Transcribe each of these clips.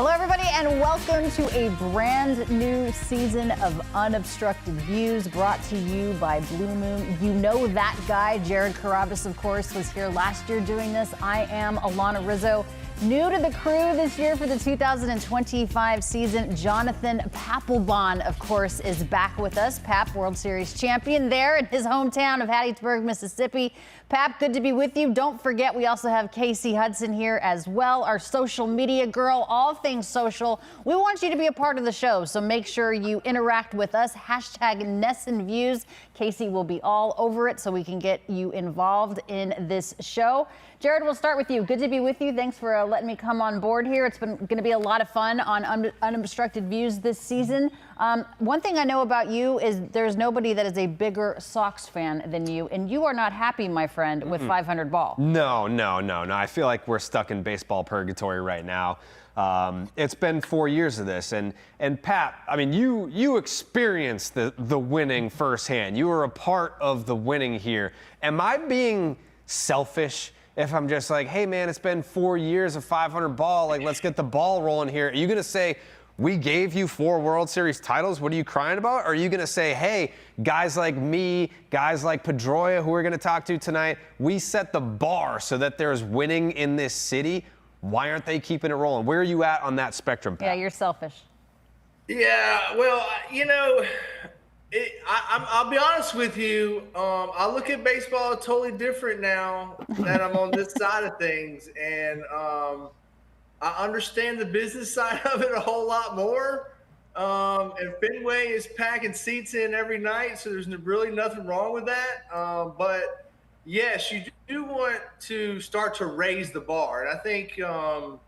Hello, everybody, and welcome to a brand new season of Unobstructed Views, brought to you by Blue Moon. You know that guy, Jared Carrabis, of course, was here last year doing this. I am Alanna Rizzo. New to the crew this year for the 2025 season, Jonathan Papelbon, of course, is back with us. Pap, World Series champion there in his hometown of Hattiesburg, Mississippi. Pap, good to be with you. Don't forget, we also have Casey Hudson here as well, our social media girl, all things social. We want you to be a part of the show, so make sure you interact with us. Hashtag NESN Views. Casey will be all over it so we can get you involved in this show. Jared, we'll start with you. Good to be with you. Thanks for letting me come on board here. It's been going to be a lot of fun on Unobstructed Views this season. One thing I know about you is there's nobody that is a bigger Sox fan than you, and you are not happy, my friend, with 500 ball. No. I feel like we're stuck in baseball purgatory right now. It's been 4 years of this, and Pat, I mean, you experienced the winning firsthand. You were a part of the winning here. Am I being selfish if I'm just like, hey man, it's been 4 years of 500 ball, like let's get the ball rolling here? Are you gonna say, we gave you 4 World Series titles, what are you crying about? Or are you gonna say, hey, guys like me, guys like Pedroia, who we're gonna talk to tonight, we set the bar so that there's winning in this city? Why aren't they keeping it rolling? Where are you at on that spectrum, Pat? Yeah, you're selfish. Yeah, well, you know, I'll be honest with you. I look at baseball totally different now that I'm on this side of things, and I understand the business side of it a whole lot more. And Fenway is packing seats in every night, so there's really nothing wrong with that. But yes, you do want to start to raise the bar, and I think that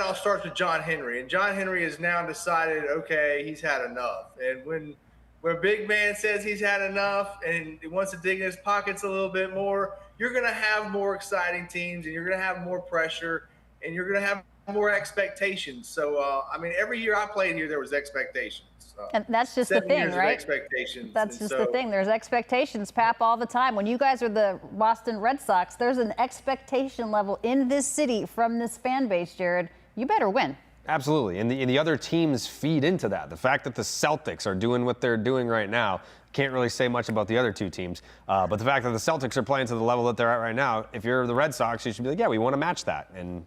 all starts with John Henry, and John Henry has now decided, okay, he's had enough. And when a big man says he's had enough and he wants to dig in his pockets a little bit more, you're going to have more exciting teams, and you're going to have more pressure, and you're going to have more expectations. So, I mean, every year I played here, there was expectations. And that's just the thing, right? Expectations. That's just the thing. There's expectations, Pap, all the time. When you guys are the Boston Red Sox, there's an expectation level in this city from this fan base, Jared. You better win. Absolutely, and the other teams feed into that. The fact that the Celtics are doing what they're doing right now, can't really say much about the other two teams, but the fact that the Celtics are playing to the level that they're at right now, if you're the Red Sox, you should be like, yeah, we want to match that, and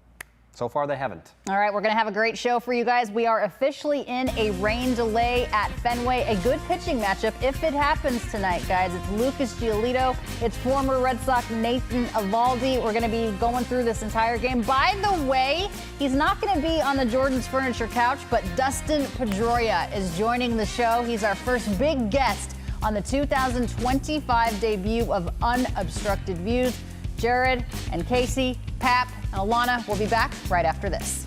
so far, they haven't. All right, we're going to have a great show for you guys. We are officially in a rain delay at Fenway. A good pitching matchup if it happens tonight, guys. It's Lucas Giolito. It's former Red Sox Nathan Eovaldi. We're going to be going through this entire game. By the way, he's not going to be on the Jordan's Furniture couch, but Dustin Pedroia is joining the show. He's our first big guest on the 2025 debut of Unobstructed Views. Jared and Casey, Pap, and Alanna will be back right after this.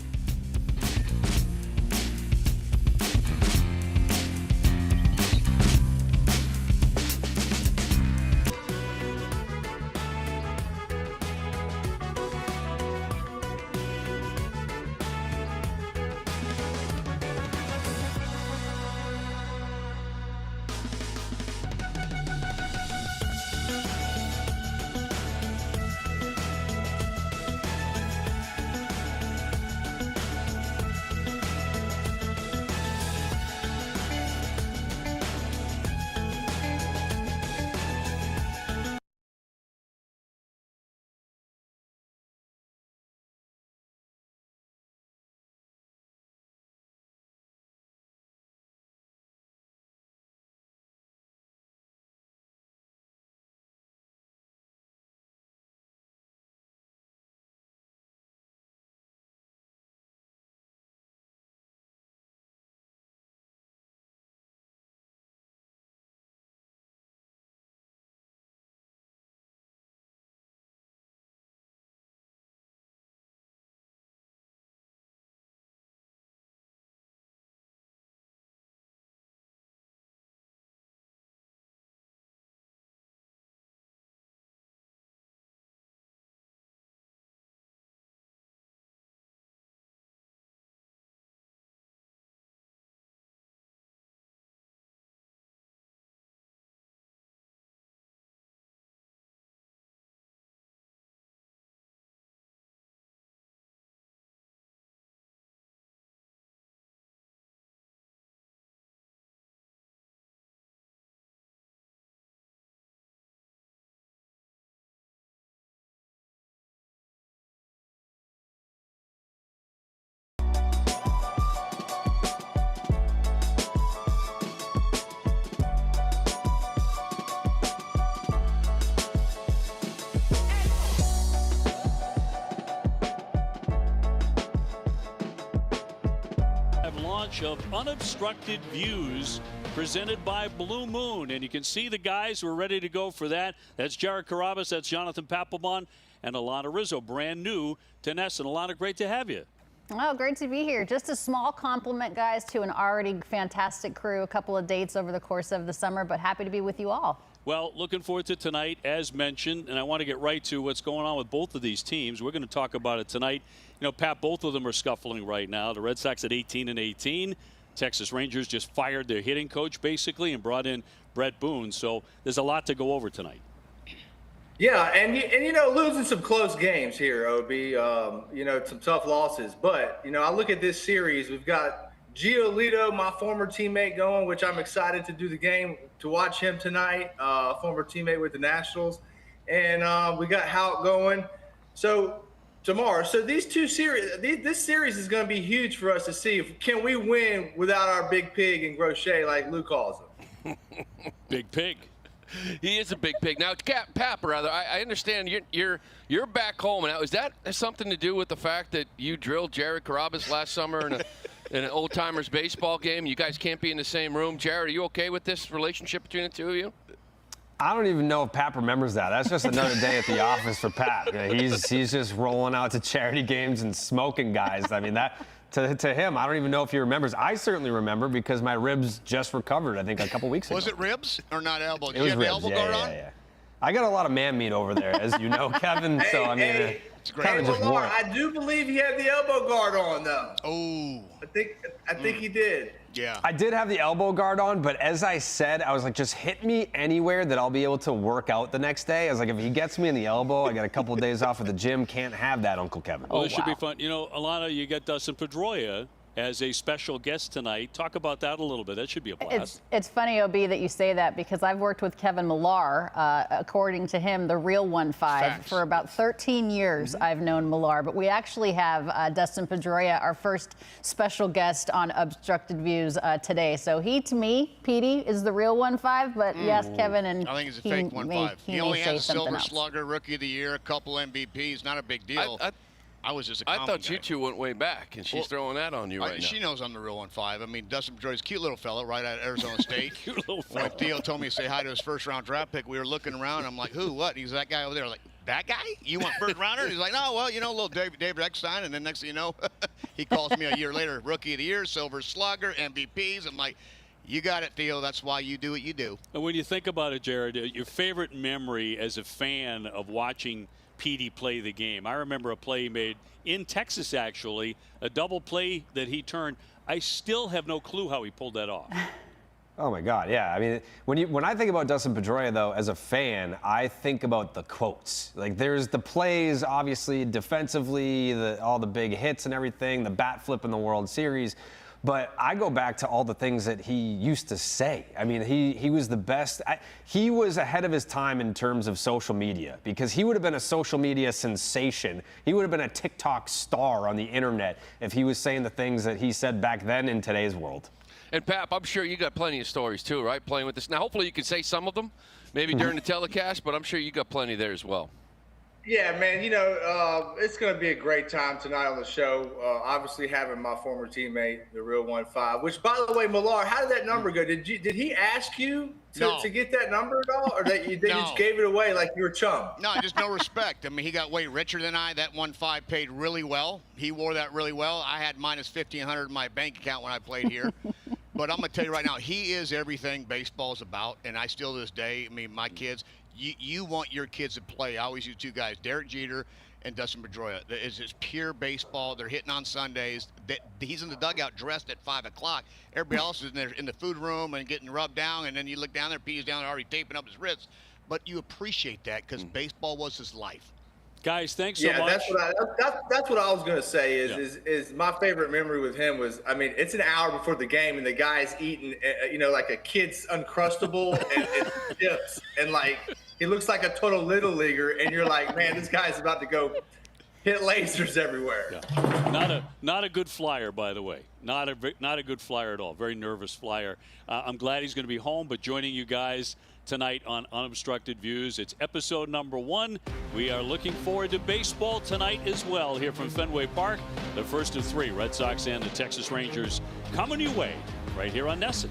stretch of Unobstructed Views presented by Blue Moon. And you can see the guys who are ready to go for that. That's Jared Carrabis, that's Jonathan Papelbon, and Alanna Rizzo, brand new to NESN. Alanna, great to have you. Oh, great to be here. Just a small compliment, guys, to an already fantastic crew. A couple of dates over the course of the summer, but happy to be with you all. Well, looking forward to tonight, as mentioned, and I want to get right to what's going on with both of these teams. We're going to talk about it tonight. You know, Pat, both of them are scuffling right now. The Red Sox at 18-18. Texas Rangers just fired their hitting coach, basically, and brought in Brett Boone. So there's a lot to go over tonight. Yeah, and you know, losing some close games here, OB, you know, some tough losses. But, you know, I look at this series, we've got Giolito, my former teammate, going, which I'm excited to do the game, to watch him tonight, former teammate with the Nationals. And we got Houck going. So tomorrow, so these two series, this series is going to be huge for us to see if can we win without our big pig and Grochet, like Lou calls him. Big pig. He is a big pig. Now, Pap, rather, I understand you're back home now. Is that something to do with the fact that you drilled Jared Carrabis last summer in an old timers baseball game? You guys can't be in the same room. Jared, are you okay with this relationship between the two of you? I don't even know if Pap remembers that. That's just another day at the office for Pap. He's just rolling out to charity games and smoking guys. I mean, that to him, I don't even know if he remembers. I certainly remember because my ribs just recovered, I think, a couple weeks ago. Was it ribs or not elbow? Did It was you have ribs. the elbow guard on? Yeah. I got a lot of man meat over there, as you know, Kevin. So, I mean, it's great. kind of just Lamar, warm. I do believe he had the elbow guard on, though. Oh. I think he did. Yeah. I did have the elbow guard on, but as I said, I was like, just hit me anywhere that I'll be able to work out the next day. I was like, if he gets me in the elbow, I got a couple of days off at the gym. Can't have that, Uncle Kevin. Well, this should be fun. You know, Alanna, you got Dustin Pedroia as a special guest tonight. Talk about that a little bit. That should be a blast. It's funny, OB, that you say that because I've worked with Kevin Millar, according to him, the real 1-5. Facts. For about 13 years, I've known Millar. But we actually have Dustin Pedroia, our first special guest on Obstructed Views today. So he, to me, Petey, is the real 1-5. But yes, Kevin, and I think it's a fake 1-5. He may only say has something Silver else. Slugger, Rookie of the Year, a couple MVPs. Not a big deal. I was just a I common thought you guy. two went way back, and she's throwing that on you right now. She knows I'm the real 1-5. I mean, Dustin Pedroia's a cute little fella right out of Arizona State. Cute little When fella. Theo told me to say hi to his first-round draft pick, we were looking around. I'm like, who, what? And he's that guy over there. Like, that guy? You want first-rounder? And he's like, no, well, you know, little David Eckstein. And then next thing you know, he calls me a year later, Rookie of the Year, Silver Slugger, MVPs. I'm like, you got it, Theo. That's why you do what you do. And when you think about it, Jared, your favorite memory as a fan of watching Petey play the game. I remember a play he made in Texas, actually, a double play that he turned. I still have no clue how he pulled that off. Oh my God, yeah. I mean, when I think about Dustin Pedroia, though, as a fan, I think about the quotes. Like, there's the plays, obviously, defensively, all the big hits and everything, the bat flip in the World Series. But I go back to all the things that he used to say. I mean, he was the best. He was ahead of his time in terms of social media because he would have been a social media sensation. He would have been a TikTok star on the internet if he was saying the things that he said back then in today's world. And, Pap, I'm sure you got plenty of stories, too, right, playing with this. Now, hopefully you can say some of them, maybe during the telecast, but I'm sure you got plenty there as well. Yeah, man, you know, it's going to be a great time tonight on the show. Obviously having my former teammate, the real 1-5, which, by the way, Millar, how did that number go? Did he ask you to get that number at all? Or that they just gave it away like you were chum? No, just no respect. I mean, he got way richer than I. That 1-5 paid really well. He wore that really well. I had minus $1,500 in my bank account when I played here. But I'm going to tell you right now, he is everything baseball is about. And I still to this day, I mean, my kids, you want your kids to play. I always use two guys, Derek Jeter and Dustin Pedroia. It's just pure baseball. They're hitting on Sundays. He's in the dugout dressed at 5 o'clock. Everybody else is in the food room and getting rubbed down. And then you look down there, Pete's down there already taping up his wrists. But you appreciate that because baseball was his life. Guys, thanks so much. Yeah, that's what I was gonna say. Is my favorite memory with him was, I mean, it's an hour before the game and the guy's eating, you know, like a kid's Uncrustable and chips, and like he looks like a total little leaguer, and you're like, man, this guy's about to go hit lasers everywhere. Yeah. Not a good flyer, by the way. Not a good flyer at all. Very nervous flyer. I'm glad he's going to be home, but joining you guys tonight on Unobstructed Views. It's episode number 1. We are looking forward to baseball tonight as well here from Fenway Park. The first of 3, Red Sox and the Texas Rangers, coming your way right here on NESN.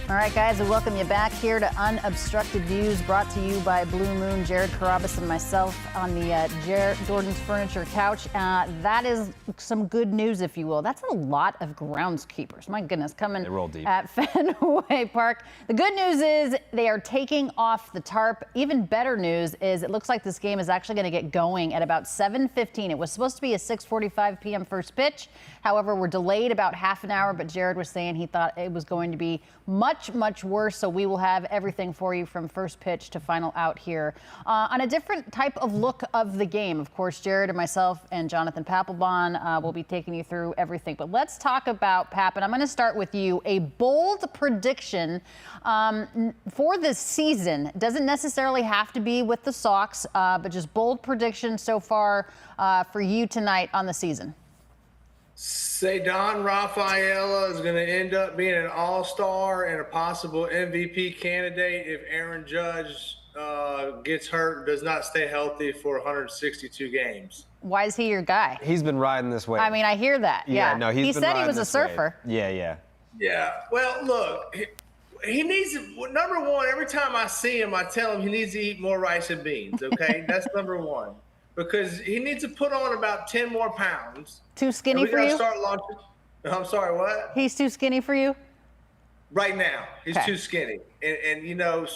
All right, guys, we welcome you back here to Unobstructed Views, brought to you by Blue Moon, Jared Carrabis and myself on the Jordan's Furniture couch. That is some good news, if you will. That's a lot of groundskeepers, my goodness, coming They roll deep at Fenway Park. The good news is they are taking off the tarp. Even better news is it looks like this game is actually going to get going at about 7:15. It was supposed to be a 6:45 p.m. first pitch. However, we're delayed about half an hour, but Jared was saying he thought it was going to be much worse, so we will have everything for you from first pitch to final out here on a different type of look of the game. Of course, Jared and myself and Jonathan Papelbon will be taking you through everything. But let's talk about, Pap, and I'm going to start with you. A bold prediction for this season. Doesn't necessarily have to be with the Sox, but just bold prediction so far for you tonight on the season. Say Don Rafaela is going to end up being an all-star and a possible MVP candidate if Aaron Judge gets hurt, does not stay healthy for 162 games. Why is he your guy? He's been riding this wave. I mean, I hear that. Yeah, no, he said he was a surfer. Yeah. Yeah. Well, look, he needs, number one, every time I see him, I tell him he needs to eat more rice and beans, okay? That's number one. Because he needs to put on about 10 more pounds. Too skinny for you? Start launching. I'm sorry, what? He's too skinny for you? Right now, he's too skinny. And you know,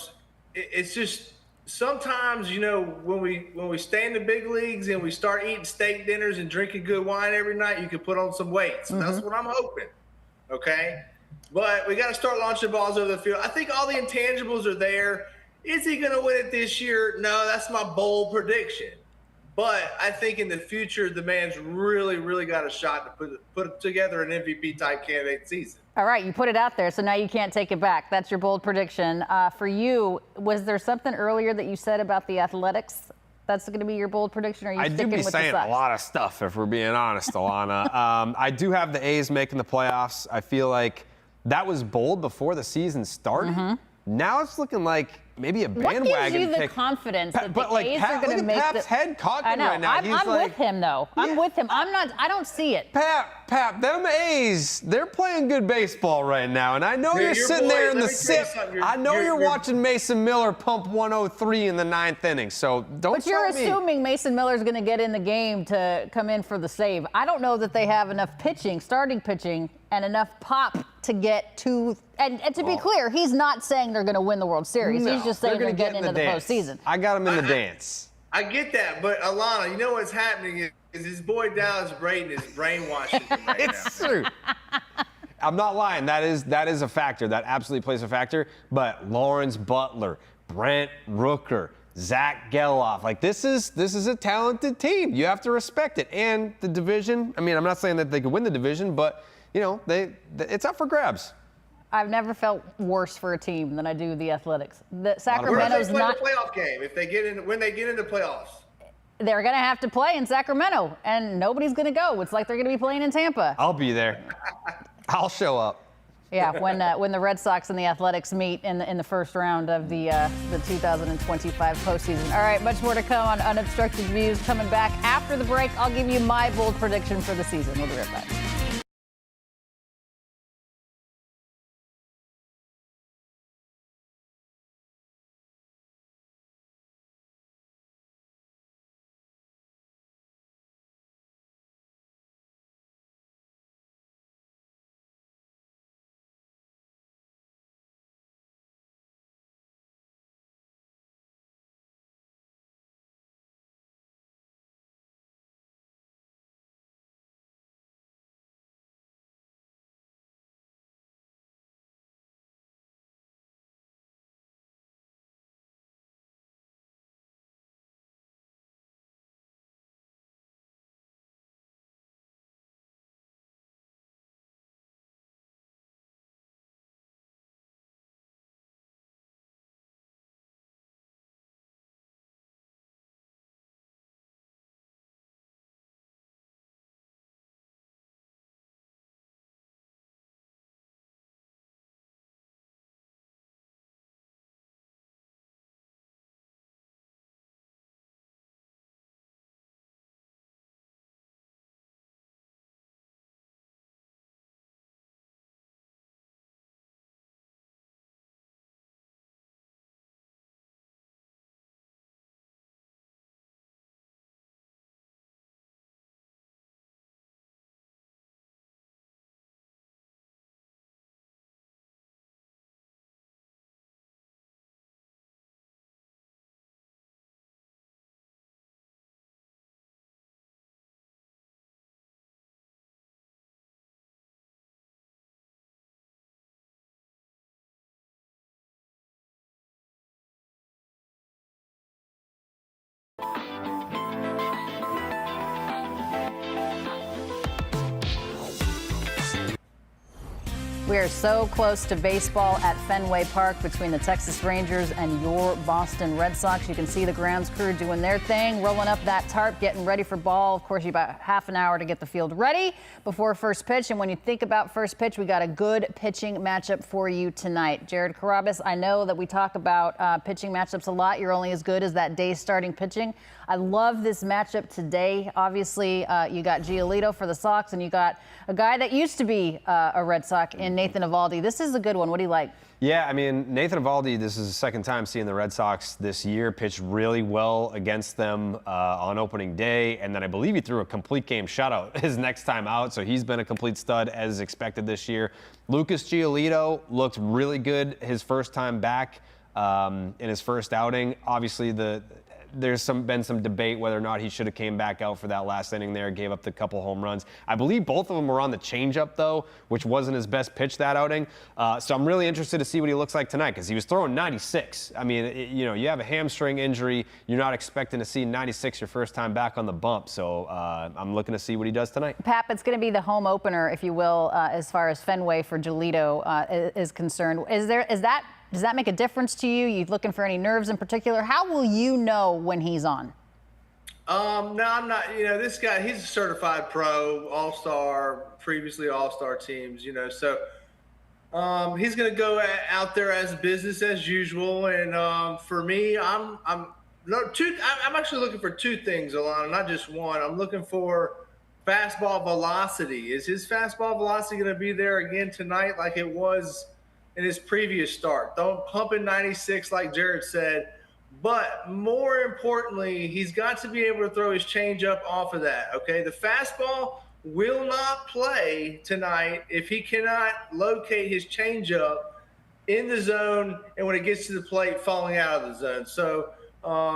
it's just sometimes, you know, when we stay in the big leagues and we start eating steak dinners and drinking good wine every night, you can put on some weight. So that's what I'm hoping, okay? But we got to start launching balls over the field. I think all the intangibles are there. Is he going to win it this year? No, that's my bold prediction. But I think in the future, the man's really got a shot to put together an MVP-type candidate season. All right, you put it out there, so now you can't take it back. That's your bold prediction. For you, was there something earlier that you said about the Athletics that's going to be your bold prediction, or are you sticking with the Sox? I do be saying a lot of stuff, if we're being honest, Alanna. I do have the A's making the playoffs. I feel like that was bold before the season started. Now it's looking like maybe a What bandwagon gives you the pick. confidence that the like A's Pat, are going to look at make Pap's the head cocking I know. right now. I'm with him though. I'm with him. I don't see it. Pap, them A's, they're playing good baseball right now. And I know you're sitting there in the sip. I know you're watching Mason Miller pump 103 in the 9th inning. So don't But you're tell me. assuming Mason Miller's going to get in the game to come in for the save. I don't know that they have enough pitching, starting pitching, and enough pop to get to. And to be clear, he's not saying they're going to win the World Series. No, He's just saying they're getting into the postseason. I got him in the dance. I get that, but Alanna, you know what's happening is his boy Dallas Braden is brainwashing him right now. It's true. I'm not lying. That is a factor. That absolutely plays a factor. But Lawrence Butler, Brent Rooker, Zach Geloff, like this is a talented team. You have to respect it. And the division. I mean, I'm not saying that they could win the division, but you know, it's up for grabs. I've never felt worse for a team than I do the Athletics. The Where Sacramento's do they play not. the playoff game if they get in when they get into playoffs? They're going to have to play in Sacramento, and nobody's going to go. It's like they're going to be playing in Tampa. I'll be there. I'll show up. Yeah, when the Red Sox and the Athletics meet in the first round of the 2025 postseason. All right, much more to come on Unobstructed Views. Coming back after the break, I'll give you my bold prediction for the season. We'll be right back. We are so close to baseball at Fenway Park between the Texas Rangers and your Boston Red Sox. You can see the grounds crew doing their thing, rolling up that tarp, getting ready for ball. Of course, you about half an hour to get the field ready before first pitch. And when you think about first pitch, we got a good pitching matchup for you tonight. Jared Carrabis, I know that we talk about pitching matchups a lot. You're only as good as that day starting pitching. I love this matchup today. Obviously, you got Giolito for the Sox, and you got a guy that used to be a Red Sox in Nathan Eovaldi. This is a good one. What do you like? Yeah, I mean, Nathan Eovaldi, this is the second time seeing the Red Sox this year, pitched really well against them on opening day, and then I believe he threw a complete game shutout his next time out, so he's been a complete stud as expected this year. Lucas Giolito looked really good his first time back in his first outing. Obviously, there's been some debate whether or not he should have came back out for that last inning there, gave up the couple home runs. I believe both of them were on the changeup, though, which wasn't his best pitch that outing. So I'm really interested to see what he looks like tonight because he was throwing 96. I mean, you have a hamstring injury. You're not expecting to see 96 your first time back on the bump. So I'm looking to see what he does tonight. Pap, it's going to be the home opener, if you will, as far as Fenway for Giolito is concerned. Does that make a difference to you? You looking for any nerves in particular? How will you know when he's on? No, I'm not. This guy, he's a certified pro, all-star, previously all-star teams, so He's going to go out there as business as usual. And for me, I'm actually looking for two things, Alanna, not just one. I'm looking for fastball velocity. Is his fastball velocity going to be there again tonight like it was in his previous start? Don't pump in 96 like Jared said. But more importantly, he's got to be able to throw his changeup off of that, okay? The fastball will not play tonight if he cannot locate his changeup in the zone and when it gets to the plate, falling out of the zone. So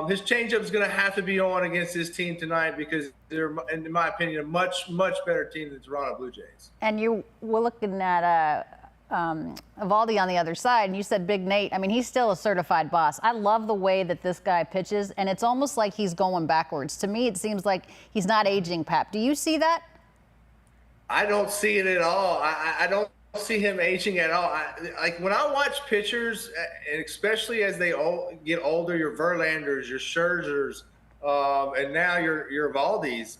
his changeup is going to have to be on against this team tonight because they're, in my opinion, a much, much better team than the Toronto Blue Jays. And we're looking at Evaldi on the other side, and you said Big Nate. I mean, he's still a certified boss. I love the way that this guy pitches, and it's almost like he's going backwards. To me, it seems like he's not aging, Pap. Do you see that? I don't see it at all. I don't see him aging at all. Like when I watch pitchers, and especially as they get older, your Verlanders, your Scherzers, and now your Evaldis,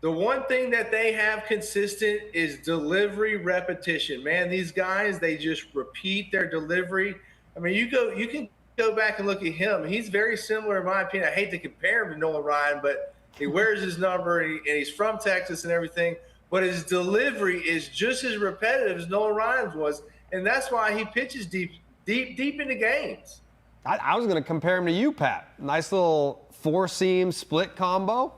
the one thing that they have consistent is delivery repetition. Man, these guys, they just repeat their delivery. I mean, you can go back and look at him. He's very similar, in my opinion. I hate to compare him to Nolan Ryan, but he wears his number and he's from Texas and everything. But his delivery is just as repetitive as Nolan Ryan's was, and that's why he pitches deep into games. I was going to compare him to you, Pat. Nice little four-seam split combo.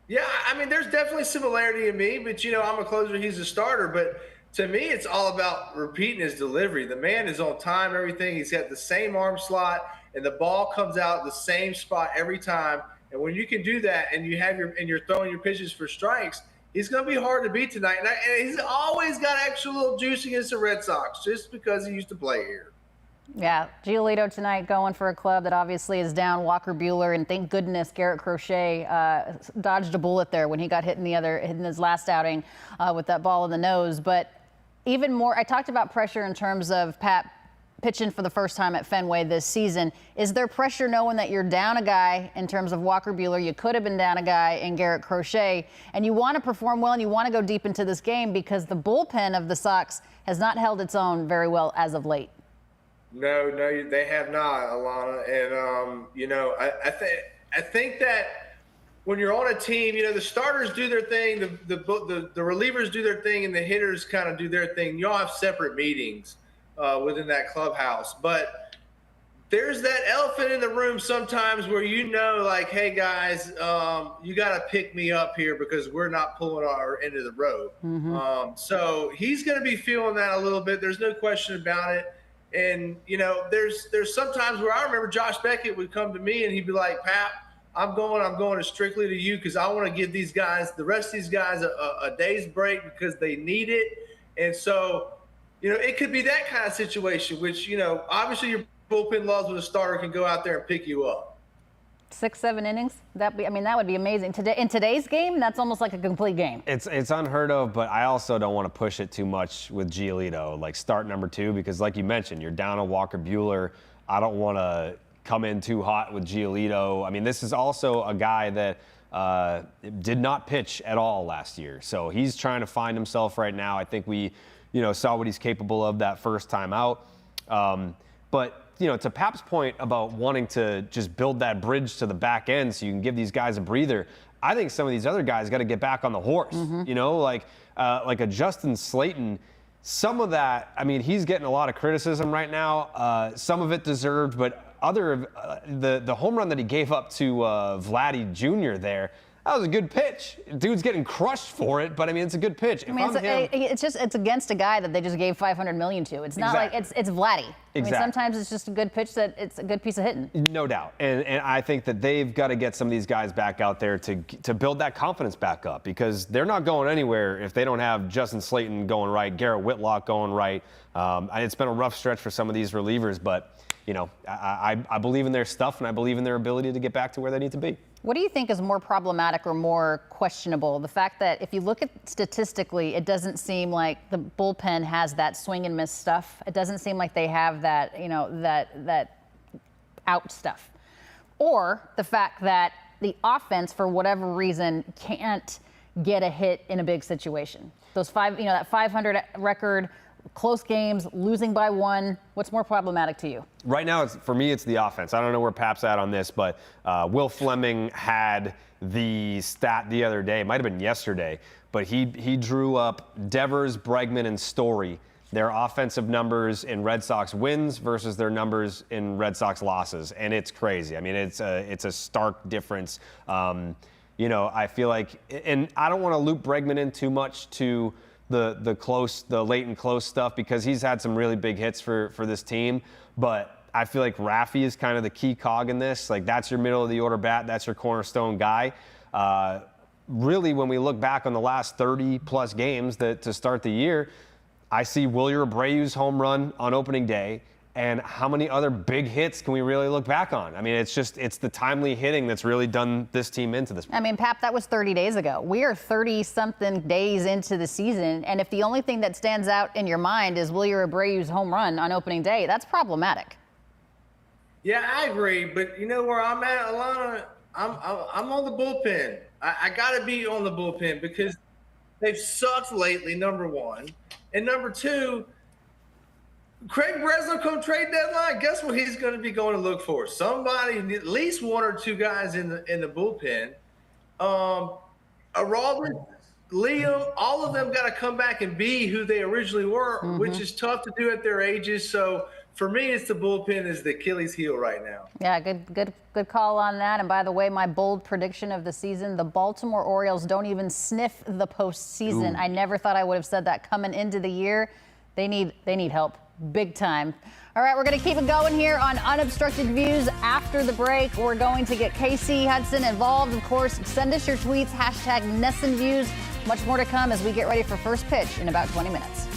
Yeah, I mean, there's definitely similarity in me, but, I'm a closer, he's a starter. But to me, it's all about repeating his delivery. The man is on time, everything. He's got the same arm slot, and the ball comes out the same spot every time. And when you can do that and you're throwing your pitches for strikes, he's going to be hard to beat tonight. And he's always got extra little juice against the Red Sox just because he used to play here. Yeah, Giolito tonight going for a club that obviously is down Walker Buehler, and thank goodness Garrett Crochet dodged a bullet there when he got hit in his last outing with that ball in the nose. But even more, I talked about pressure in terms of Pat pitching for the first time at Fenway this season. Is there pressure knowing that you're down a guy in terms of Walker Buehler? You could have been down a guy in Garrett Crochet, and you want to perform well and you want to go deep into this game because the bullpen of the Sox has not held its own very well as of late. No, they have not, Alanna. And, I think that when you're on a team, the starters do their thing, the relievers do their thing, and the hitters kind of do their thing. You all have separate meetings within that clubhouse. But there's that elephant in the room sometimes where like, hey, guys, you got to pick me up here because we're not pulling our end of the road. Mm-hmm. So he's going to be feeling that a little bit. There's no question about it. And, there's sometimes where I remember Josh Beckett would come to me and he'd be like, Pat, I'm going strictly to you because I want to give the rest of these guys a day's break because they need it. And so, it could be that kind of situation, which, obviously your bullpen loves when a starter can go out there and pick you up. 6-7 innings. That would be amazing. In today's game, that's almost like a complete game. It's unheard of, but I also don't want to push it too much with Giolito. Like start number 2, because like you mentioned, you're down on Walker Buehler. I don't want to come in too hot with Giolito. I mean, this is also a guy that did not pitch at all last year, so he's trying to find himself right now. I think we, saw what he's capable of that first time out, but. To Pap's point about wanting to just build that bridge to the back end so you can give these guys a breather, I think some of these other guys got to get back on the horse, like a Justin Slayton. Some of that, he's getting a lot of criticism right now. Some of it deserved, but the home run that he gave up to Vladdy Jr. there, that was a good pitch. Dude's getting crushed for it, but it's a good pitch. It's against a guy that they just gave $500 million to. It's not like it's Vladdy. Exactly. Sometimes it's just a good pitch that it's a good piece of hitting. No doubt. And I think that they've got to get some of these guys back out there to build that confidence back up because they're not going anywhere if they don't have Justin Slayton going right, Garrett Whitlock going right. It's been a rough stretch for some of these relievers, but I believe in their stuff and I believe in their ability to get back to where they need to be. What do you think is more problematic or more questionable? The fact that if you look at statistically, it doesn't seem like the bullpen has that swing and miss stuff. It doesn't seem like they have that, that out stuff. Or the fact that the offense, for whatever reason, can't get a hit in a big situation? Those that 500 record, close games, losing by 1. What's more problematic to you? Right now, for me, it's the offense. I don't know where Pap's at on this, but Will Fleming had the stat the other day. It might have been yesterday, but he drew up Devers, Bregman, and Story, their offensive numbers in Red Sox wins versus their numbers in Red Sox losses, and it's crazy. I mean, it's a stark difference. I feel like, and I don't want to loop Bregman in too much to the late and close stuff because he's had some really big hits for this team. But I feel like Raffy is kind of the key cog in this. Like, that's your middle of the order bat. That's your cornerstone guy. Really, when we look back on the last 30-plus games to start the year, I see Wilyer Abreu's home run on opening day. And how many other big hits can we really look back on? I mean, it's the timely hitting that's really done this team into this. I mean, Pap, that was 30 days ago. We are 30-something days into the season, and if the only thing that stands out in your mind is Wilyer Abreu's home run on opening day, that's problematic. Yeah, I agree, but you know where I'm at, Alanna? I'm on the bullpen. I got to be on the bullpen because they've sucked lately, number one. And number two, Craig Breslow come trade deadline, guess what he's going to be going to look for? Somebody, at least 1 or 2 guys in the bullpen. Aroldis, Liam, all of them got to come back and be who they originally were, which is tough to do at their ages. So for me, it's the bullpen is the Achilles heel right now. Yeah, good call on that. And by the way, my bold prediction of the season, the Baltimore Orioles don't even sniff the postseason. Ooh. I never thought I would have said that coming into the year. They need help. Big time. All right, we're going to keep it going here on Unobstructed Views. After the break, we're going to get Casey Hudson involved. Of course, send us your tweets, hashtag NESN Views. Much more to come as we get ready for first pitch in about 20 minutes.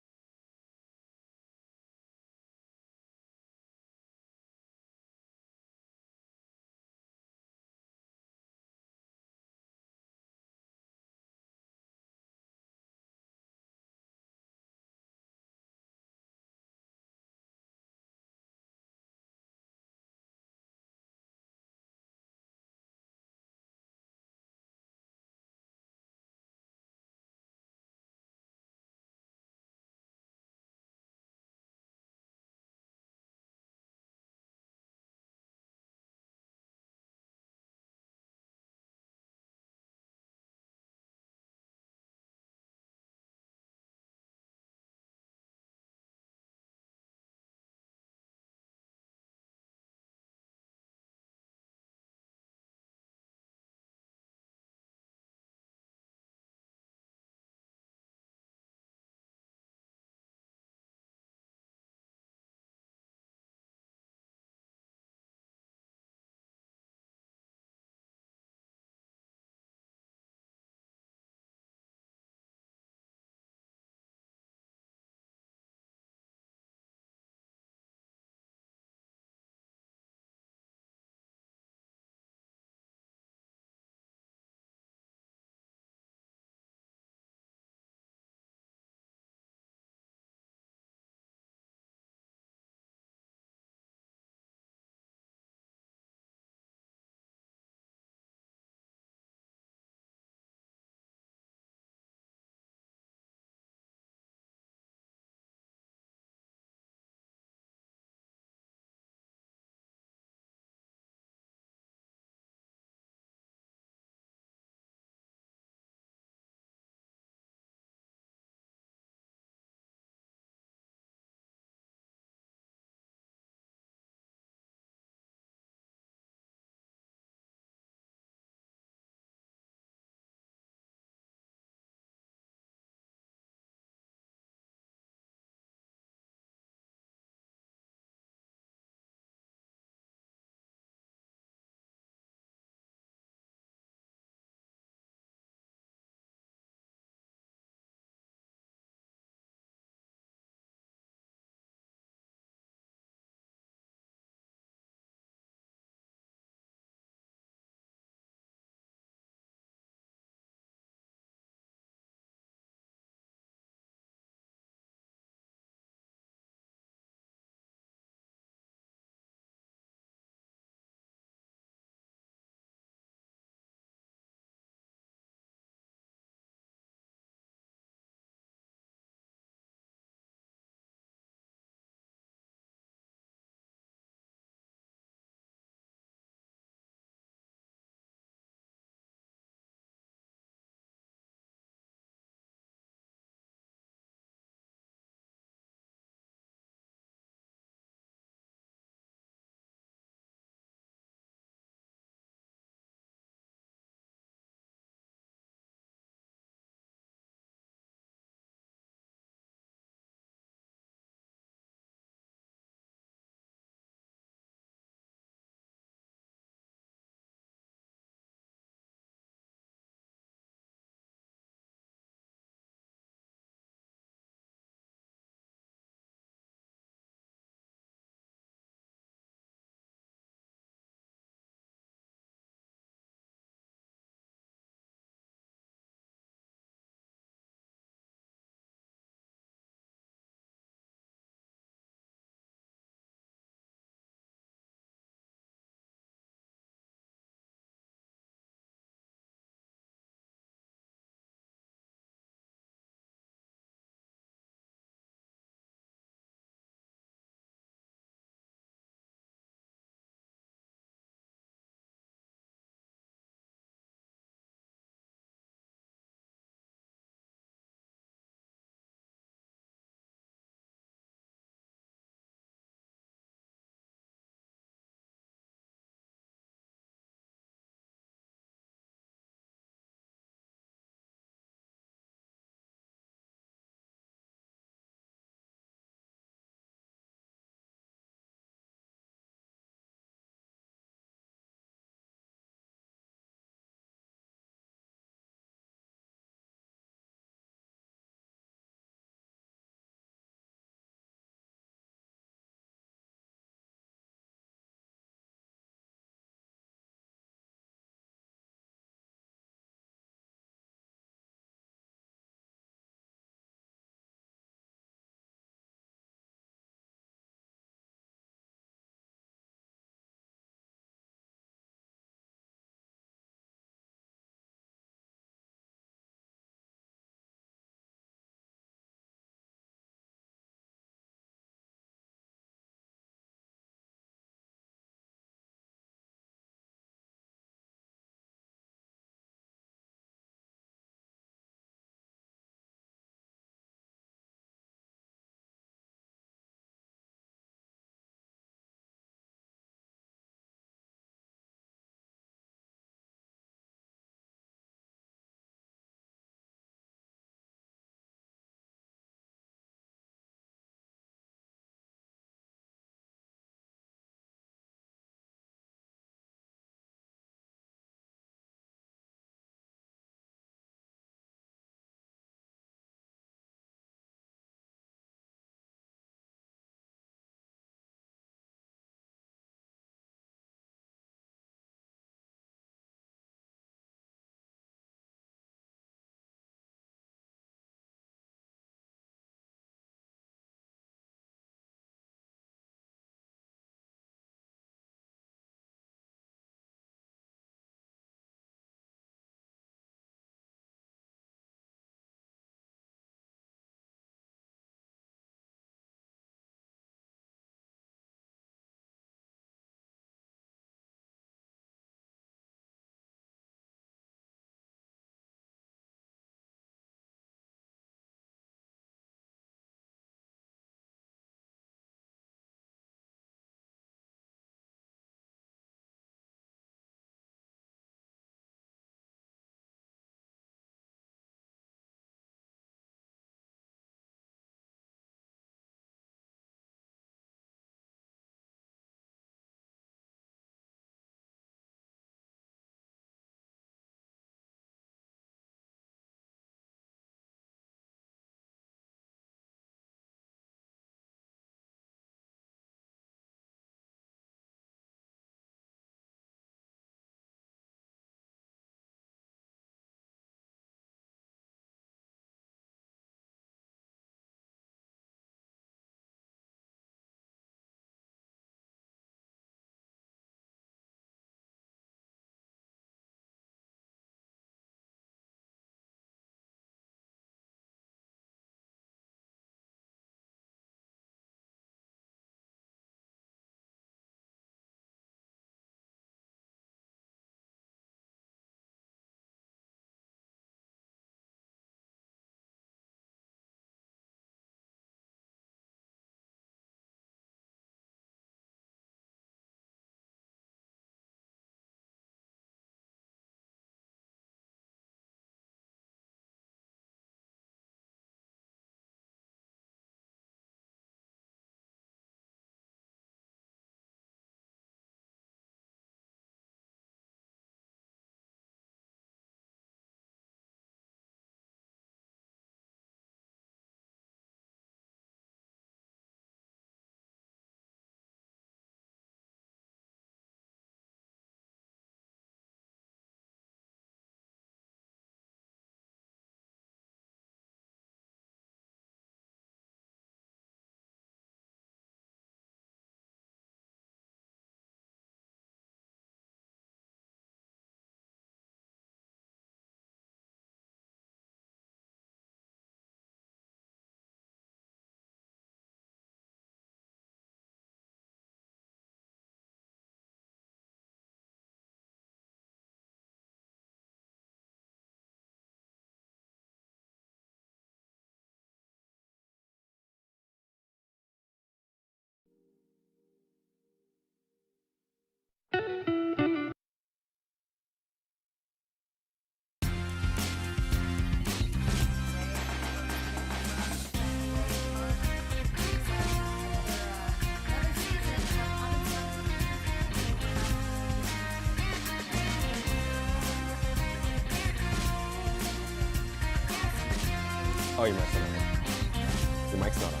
Oh, your mic's not on. Your mic's not on.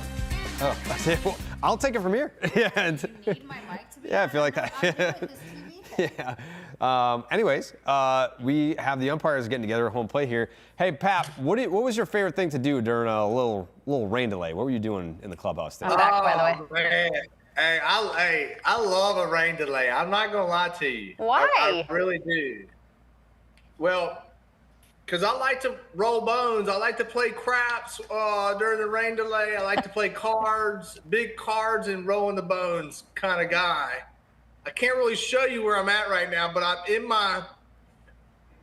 Oh, I said, well, I'll take it from here. Yeah. You need my mic to be Yeah, I feel like that. Yeah. Anyways, we have the umpires getting together at home plate here. Hey, Pap, what was your favorite thing to do during a little rain delay? What were you doing in the clubhouse there? I'm back, by the way. Man. Hey, I love a rain delay. I'm not gonna lie to you. Why? I really do. Well, because I like to roll bones. I like to play craps during the rain delay. I like to play cards, big cards, and rolling the bones kind of guy. I can't really show you where I'm at right now, but I'm in my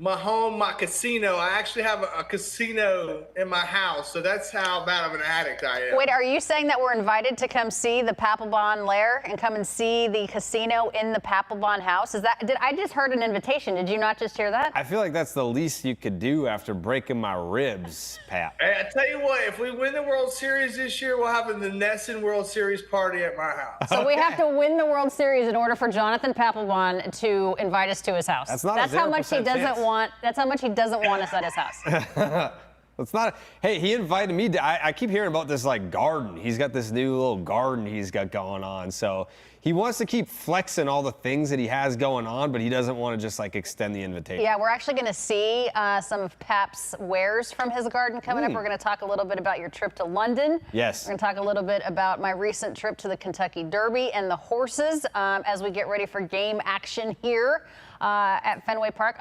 home, my casino. I actually have a casino in my house, so that's how bad of an addict I am. Wait, are you saying that we're invited to come see the Papelbon lair and come and see the casino in the Papelbon house? I just heard an invitation. Did you not just hear that? I feel like that's the least you could do after breaking my ribs, Pap. Hey, I tell you what, if we win the World Series this year, we'll have the NESN World Series party at my house. So we have to win the World Series in order for Jonathan Papelbon to invite us to his house. That's how much he 0% doesn't chance. That's how much he doesn't want us at his house. It's not. Hey, he invited me. I keep hearing about this like garden. He's got this new little garden he's got going on. So he wants to keep flexing all the things that he has going on, but he doesn't want to just like extend the invitation. Yeah, we're actually going to see some of Pap's wares from his garden coming up. We're going to talk a little bit about your trip to London. Yes. We're going to talk a little bit about my recent trip to the Kentucky Derby and the horses as we get ready for game action here at Fenway Park.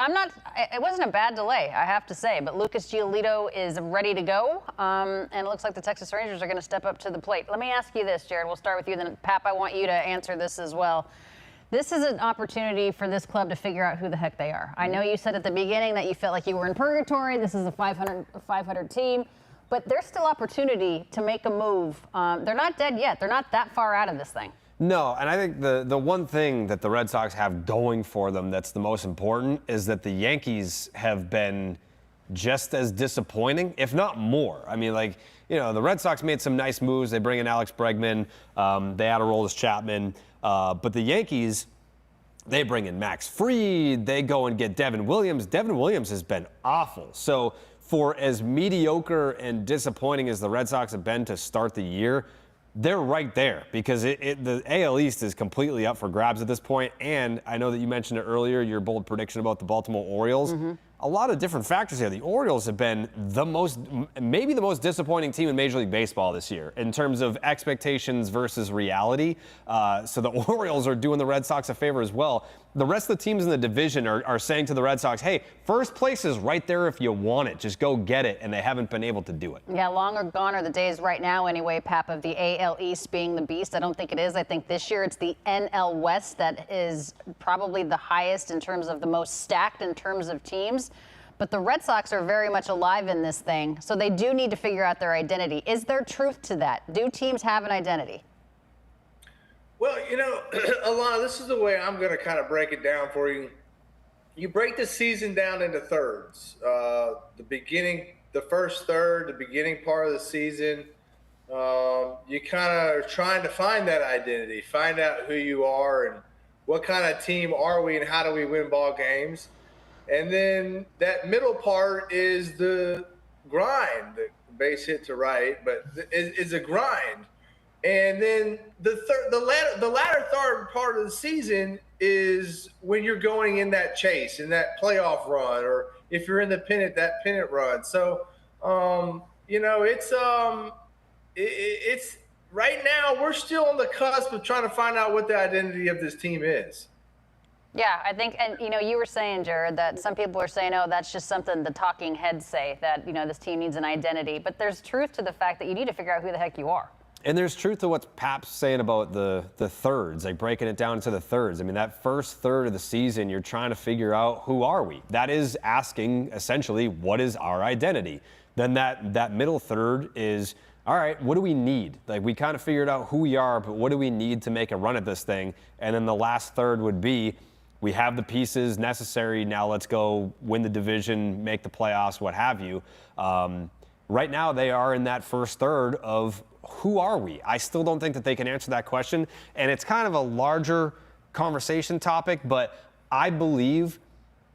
It wasn't a bad delay, I have to say, but Lucas Giolito is ready to go, and it looks like the Texas Rangers are going to step up to the plate. Let me ask you this, Jared. We'll start with you, then Pap, I want you to answer this as well. This is an opportunity for this club to figure out who the heck they are. I know you said at the beginning that you felt like you were in purgatory. This is a 500 team, but there's still opportunity to make a move. They're not dead yet. They're not that far out of this thing. No, and I think the one thing that the Red Sox have going for them that's the most important is that the Yankees have been just as disappointing, if not more. I mean, like, you know, the Red Sox made some nice moves. They bring in Alex Bregman. They add a Aroldis Chapman. But the Yankees, they bring in Max Fried. They go and get Devin Williams. Devin Williams has been awful. So for as mediocre and disappointing as the Red Sox have been to start the year, they're right there because the AL East is completely up for grabs at this point. And I know that you mentioned it earlier, your bold prediction about the Baltimore Orioles. A lot of different factors here. The Orioles have been maybe the most disappointing team in Major League Baseball this year in terms of expectations versus reality. So the Orioles are doing the Red Sox a favor as well. The rest of the teams in the division are saying to the Red Sox, hey, first place is right there if you want it. Just go get it. And they haven't been able to do it. Yeah, long or gone are the days right now anyway, Pap, of the AL East being the beast. I don't think it is. I think this year it's the NL West that is probably the highest in terms of the most stacked in terms of teams. But the Red Sox are very much alive in this thing, so they do need to figure out their identity. Is there truth to that? Do teams have an identity? Well, you know, Alanna, this is the way I'm going to kind of break it down for you. You break the season down into thirds. The first third, the beginning part of the season, you kind of are trying to find that identity, find out who you are and what kind of team are we and how do we win ball games. And then that middle part is the grind, the base hit to right, but is a grind. And then the latter third part of the season is when you're going in that chase, in that playoff run, or if you're in the pennant, that pennant run. So, you know, it's right now we're still on the cusp of trying to find out what the identity of this team is. Yeah, I think, and you know, you were saying, Jared, that some people are saying, oh, that's just something the talking heads say, that, you know, this team needs an identity. But there's truth to the fact that you need to figure out who the heck you are. And there's truth to what Pap's saying about the thirds, like breaking it down into the thirds. I mean, that first third of the season, you're trying to figure out who are we. That is asking, essentially, what is our identity? Then that middle third is, all right, what do we need? Like, we kind of figured out who we are, but what do we need to make a run at this thing? And then the last third would be, we have the pieces necessary. Now let's go win the division, make the playoffs, what have you. Right now, they are in that first third of who are we? I still don't think that they can answer that question. And it's kind of a larger conversation topic, but I believe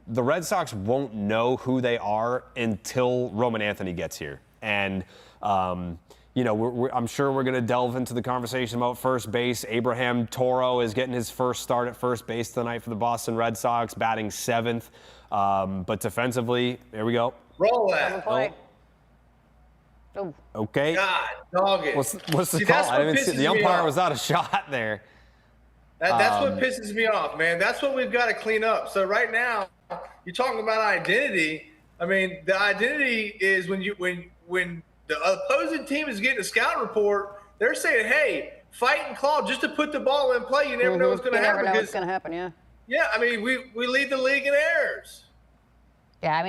the Red Sox won't know who they are until Roman Anthony gets here. And, I'm sure we're going to delve into the conversation about first base. Abraham Toro is getting his first start at first base tonight for the Boston Red Sox, batting 7th. But defensively, there we go. Roll that. Oh. Okay. God, dog it. What's the See, call? that's what I didn't see. pisses The me umpire off. was out of shot there. That's what pisses me off, man. That's what we've got to clean up. So right now, you're talking about identity. I mean, the identity is when the opposing team is getting a scout report, they're saying, "Hey, fight and claw just to put the ball in play." You never know what's going to happen. You never know what's going to happen. Yeah. Yeah, I mean, we lead the league in errors. Yeah, I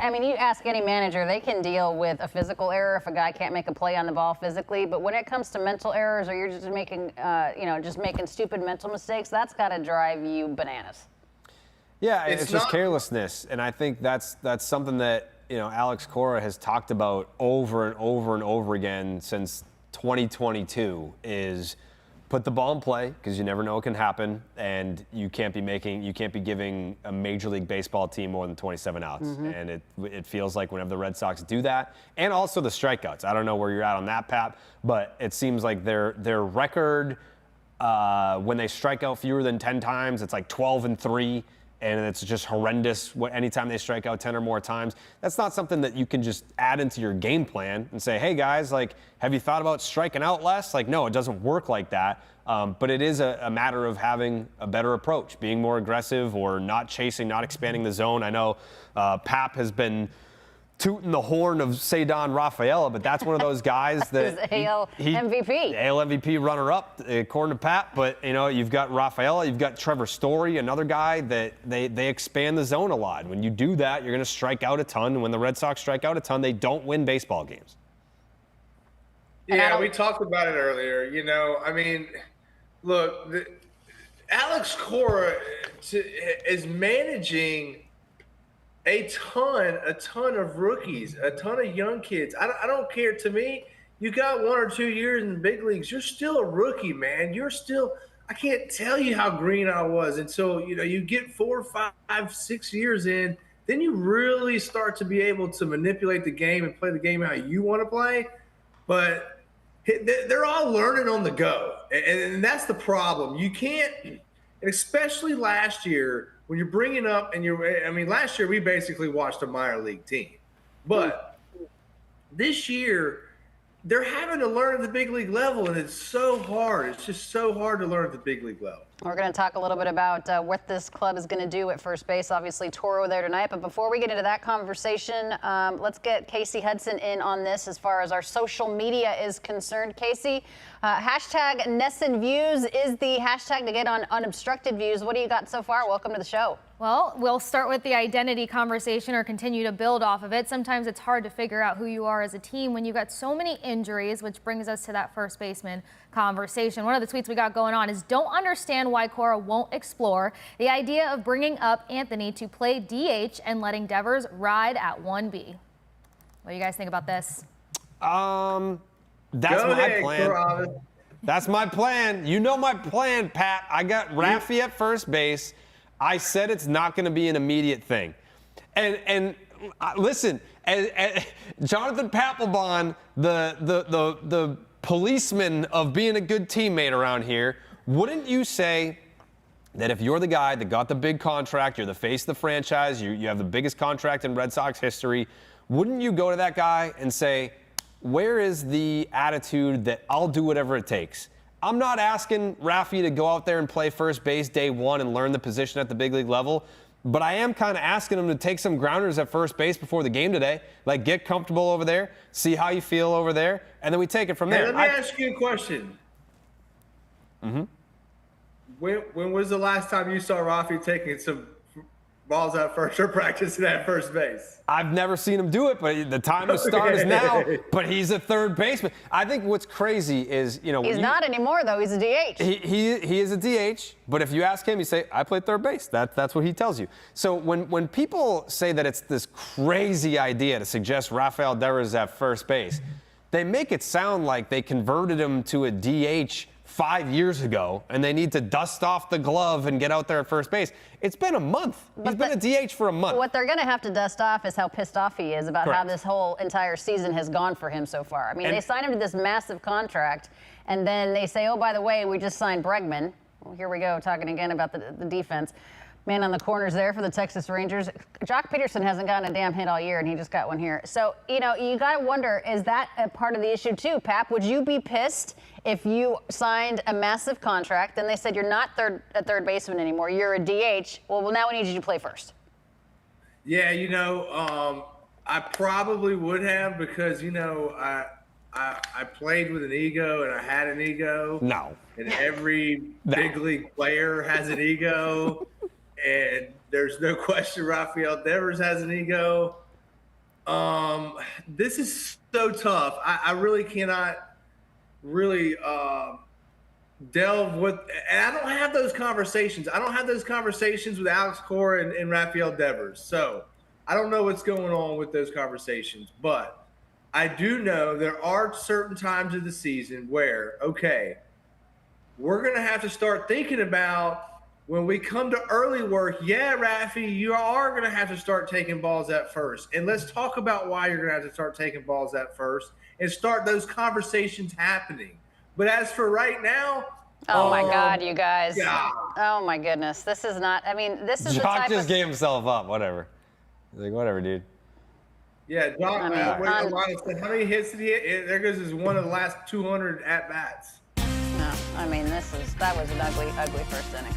mean, you ask any manager, they can deal with a physical error if a guy can't make a play on the ball physically. But when it comes to mental errors, or you're just making, just making stupid mental mistakes, that's got to drive you bananas. Yeah, it's just carelessness, and I think that's something that Alex Cora has talked about over and over and over again since 2022 is put the ball in play, because you never know what can happen, and you can't be giving a Major League Baseball team more than 27 outs. And it feels like whenever the Red Sox do that, and also the strikeouts. I don't know where you're at on that, Pap, but it seems like their record when they strike out fewer than 10 times, it's like 12-3. And it's just horrendous anytime they strike out 10 or more times. That's not something that you can just add into your game plan and say, hey, guys, have you thought about striking out less? No, it doesn't work like that. But it is a matter of having a better approach, being more aggressive or not chasing, not expanding the zone. I know Pap has been tooting the horn of Cedar Rafaela, but that's one of those guys that AL MVP. AL MVP runner-up, according to Pat. But you've got Rafaela, you've got Trevor Story, another guy that they expand the zone a lot. When you do that, you're going to strike out a ton. And when the Red Sox strike out a ton, they don't win baseball games. Yeah, we talked about it earlier. I mean, look, Alex Cora is managing a ton of rookies, a ton of young kids. I don't care. To me, you got 1 or 2 years in the big leagues, you're still a rookie, man. I can't tell you how green I was until, you get 4, 5, 6 years in, then you really start to be able to manipulate the game and play the game how you want to play. But they're all learning on the go. And that's the problem. You can't, and especially last year, when you're bringing up last year we basically watched a minor league team. But this year, they're having to learn at the big league level, and it's so hard. It's just so hard to learn at the big league level. We're going to talk a little bit about what this club is going to do at first base. Obviously, Toro there tonight. But before we get into that conversation, let's get Casey Hudson in on this as far as our social media is concerned. Casey, hashtag NESN Views is the hashtag to get on Unobstructed Views. What do you got so far? Welcome to the show. Well, we'll start with the identity conversation or continue to build off of it. Sometimes it's hard to figure out who you are as a team when you've got so many injuries, which brings us to that first baseman conversation. One of the tweets we got going on is don't understand why Cora won't explore the idea of bringing up Anthony to play DH and letting Devers ride at 1B. What do you guys think about this? That's my plan. That's my plan. You know my plan, Pat. I got Raffy at first base. I said it's not going to be an immediate thing. And listen, Jonathan Papelbon, the policeman of being a good teammate around here, wouldn't you say that if you're the guy that got the big contract, you're the face of the franchise, you have the biggest contract in Red Sox history, wouldn't you go to that guy and say, where is the attitude that I'll do whatever it takes? I'm not asking Raffy to go out there and play first base day one and learn the position at the big league level, but I am kind of asking him to take some grounders at first base before the game today. Get comfortable over there, see how you feel over there, and then we take it from there. Let me ask you a question. Mm-hmm. When was the last time you saw Raffy taking some balls out first or practicing at first base? I've never seen him do it, but the time to start is now. But he's a third baseman. I think what's crazy is, he's not anymore, though. He's a DH. He is a DH, but if you ask him, you say, I played third base. That's what he tells you. So when people say that it's this crazy idea to suggest Rafael Devers at first base, they make it sound like they converted him to a DH 5 years ago and they need to dust off the glove and get out there at first base. It's been a month. He's been a DH for a month. What they're going to have to dust off is how pissed off he is about Correct. how this whole entire season has gone for him so far. I mean, they signed him to this massive contract, and then they say, oh, by the way, we just signed Bregman. Well, here we go, talking again about the defense. Man on the corners there for the Texas Rangers. Jock Peterson hasn't gotten a damn hit all year, and he just got one here. So, you know, you got to wonder, is that a part of the issue too, Pap? Would you be pissed if you signed a massive contract, and they said you're not a third baseman anymore, you're a DH? Well, now we need you to play first. Yeah, you know, I probably would have because, you know, I played with an ego and I had an ego. No. And every big league player has an ego. And there's no question Rafael Devers has an ego. This is so tough. I really cannot really delve with – and I don't have those conversations. I don't have those conversations with Alex Cora and Rafael Devers. So I don't know what's going on with those conversations. But I do know there are certain times of the season where, okay, we're going to have to start thinking about – when we come to early work, yeah, Rafi, you are going to have to start taking balls at first. And let's talk about why you're going to have to start taking balls at first and start those conversations happening. But as for right now, oh my God, you guys. Yeah. Oh my goodness. This is not, I mean, this is the Jock type just of. gave himself up, whatever. He's like, whatever, dude. yeah, John, I mean, how many hits did he hit? There goes his one of the last 200 at-bats. No, I mean, that was an ugly, ugly first inning.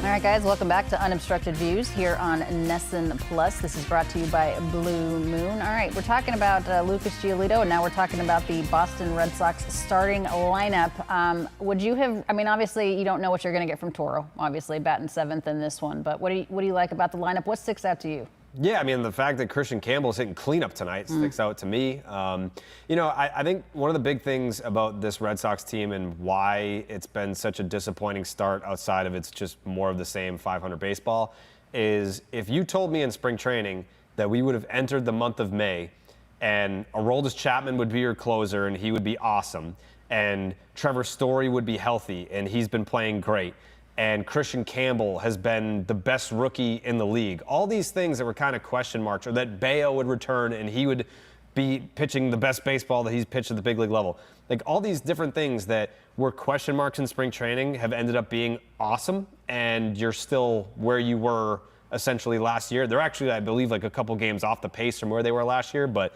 All right, guys, welcome back to Unobstructed Views here on NESN Plus. This is brought to you by Blue Moon. All right, we're talking about Lucas Giolito, and now we're talking about the Boston Red Sox starting lineup. Would you have, I mean, obviously you don't know what you're going to get from Toro, obviously batting seventh in this one, but what do you like about the lineup? What sticks out to you? Yeah, I mean, the fact that Christian Campbell's hitting cleanup tonight sticks out to me. You know, I think one of the big things about this Red Sox team and why it's been such a disappointing start outside of it's just more of the same 500 baseball is if you told me in spring training that we would have entered the month of May and Aroldis Chapman would be your closer and he would be awesome and Trevor Story would be healthy and he's been playing great, and Christian Campbell has been the best rookie in the league. All these things that were kind of question marks, or that Bayo would return and he would be pitching the best baseball that he's pitched at the big league level. Like all these different things that were question marks in spring training have ended up being awesome, and you're still where you were essentially last year. They're actually, I believe, like a couple games off the pace from where they were last year, but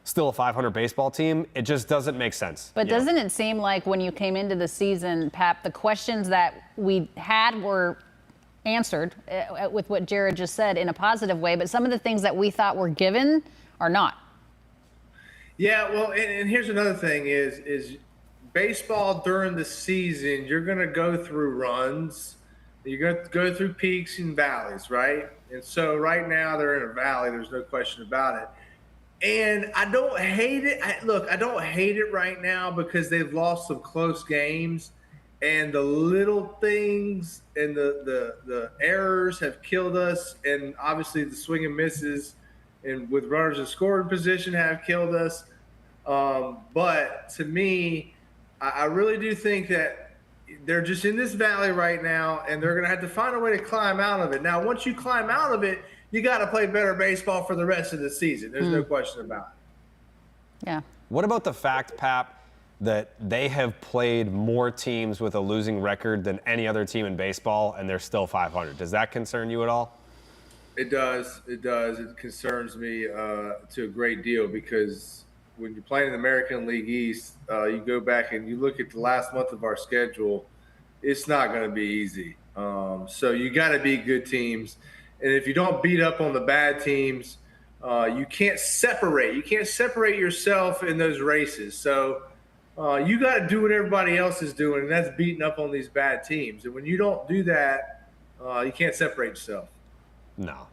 still a 500 baseball team. It just doesn't make sense. But doesn't it seem like when you came into the season, Pap, the questions that we had were answered with what Jared just said in a positive way, but some of the things that we thought were given are not. Yeah, well, and here's another thing is baseball during the season, you're going to go through runs. You're going to go through peaks and valleys, right? And so right now they're in a valley. There's no question about it. And I don't hate it. I don't hate it right now because they've lost some close games, and the little things and the errors have killed us. And obviously the swing and misses and with runners in scoring position have killed us. But to me, I really do think that they're just in this valley right now, and they're going to have to find a way to climb out of it. Now, once you climb out of it, you got to play better baseball for the rest of the season. There's no question about it. Yeah. What about the fact, Pap, that they have played more teams with a losing record than any other team in baseball, and they're still 500? Does that concern you at all? It does. It does. It concerns me to a great deal because when you're playing in the American League East, you go back and you look at the last month of our schedule, it's not going to be easy. So you got to beat good teams. And if you don't beat up on the bad teams, you can't separate. You can't separate yourself in those races. So you got to do what everybody else is doing, and that's beating up on these bad teams. And when you don't do that, you can't separate yourself. No,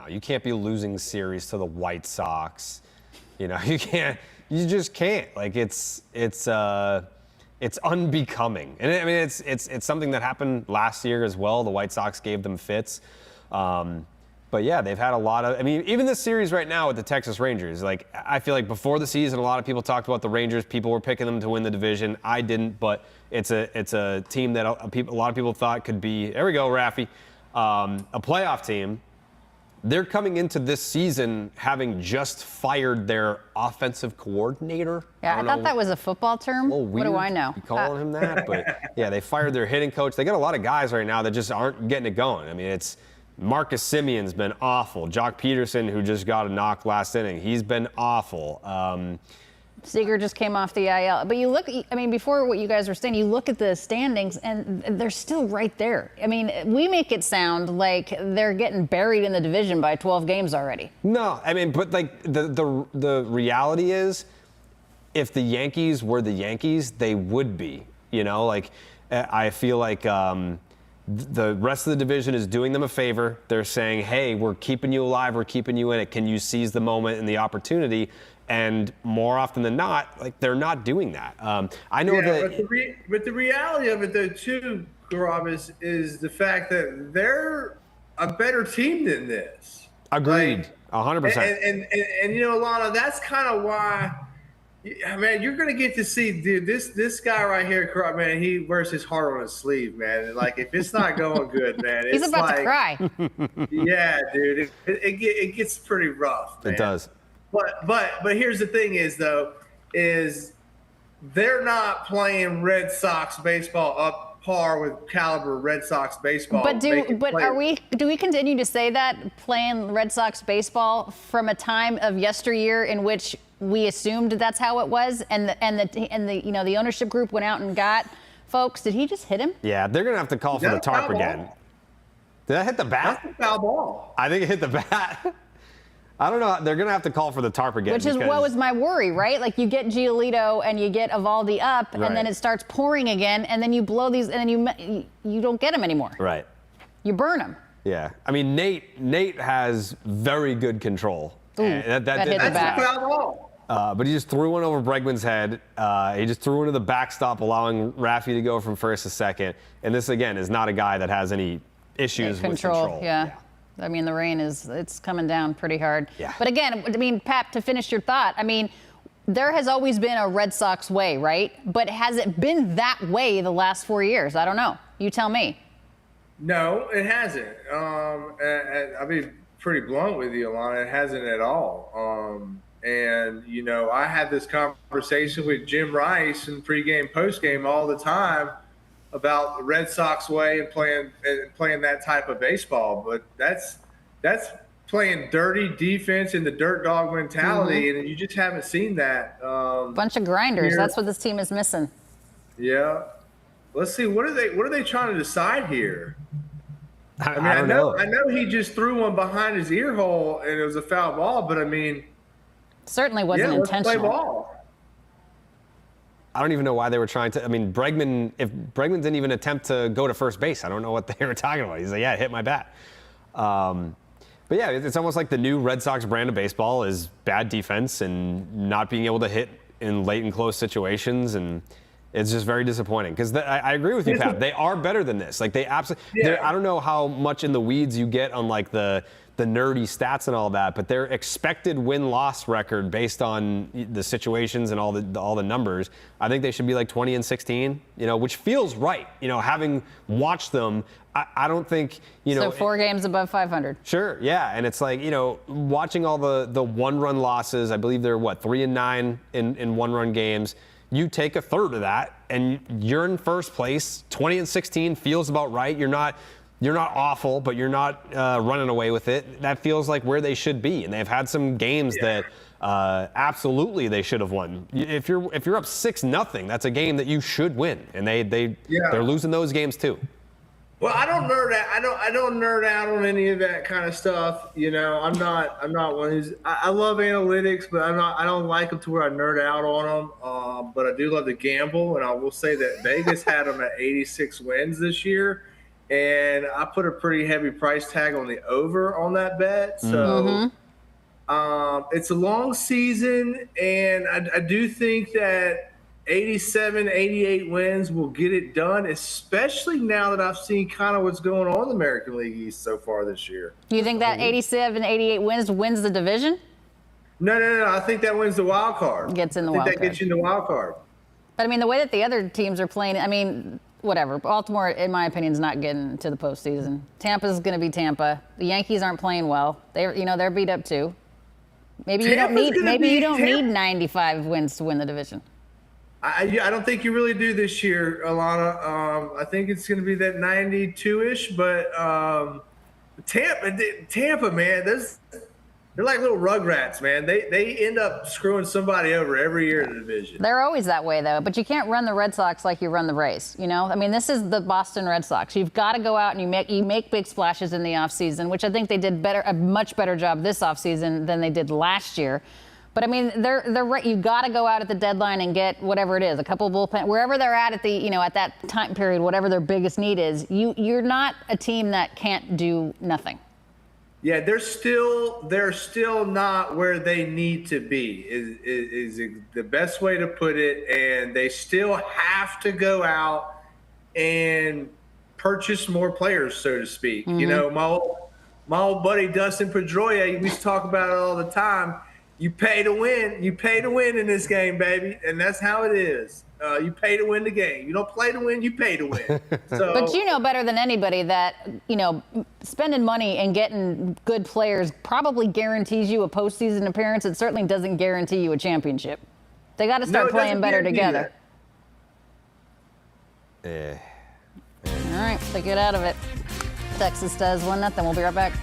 you can't be losing series to the White Sox. You know, you just can't. Like it's unbecoming. And I mean, it's something that happened last year as well. The White Sox gave them fits. But yeah, they've had a lot of, I mean, even this series right now with the Texas Rangers, like I feel like before the season, a lot of people talked about the Rangers. People were picking them to win the division. I didn't, but it's a a lot of people thought could be, there we go, Raffy, a playoff team. They're coming into this season having just fired their offensive coordinator. Yeah, I thought that was a football term. What do I know? You calling him that? But yeah, they fired their hitting coach. They got a lot of guys right now that just aren't getting it going. I mean, it's Marcus Simeon's been awful. Jock Peterson, who just got a knock last inning, he's been awful. Seager just came off the IL. But you look, I mean, before what you guys were saying, you look at the standings, and they're still right there. I mean, we make it sound like they're getting buried in the division by 12 games already. No, I mean, but like the reality is, if the Yankees were the Yankees, they would be. You know, like I feel like the rest of the division is doing them a favor. They're saying, hey, we're keeping you alive, we're keeping you in it. Can you seize the moment and the opportunity? And more often than not, like they're not doing that. I know that. But the reality of it, though, too, Carrabis, is the fact that they're a better team than this. Agreed, 100%. And you know, Alanna, that's kind of why. Man, you're gonna get to see, dude. This guy right here, man. He wears his heart on his sleeve, man. And like, if it's not going good, man, he's about to cry. Yeah, dude. It gets pretty rough. Man. It does. But here's the thing is they're not playing Red Sox baseball up par with caliber Red Sox baseball. But do we continue to say that, playing Red Sox baseball from a time of yesteryear in which we assumed that's how it was, and the you know, the ownership group went out and got folks? Did he just hit him? Yeah, they're gonna have to call for the tarp again. Did that hit the bat? That's a foul ball. I think it hit the bat. I don't know. They're going to have to call for the tarp again. Which is what was my worry, right? Like, you get Giolito and you get Evaldi up, right, and then it starts pouring again, and then you blow these, and then you don't get them anymore. Right. You burn them. Yeah. I mean, Nate has very good control. Ooh, that hit the back. That's a foul ball. But he just threw one over Bregman's head. He just threw into the backstop, allowing Raffy to go from first to second. And this, again, is not a guy that has any issues with control. Yeah. I mean, the rain it's coming down pretty hard. Yeah. But again, I mean, Pap, to finish your thought, I mean, there has always been a Red Sox way, right? But has it been that way the last 4 years? I don't know. You tell me. No, it hasn't. I'll be pretty blunt with you, Alanna. It hasn't at all. And, you know, I had this conversation with Jim Rice in pregame, postgame all the time about the Red Sox way and playing that type of baseball. But that's playing dirty defense in the dirt dog mentality, and you just haven't seen that. Bunch of grinders. Here. That's what this team is missing. Yeah. Let's see. What are they trying to decide here? I mean, I don't know. I know he just threw one behind his ear hole and it was a foul ball, but I mean, Certainly wasn't yeah, let's play intentional. ball. I don't even know why they were trying to. I mean, if Bregman didn't even attempt to go to first base, I don't know what they were talking about. He's like, yeah, it hit my bat. But yeah, it's almost like the new Red Sox brand of baseball is bad defense and not being able to hit in late and close situations, and it's just very disappointing. Because I agree with you, Pat. They are better than this. Like they absolutely. Yeah. I don't know how much in the weeds you get on like the nerdy stats and all that, but their expected win-loss record based on the situations and all the numbers, I think they should be like 20-16. Which feels right. Having watched them. I don't think, So 4 games above 500. Sure, yeah. And it's like, watching all the one-run losses, I believe they're, 3-9 in one-run games. You take a third of that, and you're in first place. 20-16 feels about right. You're not awful, but you're not running away with it. That feels like where they should be. And they've had some games that absolutely they should have won. If you're up 6-0, that's a game that you should win. And they're losing those games too. Well, I don't nerd out. I don't nerd out on any of that kind of stuff. I'm not one who's. I love analytics, but I don't like them to where I nerd out on them. But I do love to gamble, and I will say that Vegas had them at 86 wins this year, and I put a pretty heavy price tag on the over on that bet. So it's a long season, and I do think that 87, 88 wins will get it done, especially now that I've seen kind of what's going on in the American League East so far this year. Do you think that 87, 88 wins the division? No. I think that wins the wild card. Gets in the wild card. That gets you in the wild card. But I mean, the way that the other teams are playing, I mean, whatever. Baltimore, in my opinion, is not getting to the postseason. Tampa's going to be Tampa. The Yankees aren't playing well. They're beat up too. Maybe you don't need 95 wins to win the division. I don't think you really do this year, Alanna. I think it's going to be that 92-ish, but Tampa, man, they're like little rugrats, man. They end up screwing somebody over every year in the division. They're always that way, though. But you can't run the Red Sox like you run the Rays. I mean, this is the Boston Red Sox. You've got to go out and you make big splashes in the offseason, which I think they did a much better job this offseason than they did last year. But I mean, they're right. You got to go out at the deadline and get whatever it is, a couple of bullpen, wherever they're at the at that time period, whatever their biggest need is. You're not a team that can't do nothing. Yeah, they're still not where they need to be. Is the best way to put it, and they still have to go out and purchase more players, so to speak. Mm-hmm. My old buddy Dustin Pedroia, we used to talk about it all the time. You pay to win. You pay to win in this game, baby, and that's how it is. You pay to win the game. You don't play to win. You pay to win. So, but you know better than anybody that spending money and getting good players probably guarantees you a postseason appearance. It certainly doesn't guarantee you a championship. They got to start playing better together. That. All right, they get out of it. Texas does 1-0. We'll be right back.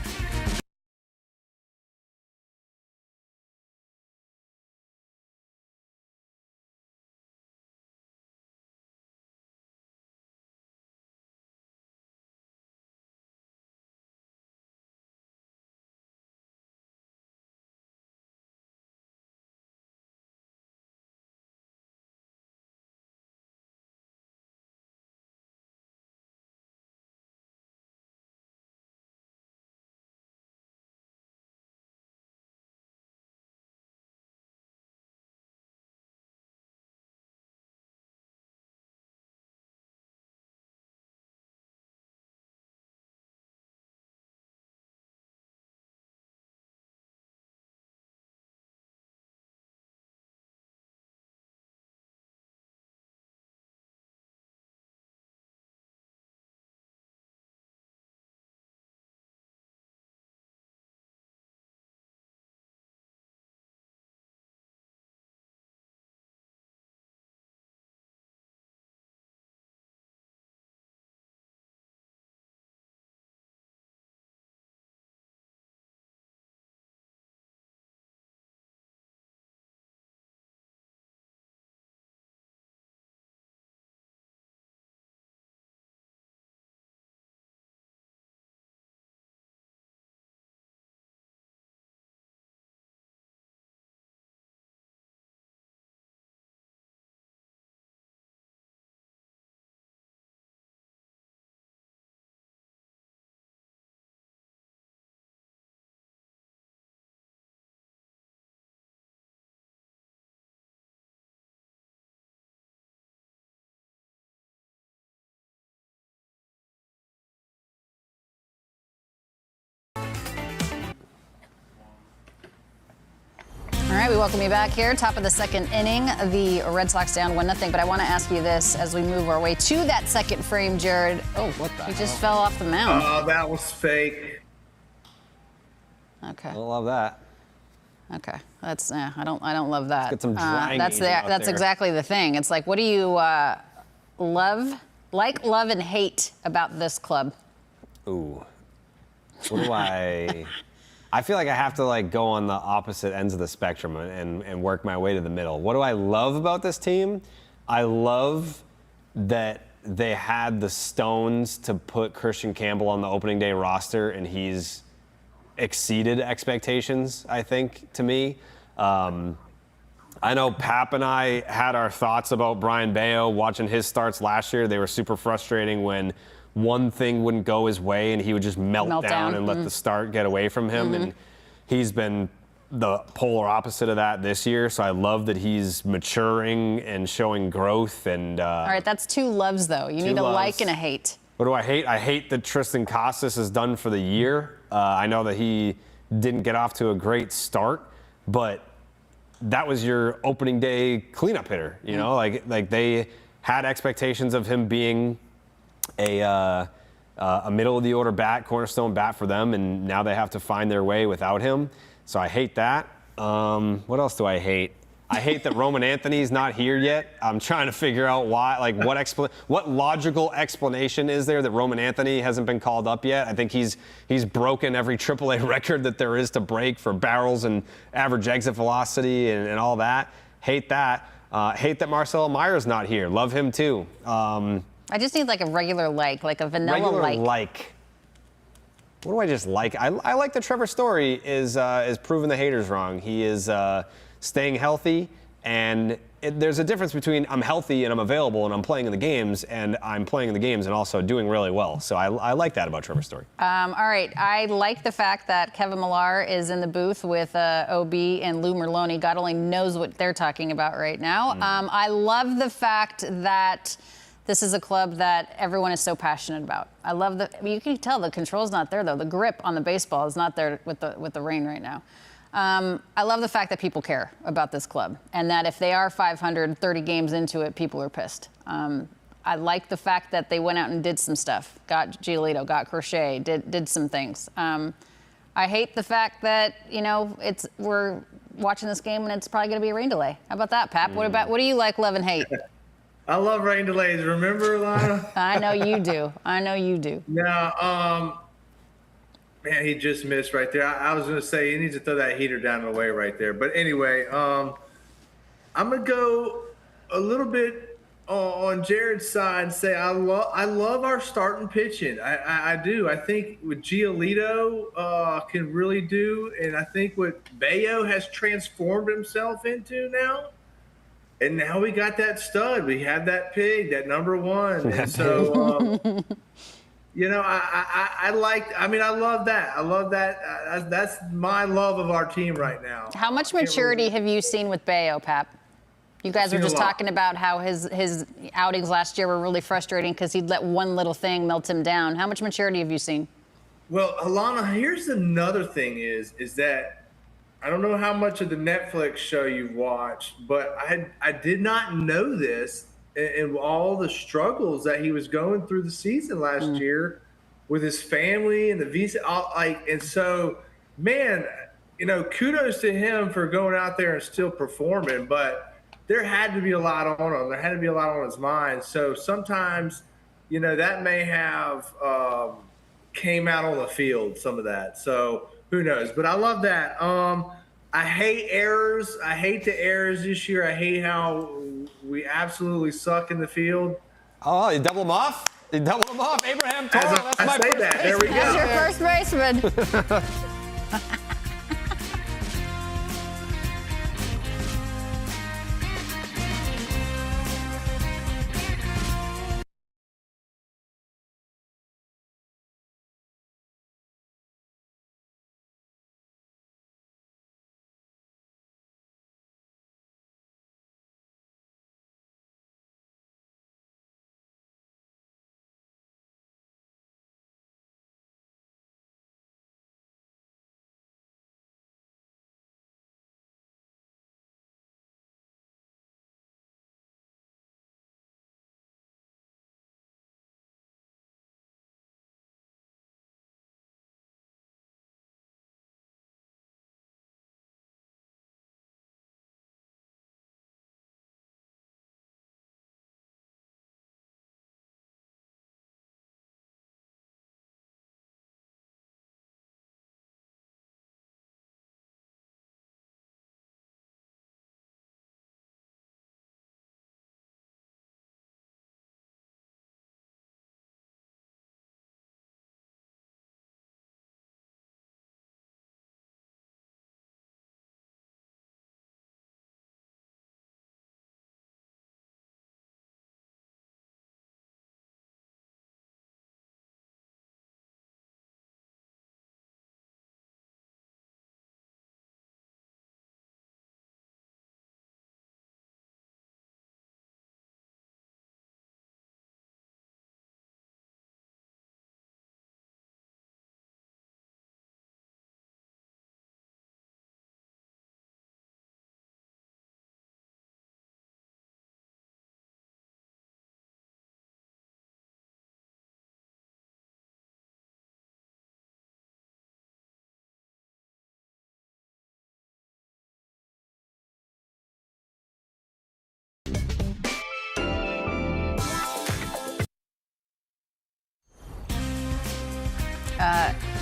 right, we welcome you back here. Top of the second inning, the Red Sox down 1-0. But I want to ask you this as we move our way to that second frame, Jared. Oh, what the? He just fell off the mound. Oh, that was fake. Okay. I don't love that. Okay. That's I don't love that. Let's get some drying that's agent out that's there. exactly the thing. It's like, what do you love, and hate about this club? Ooh. What do I feel like I have to like go on the opposite ends of the spectrum and work my way to the middle. What do I love about this team? I love that they had the stones to put Christian Campbell on the opening day roster, and he's exceeded expectations, I think, to me. I know Pap and I had our thoughts about Brian Bayo watching his starts last year. They were super frustrating when one thing wouldn't go his way and he would just melt down and let the start get away from him. And he's been the polar opposite of that this year. So I love that he's maturing and showing growth. And All right, that's two loves, though. You need a like and a hate. What do I hate? I hate that Tristan Casas is done for the year. I know that he didn't get off to a great start, but that was your opening day cleanup hitter. You know, like they had expectations of him being a middle of the order bat, cornerstone bat for them, and now they have to find their way without him. So I hate that. What else do I hate? I hate that Roman Anthony's not here yet. I'm trying to figure out why, like what logical explanation is there that Roman Anthony hasn't been called up yet? I think he's broken every AAA record that there is to break for barrels and average exit velocity and all that. Hate that. Hate that Marcelo Meyer's not here. Love him too. I just need like a regular like a vanilla like. What do I just like? I like that Trevor Story is proving the haters wrong. He is staying healthy, and there's a difference between I'm healthy and I'm available and I'm playing in the games, and I'm playing in the games and also doing really well. So I like that about Trevor Story. All right, I like the fact that Kevin Millar is in the booth with OB and Lou Merloni. God only knows what they're talking about right now. I love the fact that this is a club that everyone is so passionate about. I love you can tell the control's not there, though. The grip on the baseball is not there with the rain right now. I love the fact that people care about this club, and that if they are 530 games into it, people are pissed. I like the fact that they went out and did some stuff, got Giolito, got Crochet, did some things. I hate the fact that, you know, we're watching this game and it's probably going to be a rain delay. How about that, Pap? What do you like, love, and hate? I love rain delays. Remember, Alanna? I know you do. I know you do. Yeah, man, he just missed right there. I was going to say he needs to throw that heater down the way right there. But anyway, I'm going to go a little bit on Jared's side and say I love our starting pitching. I do. I think what Giolito can really do, and I think what Bayo has transformed himself into now. And now we got that stud. We have that pig, that number one. And so, you know, I love that. I love that. That's my love of our team right now. How much maturity have you seen with Bayo, Pap? You guys were just talking about how his outings last year were really frustrating because he'd let one little thing melt him down. How much maturity have you seen? Well, Alanna, here's another thing is that I don't know how much of the Netflix show you've watched, but I did not know this and all the struggles that he was going through the season last year with his family and the visa. And so, man, you know, kudos to him for going out there and still performing, but there had to be a lot on him. There had to be a lot on his mind. So sometimes, you know, that may have came out on the field, some of that. So who knows? But I love that. I hate errors. I hate the errors this year. I hate how we absolutely suck in the field. Oh, you double them off? You double them off. Abraham Toro, that's my first baseman. There we go. That's your first baseman.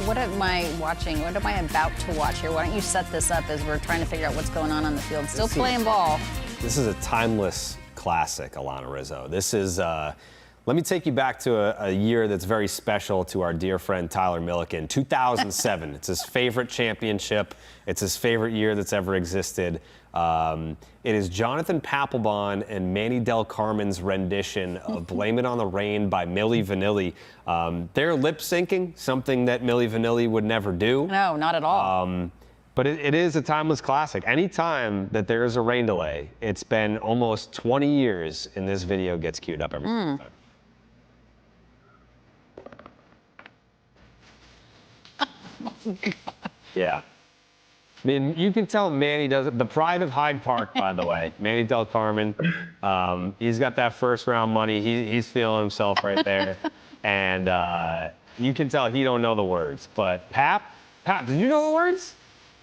What am I watching? What am I about to watch here? Why don't you set this up as we're trying to figure out what's going on the field? Still playing ball. This is a timeless classic, Alanna Rizzo. This is, let me take you back to a year that's very special to our dear friend Tyler Milliken, 2007. It's his favorite championship. It's his favorite year that's ever existed. It is Jonathan Papelbon and Manny Del Carmen's rendition of Blame It on the Rain by Milli Vanilli. They're lip syncing, something that Milli Vanilli would never do. No, not at all. But it is a timeless classic. Anytime that there is a rain delay, it's been almost 20 years, and this video gets queued up every single time. Yeah. I mean, you can tell Manny does it. The pride of Hyde Park, by the way. Manny Del Carmen. He's got that first round money. He's feeling himself right there. And you can tell he don't know the words. But Pap, did you know the words?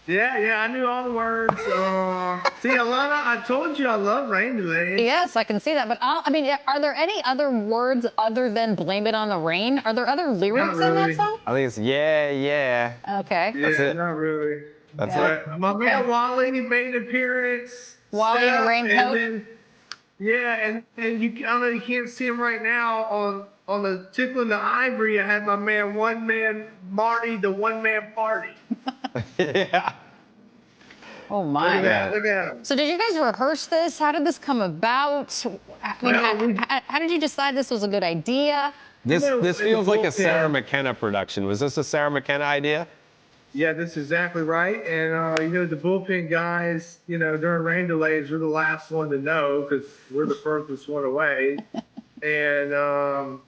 Yeah, I knew all the words. See, Alanna, I told you I love rain delays. Yes, I can see that. But I mean, are there any other words other than "Blame It on the Rain"? Are there other lyrics in that song? I think it's yeah. Okay. That's it. Not really. That's it. My man Wally made an appearance. Wally in a raincoat. And you, I don't know, you can't see him right now on the Tickling the Ivory. I had my man One Man Marty, the One Man Party. Yeah. Oh my. Look at him. So did you guys rehearse this? How did this come about? I mean, how did you decide this was a good idea? This feels like a Sarah McKenna production. Was this a Sarah McKenna idea? Yeah, that's exactly right. And, the bullpen guys, during rain delays, we're the last one to know because we're the furthest one away. And,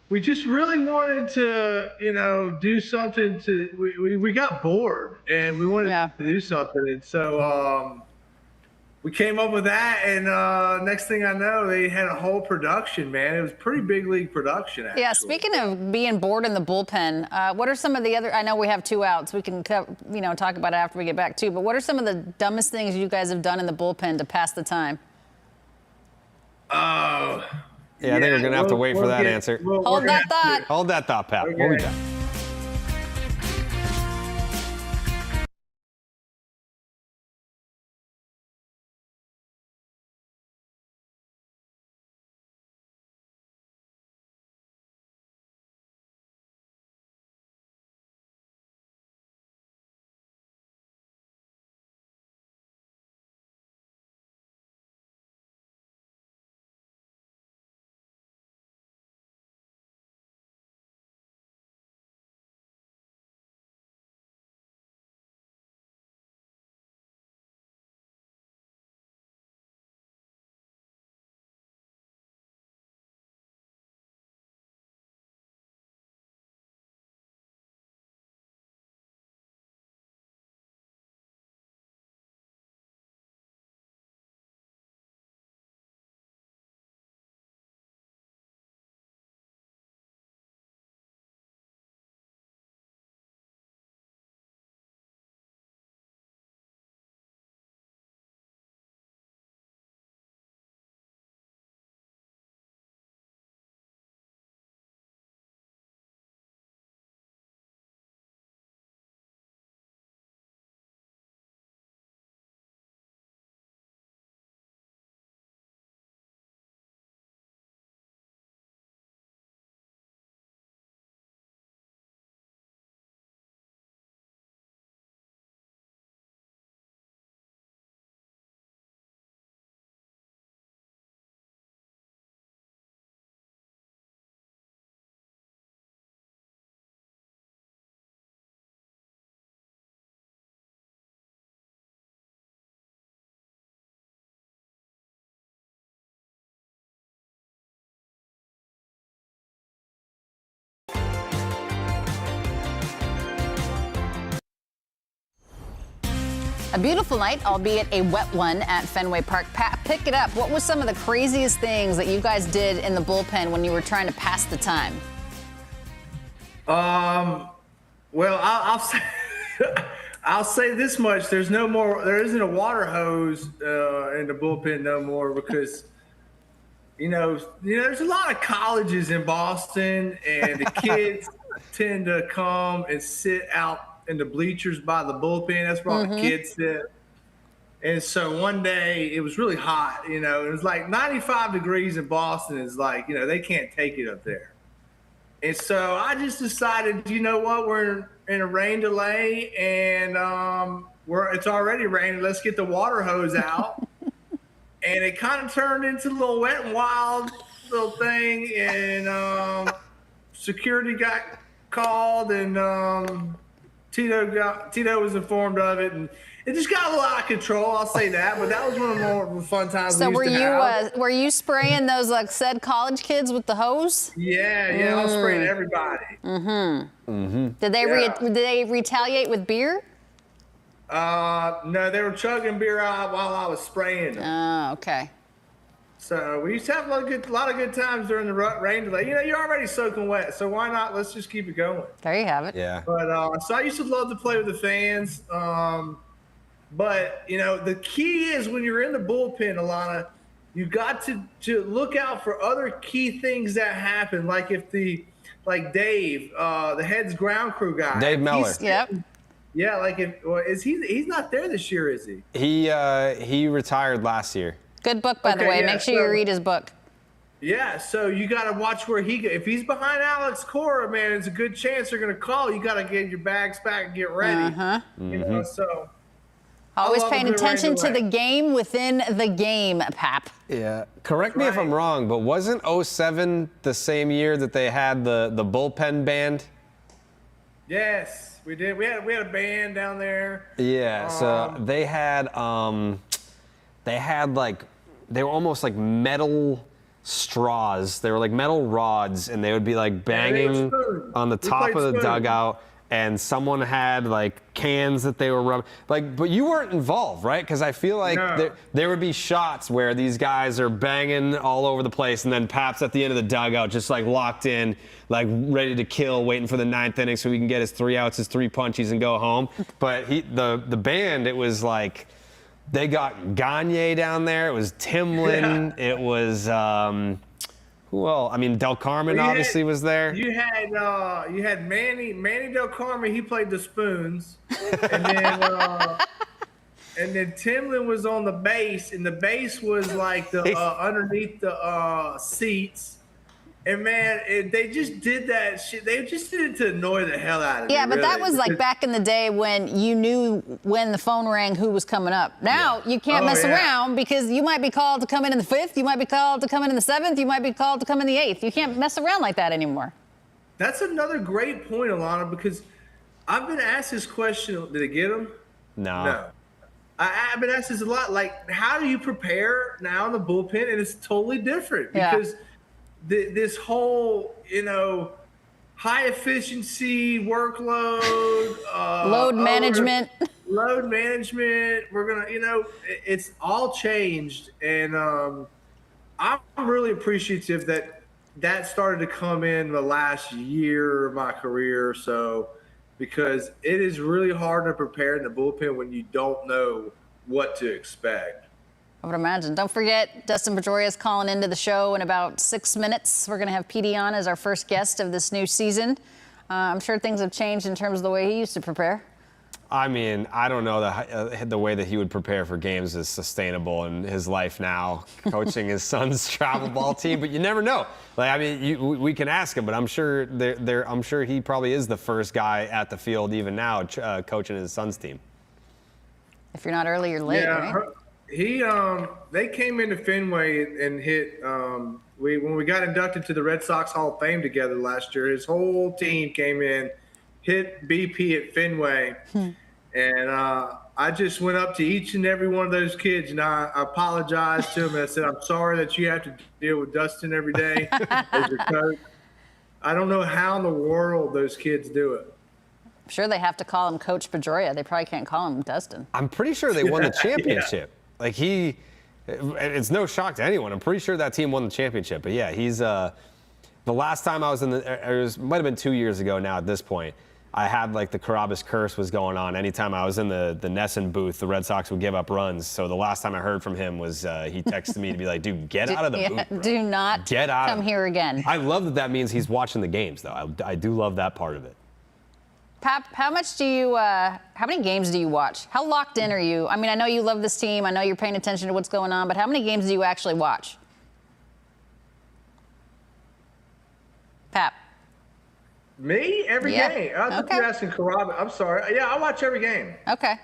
we just really wanted to, do something we got bored and we wanted to do something. And so we came up with that. And next thing I know, they had a whole production, man. It was pretty big league production, actually. Yeah, speaking of being bored in the bullpen, what are some of the other, I know we have 2 outs. We can, talk about it after we get back too, but what are some of the dumbest things you guys have done in the bullpen to pass the time? Yeah, I think we're going to have to wait for that answer. Hold that thought. Hold that thought, Pat. We'll be back. A beautiful night, albeit a wet one at Fenway Park. Pat, pick it up. What was some of the craziest things that you guys did in the bullpen when you were trying to pass the time? Well, I'll say, I'll say this much: there isn't a water hose in the bullpen no more because, there's a lot of colleges in Boston, and the kids tend to come and sit out in the bleachers by the bullpen. That's where all the kids sit. And so one day it was really hot, it was like 95 degrees in Boston. Is like, they can't take it up there. And so I just decided, you know what, we're in a rain delay and it's already raining. Let's get the water hose out. And it kind of turned into a little Wet and Wild little thing. And security got called and Tito was informed of it. And it just got a little out of control, I'll say that, but that was one of the more fun times. So we used to have. were you spraying those like said college kids with the hose? Yeah, I was spraying everybody. Did they retaliate with beer? No, they were chugging beer out while I was spraying them. Oh, okay. So we used to have a lot of good times during the rain delay. You're already soaking wet, so why not? Let's just keep it going. There you have it. Yeah. But so I used to love to play with the fans. But the key is when you're in the bullpen, Alanna, you got to look out for other key things that happen. Like if Dave, the head's ground crew guy, Dave Meller. Yep. Yeah, like he's not there this year, is he? He retired last year. Good book, by the way. Make sure you read his book. Yeah, so you got to watch where if he's behind Alex Cora, man, it's a good chance they're going to call. You got to get your bags back and get ready. So. Always paying attention to the game within the game, Pap. Yeah. Correct me if I'm wrong, but wasn't 07 the same year that they had the bullpen band? Yes, we did. We had a band down there. Yeah. So they had like they were almost like metal straws. They were like metal rods, and they would be like banging on the top of the dugout. And someone had like cans that they were rubbing, but you weren't involved, right? Because I feel like there would be shots where these guys are banging all over the place, and then Pap's at the end of the dugout, just like locked in, like ready to kill, waiting for the 9th inning so he can get his 3 outs, his 3 punchies, and go home. But the band, it was like they got Gagne down there. It was Timlin. It was. Who else? I mean, Del Carmen obviously was there. You had Manny Del Carmen. He played the spoons, and then Timlin was on the base, and the base was like the underneath the seats. And man, they just did that shit. They just did it to annoy the hell out of me. Yeah, but really. that was like back in the day when you knew when the phone rang who was coming up. Now you can't mess around because you might be called to come in the 5th, you might be called to come in the 7th, you might be called to come in the 8th. You can't mess around like that anymore. That's another great point, Alanna, because I've been asked this question. Did it get him? No. I've been asked this a lot. Like, how do you prepare now in the bullpen? And it's totally different because this whole, high efficiency workload, load management. Load management. We're gonna, it's all changed, and I'm really appreciative that started to come in the last year of my career or so, because it is really hard to prepare in the bullpen when you don't know what to expect. I would imagine. Don't forget, Dustin Pedroia is calling into the show in about 6 minutes. We're going to have PD on as our first guest of this new season. I'm sure things have changed in terms of the way he used to prepare. I mean, I don't know that the way that he would prepare for games is sustainable in his life now, coaching his son's travel ball team. But you never know. Like, I mean, we can ask him, but I'm sure I'm sure he probably is the first guy at the field even now coaching his son's team. If you're not early, you're late, right? They came into Fenway and hit. When we got inducted to the Red Sox Hall of Fame together last year, his whole team came in, hit BP at Fenway, and I just went up to each and every one of those kids, and I apologized to them. And I said, "I'm sorry that you have to deal with Dustin every day as your coach. I don't know how in the world those kids do it." I'm sure they have to call him Coach Pedroia. They probably can't call him Dustin. I'm pretty sure they won the championship. Like it's no shock to anyone. I'm pretty sure that team won the championship. But yeah, he's the last time I was in it might have been 2 years ago now at this point. I had like the Carrabis curse was going on. Anytime I was in the NESN booth, the Red Sox would give up runs. So the last time I heard from him was he texted me to be like, dude, get out of the booth, bro. Do not get out come here again. I love that means he's watching the games, though. I do love that part of it. Pap, how many games do you watch? How locked in are you? I mean, I know you love this team. I know you're paying attention to what's going on, but how many games do you actually watch? Pap. Me? Every game. I thought you were asking Carrabis. I'm sorry. Yeah, I watch every game. Okay.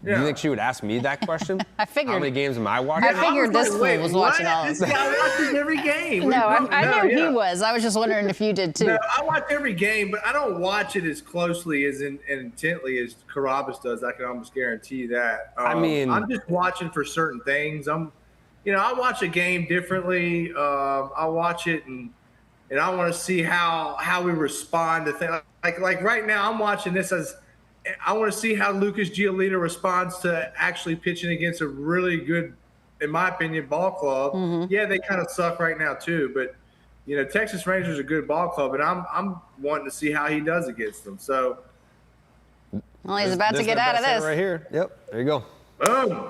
Do you think she would ask me that question? I figured. How many games am I watching? I figured this fool was watching all of This them. guy watches every game. No, I knew he was. I was just wondering if you did too. No, I watch every game, but I don't watch it as closely as and intently as Carrabis does. I can almost guarantee you that. I mean, I'm just watching for certain things. I watch a game differently. I watch it and I want to see how we respond to things. Like right now, I'm watching this as I want to see how Lucas Giolito responds to actually pitching against a really good, in my opinion, ball club. Mm-hmm. Yeah, they kind of suck right now too, but Texas Rangers are a good ball club, and I'm wanting to see how he does against them. So, well, he's about to get out of this right here. Yep, there you go. boom.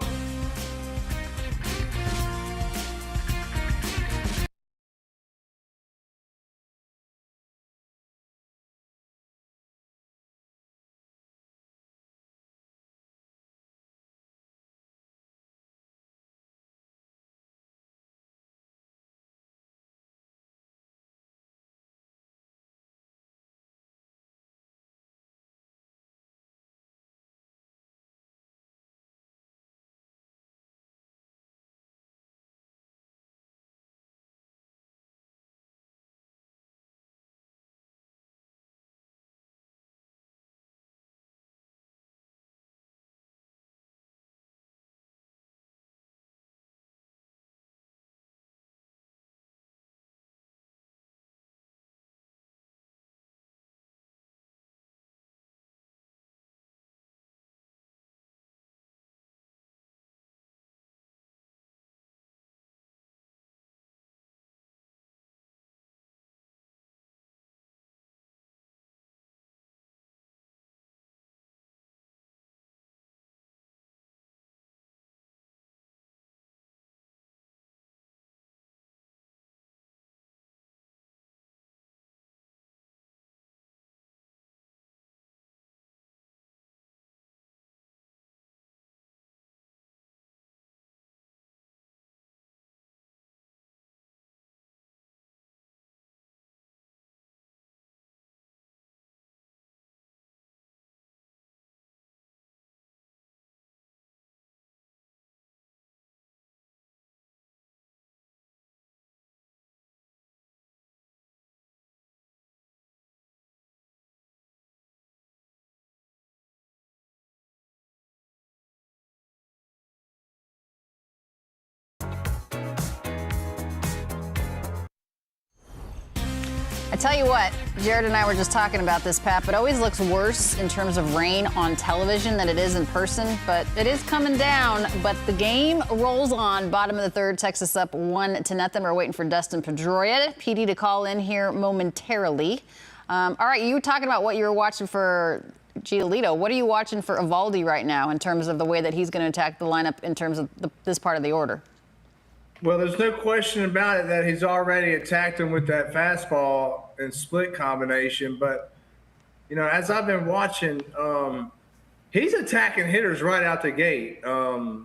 I tell you what, Jared and I were just talking about this, Pat, but it always looks worse in terms of rain on television than it is in person. But it is coming down. But the game rolls on. Bottom of the third, Texas up 1-0. We're waiting for Dustin Pedroia, PD, to call in here momentarily. All right, you were talking about what you were watching for Giolito. What are you watching for Eovaldi right now in terms of the way that he's going to attack the lineup in terms of this part of the order? Well, there's no question about it that he's already attacked him with that fastball and split combination. But, as I've been watching, he's attacking hitters right out the gate. There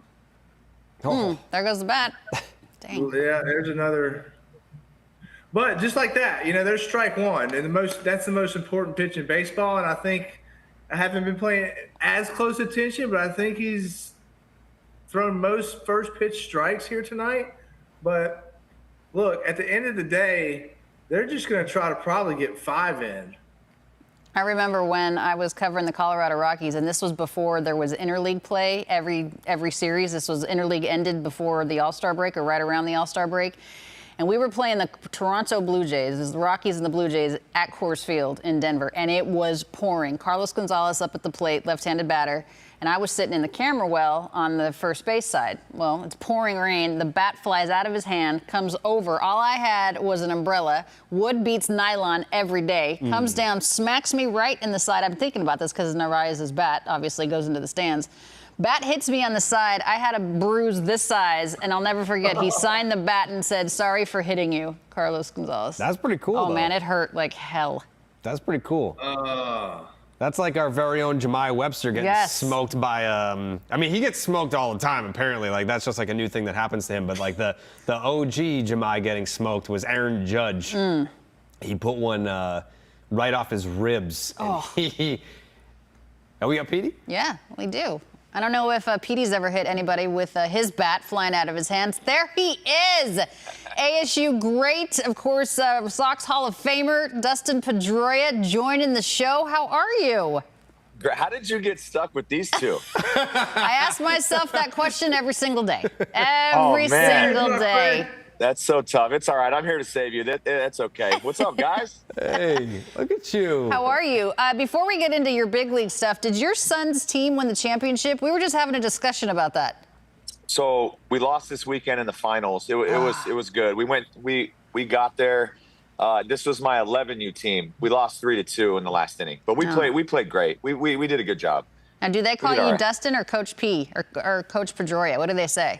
goes the bat. Dang. Yeah, there's another. But just like that, there's strike one. And that's the most important pitch in baseball. And I think I haven't been paying as close attention, but I think he's thrown most first pitch strikes here tonight. But look, at the end of the day, they're just going to try to probably get 5 in. I remember when I was covering the Colorado Rockies, and this was before there was interleague play every series. This was interleague ended before the All-Star break or right around the All-Star break. and we were playing the Toronto Blue Jays, the Rockies and the Blue Jays at Coors Field in Denver, and it was pouring. Carlos Gonzalez up at the plate, left-handed batter, and I was sitting in the camera well on the first base side. Well, it's pouring rain. The bat flies out of his hand, comes over. All I had was an umbrella. Wood beats nylon every day. Comes down, smacks me right in the side. I'm thinking about this because Narvaez's bat obviously goes into the stands. Bat hits me on the side. I had a bruise this size, and I'll never forget. He signed the bat and said, "Sorry for hitting you, Carlos Gonzalez." That's pretty cool, Oh, though. man, it hurt like hell. That's pretty cool. That's like our very own Jemai Webster getting smoked by, I mean, he gets smoked all the time, apparently. Like, that's just like a new thing that happens to him. But, like, the OG Jemai getting smoked was Aaron Judge. He put one right off his ribs. And oh, we got Petey? Yeah, we do. I don't know if Petey's ever hit anybody with his bat flying out of his hands. There he is. ASU great, of course, Sox Hall of Famer Dustin Pedroia joining the show. How are you? How did you get stuck with these two? I ask myself that question every single day. Every single day. That's so tough. It's all right. I'm here to save you. That's okay. What's up, guys? Hey, look at you. How are you? Before we get into your big league stuff, did your son's team win the championship? We were just having a discussion about that. So we lost this weekend in the finals. It was good. We got there. This was my 11U team. We lost 3-2 in the last inning, but we played great. We did a good job. Now, do they call you Dustin or Coach P or Coach Pedroia? What do they say?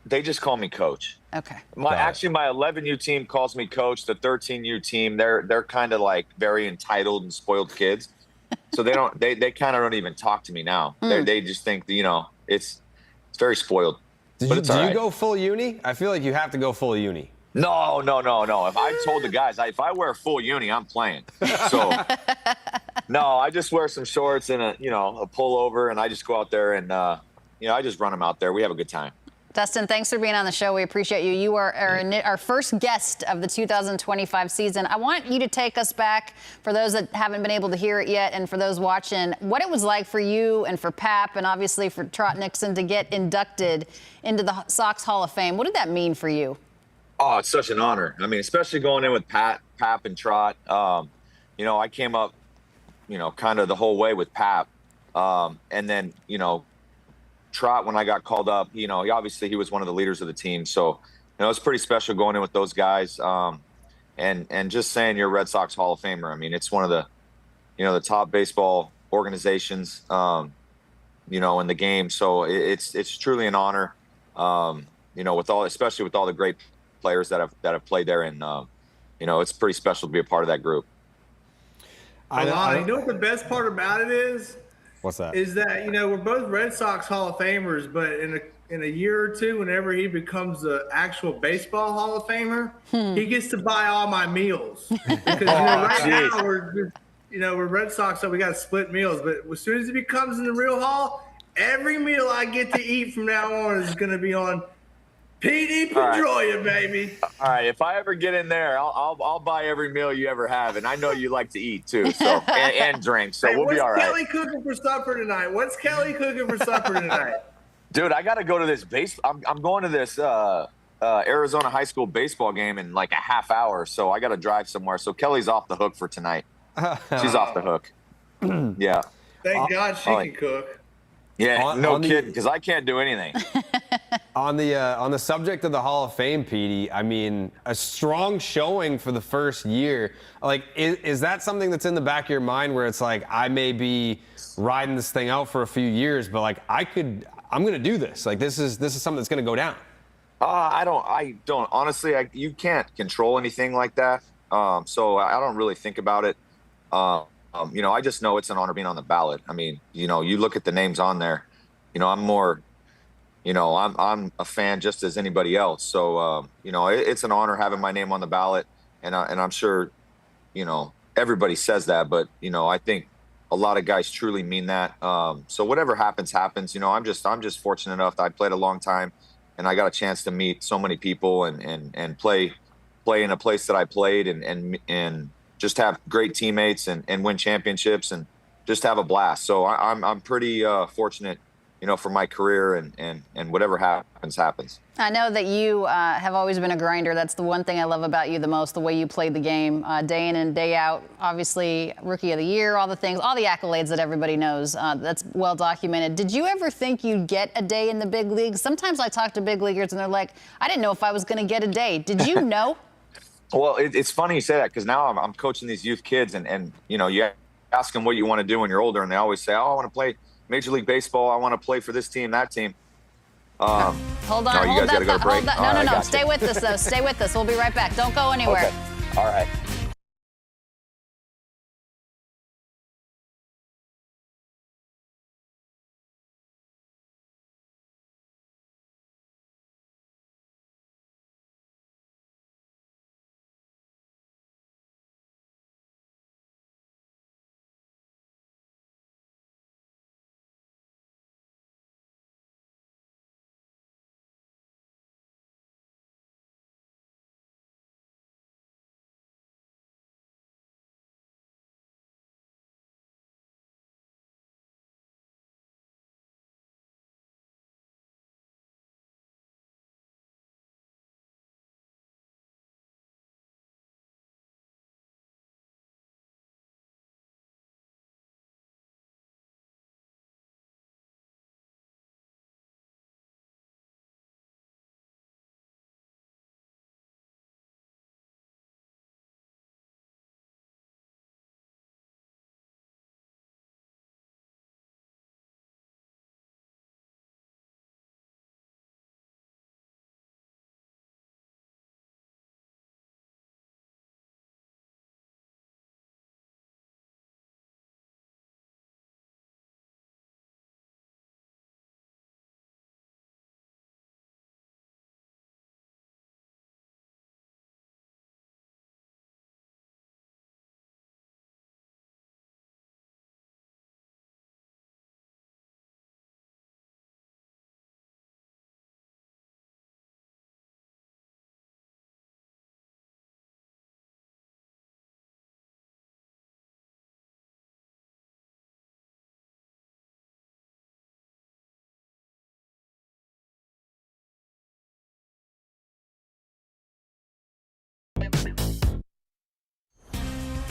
They just call me Coach. Okay. Actually, my 11U team calls me Coach. The 13U team, they're kind of like very entitled and spoiled kids, so they kind of don't even talk to me now. They just think it's very spoiled. Do you go full uni? I feel like you have to go full uni. No. If I told the guys, if I wear full uni, I'm playing. So no, I just wear some shorts and a pullover, and I just go out there and I just run them out there. We have a good time. Dustin, thanks for being on the show. We appreciate you. You are our first guest of the 2025 season. I want you to take us back, for those that haven't been able to hear it yet and for those watching, what it was like for you and for Pap and obviously for Trot Nixon to get inducted into the Sox Hall of Fame. What did that mean for you? Oh, it's such an honor. I mean, especially going in with Pap and Trot. I came up, kind of the whole way with Pap. And then, Trot, when I got called up, he was one of the leaders of the team. So, it's pretty special going in with those guys. And just saying you're a Red Sox Hall of Famer. I mean, it's one of the, the top baseball organizations, in the game. So it's truly an honor, especially with all the great players that have played there. And, it's pretty special to be a part of that group. Alanna, you know what the best part about it is? What's that? Is that, we're both Red Sox Hall of Famers, but in a year or two, whenever he becomes an actual baseball Hall of Famer, he gets to buy all my meals. Because right now we're Red Sox, so we got to split meals. But as soon as he becomes in the real Hall, every meal I get to eat from now on is going to be on Petey Pedroia, baby. All right, if I ever get in there, I'll buy every meal you ever have, and I know you like to eat too, so and drink, so we'll be all right. What's Kelly cooking for supper tonight? Dude, I got to go to this I'm going to this Arizona high school baseball game in like a half hour, so I got to drive somewhere. So Kelly's off the hook for tonight. She's off the hook. Yeah. Thank God she can cook. Yeah, no kidding, because I can't do anything. On the subject of the Hall of Fame, Petey, I mean, a strong showing for the first year. Like, is that something that's in the back of your mind where it's like, I may be riding this thing out for a few years, but like I'm going to do this. Like, this is something that's going to go down. I don't. Honestly, you can't control anything like that. So I don't really think about it. I just know it's an honor being on the ballot. I mean, you look at the names on there, I'm more, I'm a fan just as anybody else. So, it's an honor having my name on the ballot, and I'm sure, everybody says that, but, I think a lot of guys truly mean that. So whatever happens. I'm just fortunate enough that I played a long time, and I got a chance to meet so many people and play in a place that I played and just have great teammates and win championships and just have a blast. So I'm pretty fortunate for my career, and whatever happens. I know that you have always been a grinder. That's the one thing I love about you the most, the way you played the game day in and day out. Obviously, Rookie of the Year, all the things, all the accolades that everybody knows. That's well documented. Did you ever think you'd get a day in the big leagues? Sometimes I talk to big leaguers and they're like, I didn't know if I was going to get a day. Did you know? Well, it's funny you say that, because now I'm coaching these youth kids, and you ask them what you want to do when you're older, and they always say, oh, I want to play Major League Baseball. I want to play for this team, that team. Hold on, hold that that, thought. hold that. No. Stay with us, though. Stay with us. We'll be right back. Don't go anywhere. Okay. All right.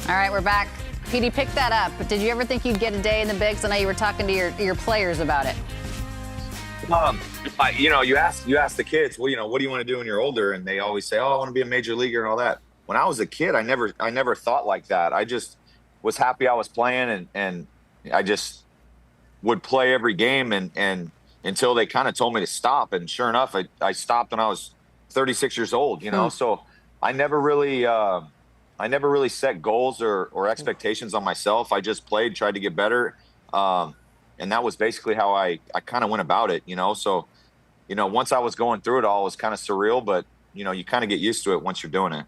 All right, we're back. Petey, pick that up. But did you ever think you'd get a day in the bigs? I know you were talking to your players about it. You ask the kids, well, what do you want to do when you're older? And they always say, oh, I want to be a major leaguer and all that. When I was a kid, I never thought like that. I just was happy I was playing, and I just would play every game, and until they kind of told me to stop. And sure enough, I stopped when I was 36 years old, So I never really set goals or expectations on myself. I just played, tried to get better. And that was basically how I kind of went about it, So, once I was going through it all, it was kind of surreal, but, you kind of get used to it once you're doing it.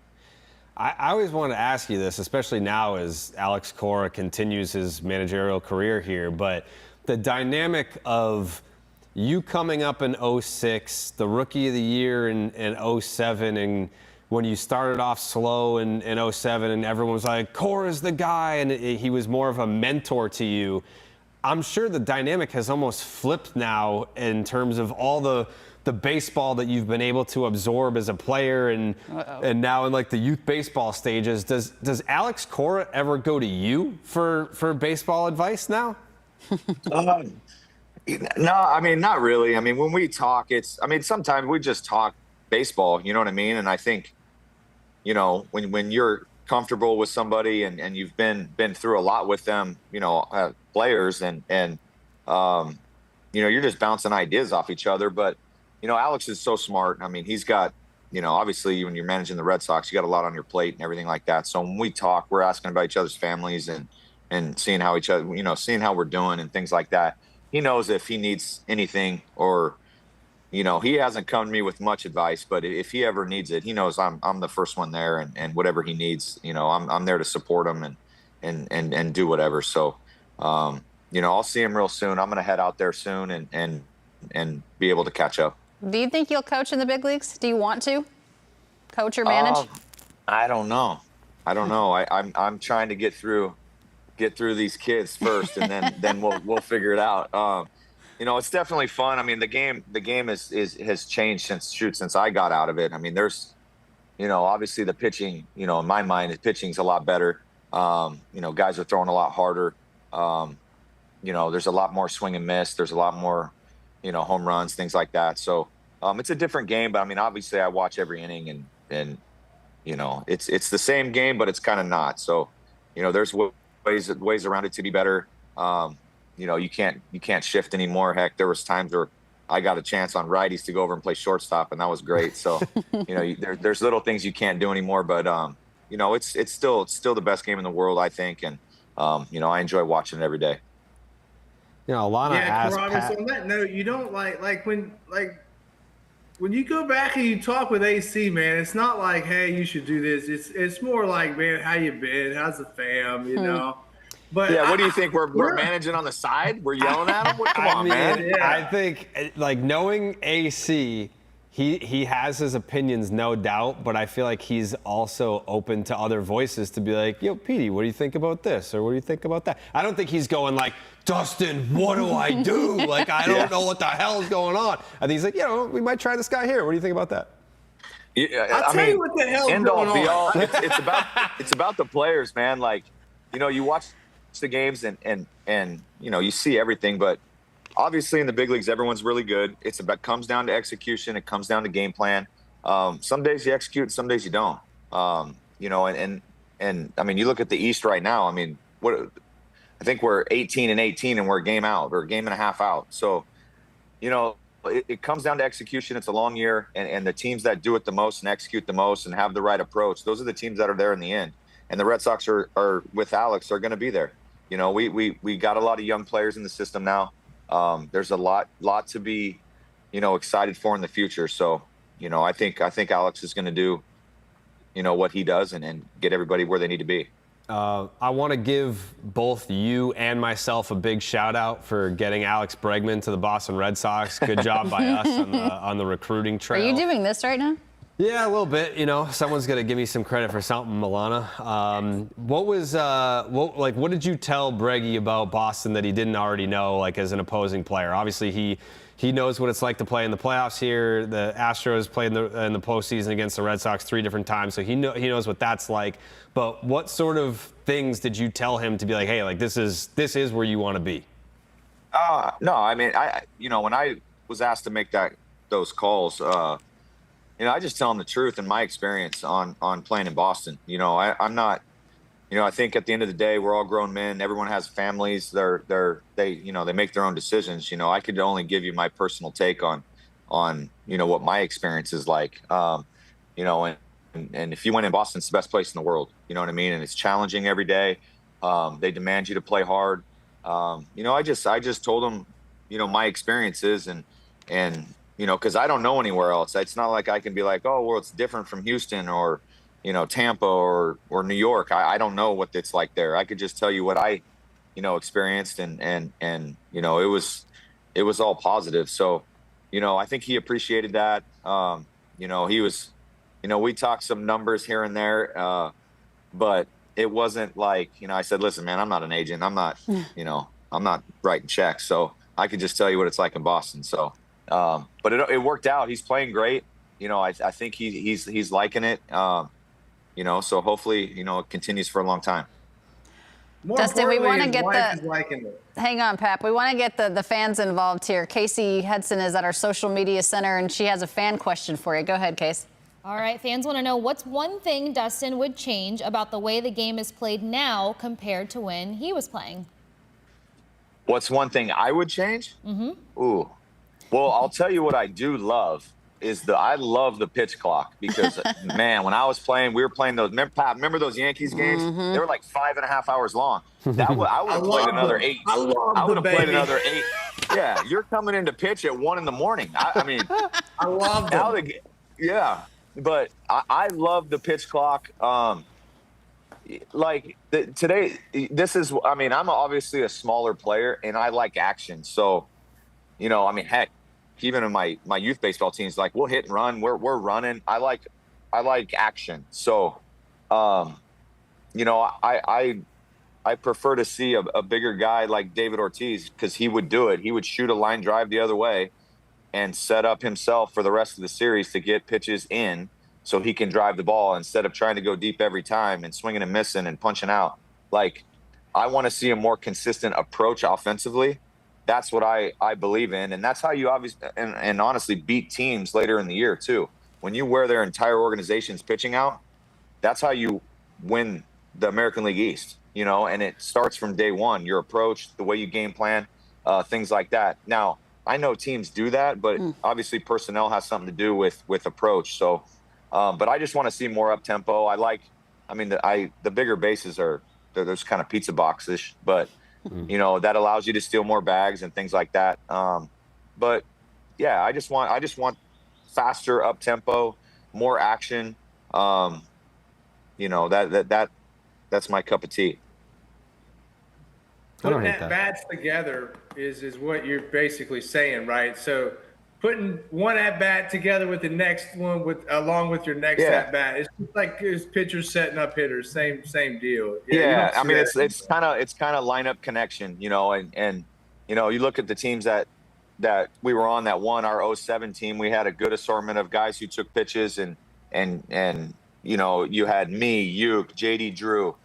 I always wanted to ask you this, especially now as Alex Cora continues his managerial career here, but the dynamic of you coming up in 06, the Rookie of the Year in 07, and when you started off slow in 07 and everyone was like, Cora's the guy, and he was more of a mentor to you. I'm sure the dynamic has almost flipped now in terms of all the baseball that you've been able to absorb as a player and now in like the youth baseball stages. Does Alex Cora ever go to you for baseball advice now? No, not really. When we talk, sometimes we just talk baseball, you know what I mean? And I think, when you're comfortable with somebody and you've been through a lot with them, players and you're just bouncing ideas off each other. But, Alex is so smart. He's got, obviously when you're managing the Red Sox, you got a lot on your plate and everything like that. So when we talk, we're asking about each other's families and seeing how seeing how we're doing and things like that. He knows if he needs anything or, he hasn't come to me with much advice, but if he ever needs it, he knows I'm the first one there, and whatever he needs, I'm there to support him and do whatever. So, I'll see him real soon. I'm going to head out there soon and be able to catch up. Do you think you'll coach in the big leagues? Do you want to coach or manage? I don't know. I'm trying to get through these kids first, and then we'll figure it out. it's definitely fun. I mean, the game has changed since I got out of it. I mean, there's, obviously the pitching, in my mind, the pitching's a lot better. Guys are throwing a lot harder. There's a lot more swing and miss. There's a lot more, home runs, things like that. So it's a different game. But I mean, obviously, I watch every inning, and it's the same game, but it's kind of not. So, there's ways around it to be better. You can't shift anymore. Heck, there was times where I got a chance on righties to go over and play shortstop, and that was great. So, there's little things you can't do anymore, but it's still the best game in the world, I think, and I enjoy watching it every day. Alanna asked Pat. On that note, you don't when you go back and you talk with AC, man, it's not like, hey, you should do this. It's more like, man, how you been? How's the fam? But yeah, what do you think? We're managing on the side? We're yelling at him? Come on, man. Yeah. I think, knowing AC, he has his opinions, no doubt, but I feel like he's also open to other voices to be like, yo, Petey, what do you think about this? Or what do you think about that? I don't think he's going like, Dustin, what do I do? Like, I don't know what the hell is going on. I think he's like, we might try this guy here. What do you think about that? Yeah, I'll tell you what the hell's going on. It's about the players, man. Like, you watch the games and you see everything, but obviously in the big leagues, everyone's really good. Comes down to execution. It comes down to game plan. Some days you execute, some days you don't. And I mean, you look at the East right now. I mean, I think we're 18-18 and we're a game out or a game and a half out. So, it comes down to execution. It's a long year, and the teams that do it the most and execute the most and have the right approach, those are the teams that are there in the end. And the Red Sox are with Alex, are going to be there. We got a lot of young players in the system now. There's a lot to be, excited for in the future. So, I think Alex is going to do, what he does and get everybody where they need to be. I want to give both you and myself a big shout out for getting Alex Bregman to the Boston Red Sox. Good job by us on the recruiting trail. Are you doing this right now? Yeah, a little bit. Someone's gonna give me some credit for something, Alanna. What did you tell Breggy about Boston that he didn't already know, like as an opposing player? Obviously, he knows what it's like to play in the playoffs here. The Astros played in the postseason against the Red Sox 3 different times, so he knows what that's like. But what sort of things did you tell him to be like, hey, like this is where you want to be? No, I mean, when I was asked to make those calls, I just tell them the truth and my experience on playing in Boston. I'm not, I think at the end of the day, we're all grown men. Everyone has families. They make their own decisions. I could only give you my personal take on what my experience is like. And if you win in Boston, it's the best place in the world. You know what I mean? And it's challenging every day. They demand you to play hard. I just told them, my experiences and because I don't know anywhere else. It's not like I can be like, oh, well, it's different from Houston or, Tampa or New York. I don't know what it's like there. I could just tell you what I, experienced and it was all positive. So, I think he appreciated that. He was, we talked some numbers here and there, but it wasn't like, I said, listen, man, I'm not an agent. I'm not, I'm not writing checks. So I could just tell you what it's like in Boston. So, but it worked out. He's playing great. I think he's liking it. So hopefully, it continues for a long time. Dustin, we want to get hang on, Pap. We want to get the fans involved here. Casey Hudson is at our social media center, and she has a fan question for you. Go ahead, Case. All right, fans want to know what's one thing Dustin would change about the way the game is played now compared to when he was playing. What's one thing I would change? Mm-hmm. Ooh. Well, I'll tell you what I do love is I love the pitch clock because, man, when I was playing, we were playing those. Remember those Yankees games? Mm-hmm. They were like 5.5 hours long. I would have played another 8. I would have played another 8. Yeah, you're coming in to pitch at 1 a.m. I mean, I love them. Yeah, but I love the pitch clock. Today, I'm obviously a smaller player, and I like action. So, heck, even in my youth baseball teams, like we'll hit and run, we're running. I like action. So, I I prefer to see a bigger guy like David Ortiz, because he would do it. He would shoot a line drive the other way and set up himself for the rest of the series to get pitches in so he can drive the ball instead of trying to go deep every time and swinging and missing and punching out. Like, I want to see a more consistent approach offensively. That's what I believe in. And that's how you obviously and honestly beat teams later in the year too. When you wear their entire organization's pitching out, that's how you win the American League East, you know, and it starts from day one, your approach, the way you game plan, things like that. Now, I know teams do that, but obviously personnel has something to do with approach. So, but I just want to see more up tempo. The bigger bases are, those kind of pizza box-ish, but you know, that allows you to steal more bags and things like that. But yeah, I just want faster up tempo, more action. You know, that's my cup of tea. Putting at bats together is what you're basically saying, right? So putting one at bat together with the next one along with your next at bat, it's just like it's pitchers setting up hitters, same deal. Yeah, I mean it's kind of lineup connection, you know, and you know, you look at the teams that we were on that won our 07 team. We had a good assortment of guys who took pitches, and you know, you had me, Uke, JD Drew.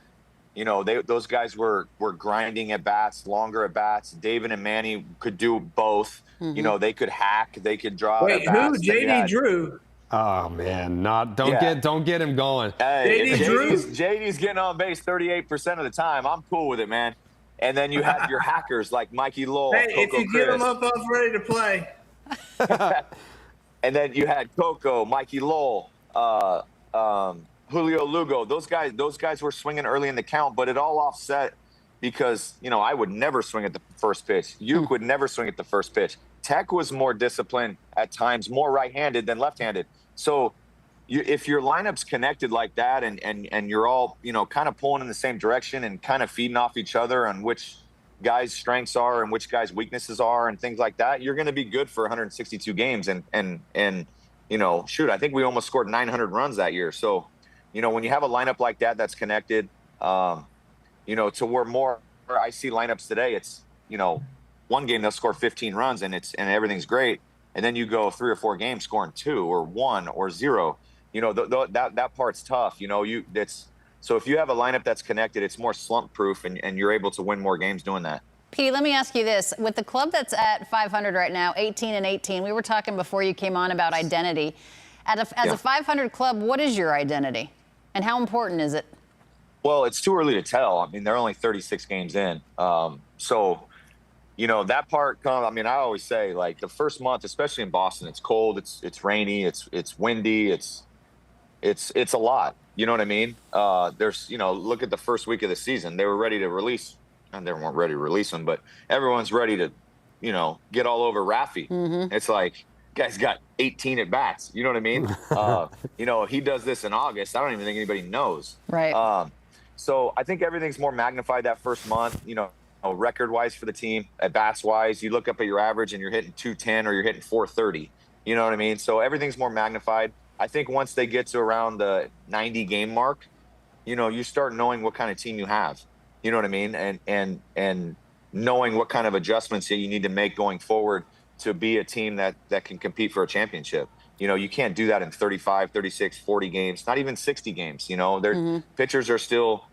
You know, those guys were grinding at bats, longer at bats. David and Manny could do both. You know, they could hack, they could draw. Wait, who? JD Drew? Oh man, don't get him going. Hey, JD's getting on base 38% of the time. I'm cool with it, man. And then you have your hackers like Mikey Lowell. Hey, Coco if you Chris. get them up ready to play. And then you had Coco, Mikey Lowell, Julio Lugo. Those guys were swinging early in the count, but it all offset because, you know, I would never swing at the first pitch. Uke would never swing at the first pitch. Tech was more disciplined at times, more right-handed than left-handed. So if your lineup's connected like that and you're all, you know, kind of pulling in the same direction and kind of feeding off each other on which guys' strengths are and which guys' weaknesses are and things like that, you're going to be good for 162 games. And you know, shoot, I think we almost scored 900 runs that year. So, you know, when you have a lineup like that that's connected, you know, to where more I see lineups today, it's, you know, one game they'll score 15 runs and everything's great, and then you go 3 or 4 games scoring 2 or 1 or 0. You know, that part's tough. You know, so if you have a lineup that's connected, it's more slump proof, and you're able to win more games doing that. Petey, let me ask you this. With the club that's at 500 right now, 18-18, we were talking before you came on about identity. As a 500 club, what is your identity, and how important is it? Well, it's too early to tell. I mean, they're only 36 games in. So, you know, that part I mean, I always say, like, the first month, especially in Boston, it's cold, it's rainy, it's windy, it's a lot. You know what I mean? There's, you know, look at the first week of the season. They were ready to release, and they weren't ready to release him, but everyone's ready to, you know, get all over Raffy. It's like, guy's got 18 at bats. You know what I mean? You know, he does this in August. I don't even think anybody knows. Right. So I think everything's more magnified that first month, you know, record-wise for the team, at bats-wise. You look up at your average and you're hitting 210 or you're hitting 430. You know what I mean? So everything's more magnified. I think once they get to around the 90-game mark, you know, you start knowing what kind of team you have. You know what I mean? And knowing what kind of adjustments that you need to make going forward to be a team that can compete for a championship. You know, you can't do that in 35, 36, 40 games, not even 60 games. You know, their pitchers are still,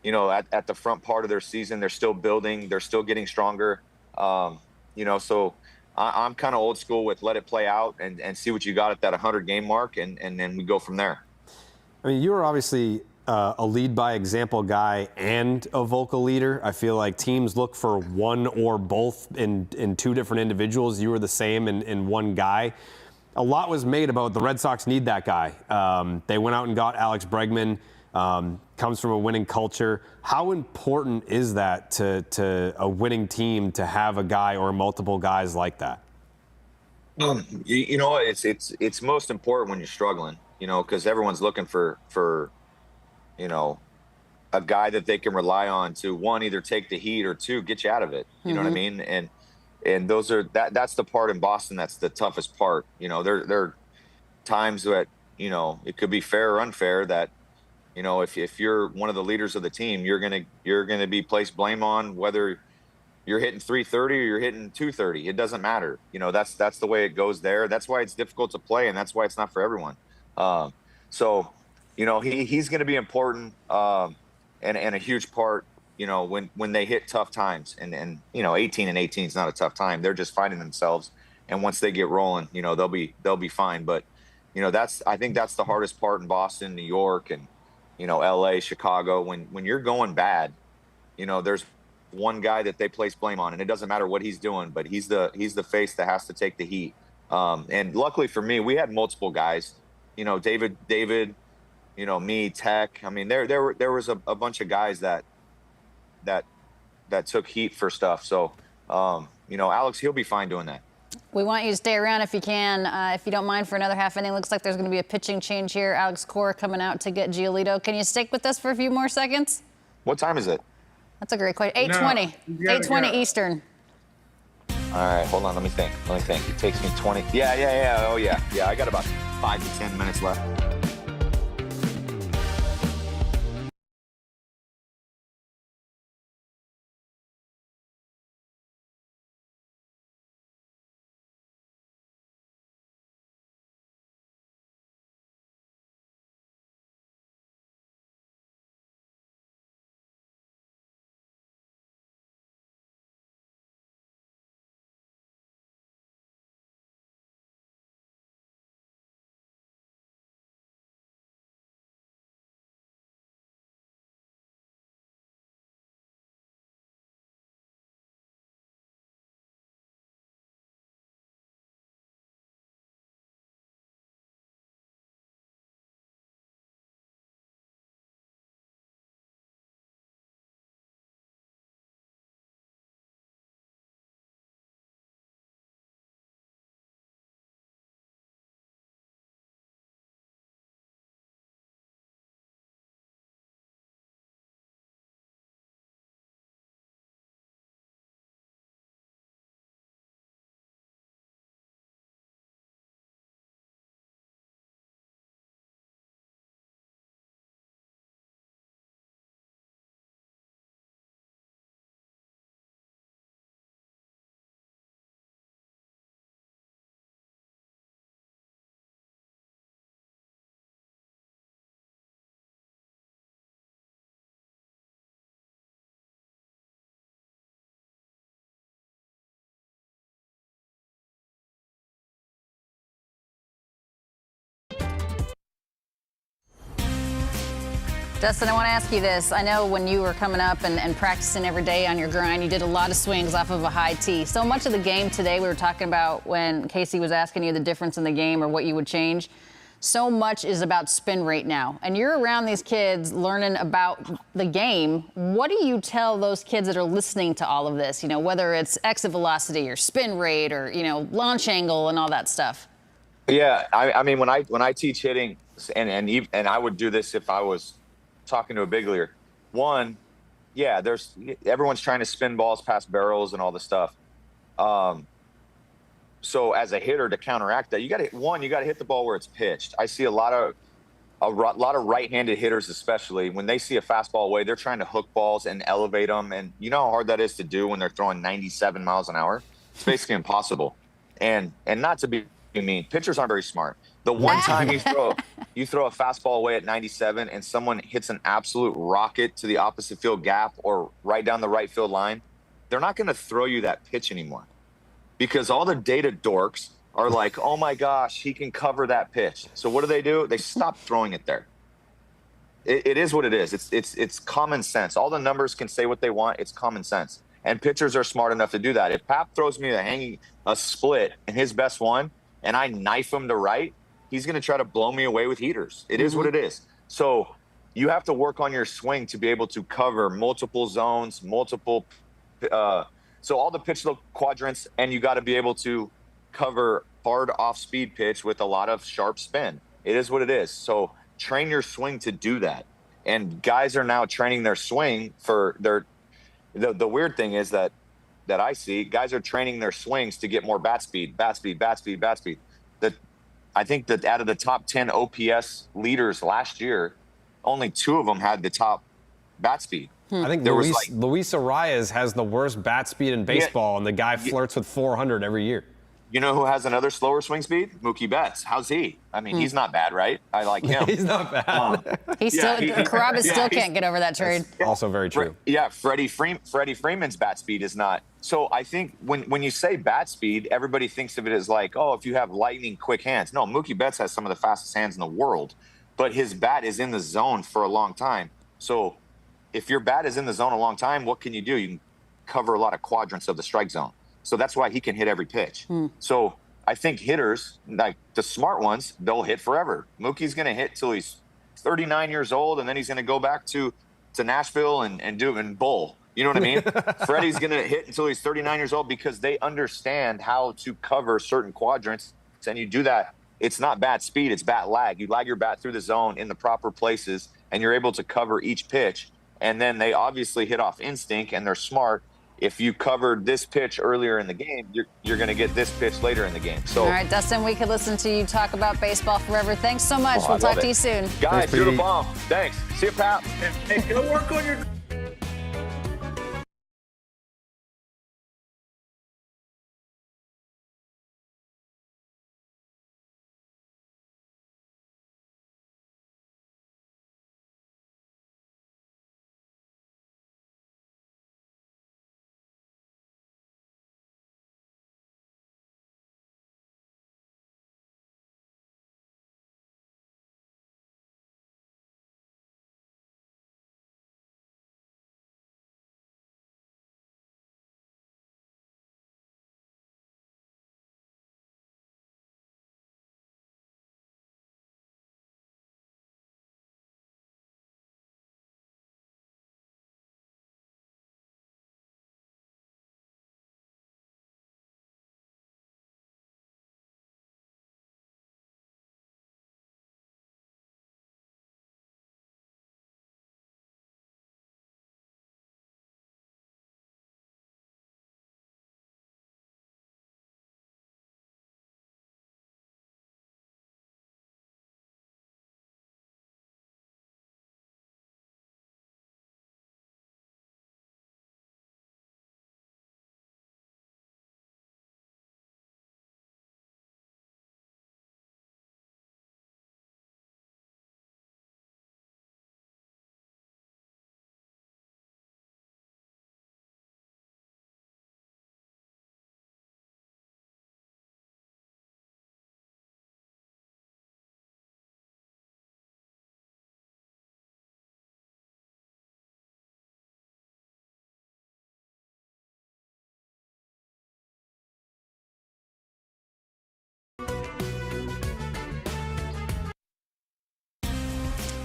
you know, at the front part of their season. They're still building. They're still getting stronger. You know, so I'm kind of old school with let it play out and see what you got at that 100-game mark, and then we go from there. I mean, you were obviously a lead by example guy and a vocal leader. I feel like teams look for one or both in two different individuals. You were the same in one guy. A lot was made about the Red Sox need that guy. They went out and got Alex Bregman, comes from a winning culture. How important is that to a winning team to have a guy or multiple guys like that? You know, it's most important when you're struggling, you know, because everyone's looking for, you know, a guy that they can rely on to, one, either take the heat, or two, get you out of it. You know what I mean? And those are that's the part in Boston that's the toughest part. You know, there are times that, you know, it could be fair or unfair that You know, if you're one of the leaders of the team, you're gonna be placed blame on whether you're hitting 330 or you're hitting 230. It doesn't matter. You know, that's the way it goes there. That's why it's difficult to play, and that's why it's not for everyone. So, you know, he's going to be important, and a huge part. You know, when they hit tough times, and you know, 18 and 18 is not a tough time. They're just finding themselves, and once they get rolling, you know, they'll be fine. But you know, I think that's the hardest part in Boston, New York, and you know, LA, Chicago. When you're going bad, you know, there's one guy that they place blame on, and it doesn't matter what he's doing, but he's the face that has to take the heat. And luckily for me, we had multiple guys. You know, David, you know, me, Tech. I mean, there was a bunch of guys that took heat for stuff. So, you know, Alex, he'll be fine doing that. We want you to stay around if you can, if you don't mind, for another half inning. Looks like there's going to be a pitching change here. Alex Cora coming out to get Giolito. Can you stick with us for a few more seconds? What time is it? That's a great question. 8:20. 8:20 Eastern. All right, hold on. Let me think. It takes me 20. Yeah. Oh, yeah. I got about 5 to 10 minutes left. Dustin, I want to ask you this. I know when you were coming up and practicing every day on your grind, you did a lot of swings off of a high tee. So much of the game today, we were talking about when Casey was asking you the difference in the game or what you would change. So much is about spin rate now. And you're around these kids learning about the game. What do you tell those kids that are listening to all of this? You know, whether it's exit velocity or spin rate or, you know, launch angle and all that stuff. Yeah, I mean, when I teach hitting, and I would do this if I was talking to a big leaguer. One, yeah, everyone's trying to spin balls past barrels and all this stuff. So as a hitter, to counteract that, you got to hit the ball where it's pitched. I see a lot of right-handed hitters, especially when they see a fastball away, they're trying to hook balls and elevate them. And you know how hard that is to do when they're throwing 97 miles an hour. It's basically impossible. And not to be mean, pitchers aren't very smart. The one time you throw a fastball away at 97 and someone hits an absolute rocket to the opposite field gap or right down the right field line, they're not going to throw you that pitch anymore, because all the data dorks are like, oh my gosh, he can cover that pitch. So what do? They stop throwing it there. It is what it is. It's common sense. All the numbers can say what they want. It's common sense. And pitchers are smart enough to do that. If Pap throws me a split and his best one, and I knife him to right, he's going to try to blow me away with heaters. It is what it is. So you have to work on your swing to be able to cover multiple zones, so all the pitch look quadrants, and you got to be able to cover hard off-speed pitch with a lot of sharp spin. It is what it is. So train your swing to do that. And guys are now training their swing for the weird thing is that I see, guys are training their swings to get more bat speed. I think that out of the top 10 OPS leaders last year, only 2 of them had the top bat speed. I think There was Luis Arias has the worst bat speed in baseball, and the guy flirts with 400 every year. You know who has another slower swing speed? Mookie Betts. How's he? I mean, he's not bad, right? I like him. He's not bad. Carrabis still can't get over that trade. Also very true. Yeah, Freddie Freeman's bat speed is not. So I think when you say bat speed, everybody thinks of it as like, oh, if you have lightning quick hands. No, Mookie Betts has some of the fastest hands in the world, but his bat is in the zone for a long time. So if your bat is in the zone a long time, what can you do? You can cover a lot of quadrants of the strike zone. So that's why he can hit every pitch. So I think hitters, like the smart ones, they'll hit forever. Mookie's going to hit till he's 39 years old, and then he's going to go back to Nashville and do it and bowl. You know what I mean? Freddie's going to hit until he's 39 years old because they understand how to cover certain quadrants. And you do that. It's not bat speed, it's bat lag. You lag your bat through the zone in the proper places, and you're able to cover each pitch. And then they obviously hit off instinct, and they're smart. If you covered this pitch earlier in the game, you're going to get this pitch later in the game. So, all right, Dustin, we could listen to you talk about baseball forever. Thanks so much. We'll talk to you soon. Guys, you're the bomb. Thanks. See you, Pat. Hey, go work on your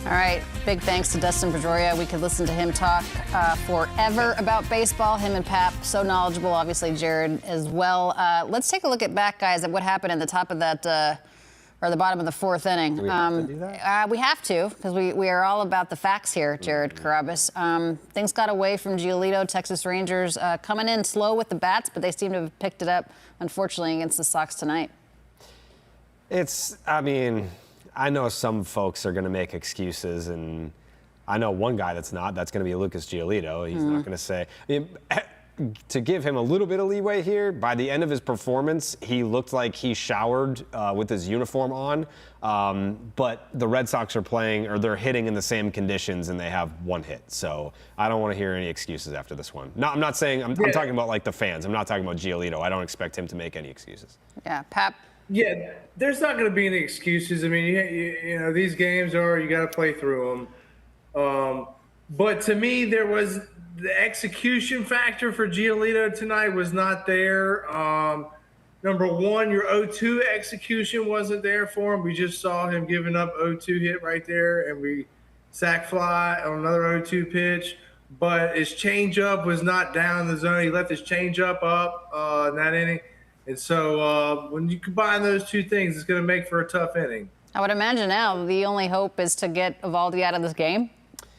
All right, big thanks to Dustin Pedroia. We could listen to him talk forever about baseball. Him and Pap, so knowledgeable. Obviously, Jared as well. Let's take a look back, guys, at what happened at the top of that, or the bottom of the 4th inning. Do we have to do that? We have to, because we are all about the facts here, Jared Carrabis. Things got away from Giolito. Texas Rangers coming in slow with the bats, but they seem to have picked it up, unfortunately, against the Sox tonight. I mean, I know some folks are going to make excuses, and I know one guy that's not. That's going to be Lucas Giolito. He's not going to say. I mean, to give him a little bit of leeway here, by the end of his performance, he looked like he showered with his uniform on. But the Red Sox are playing, or they're hitting in the same conditions, and they have 1 hit. So I don't want to hear any excuses after this one. No, I'm not saying. I'm talking about like the fans. I'm not talking about Giolito. I don't expect him to make any excuses. Yeah, Pap. Yeah, there's not going to be any excuses. I mean, you know, these games you got to play through them. But to me, there was the execution factor for Giolito tonight was not there. Number one, your 0-2 execution wasn't there for him. We just saw him giving up 0-2 hit right there, and we sack fly on another 0-2 pitch. But his changeup was not down in the zone. He left his changeup up in that inning. And so when you combine those two things, it's going to make for a tough inning. I would imagine now the only hope is to get Eovaldi out of this game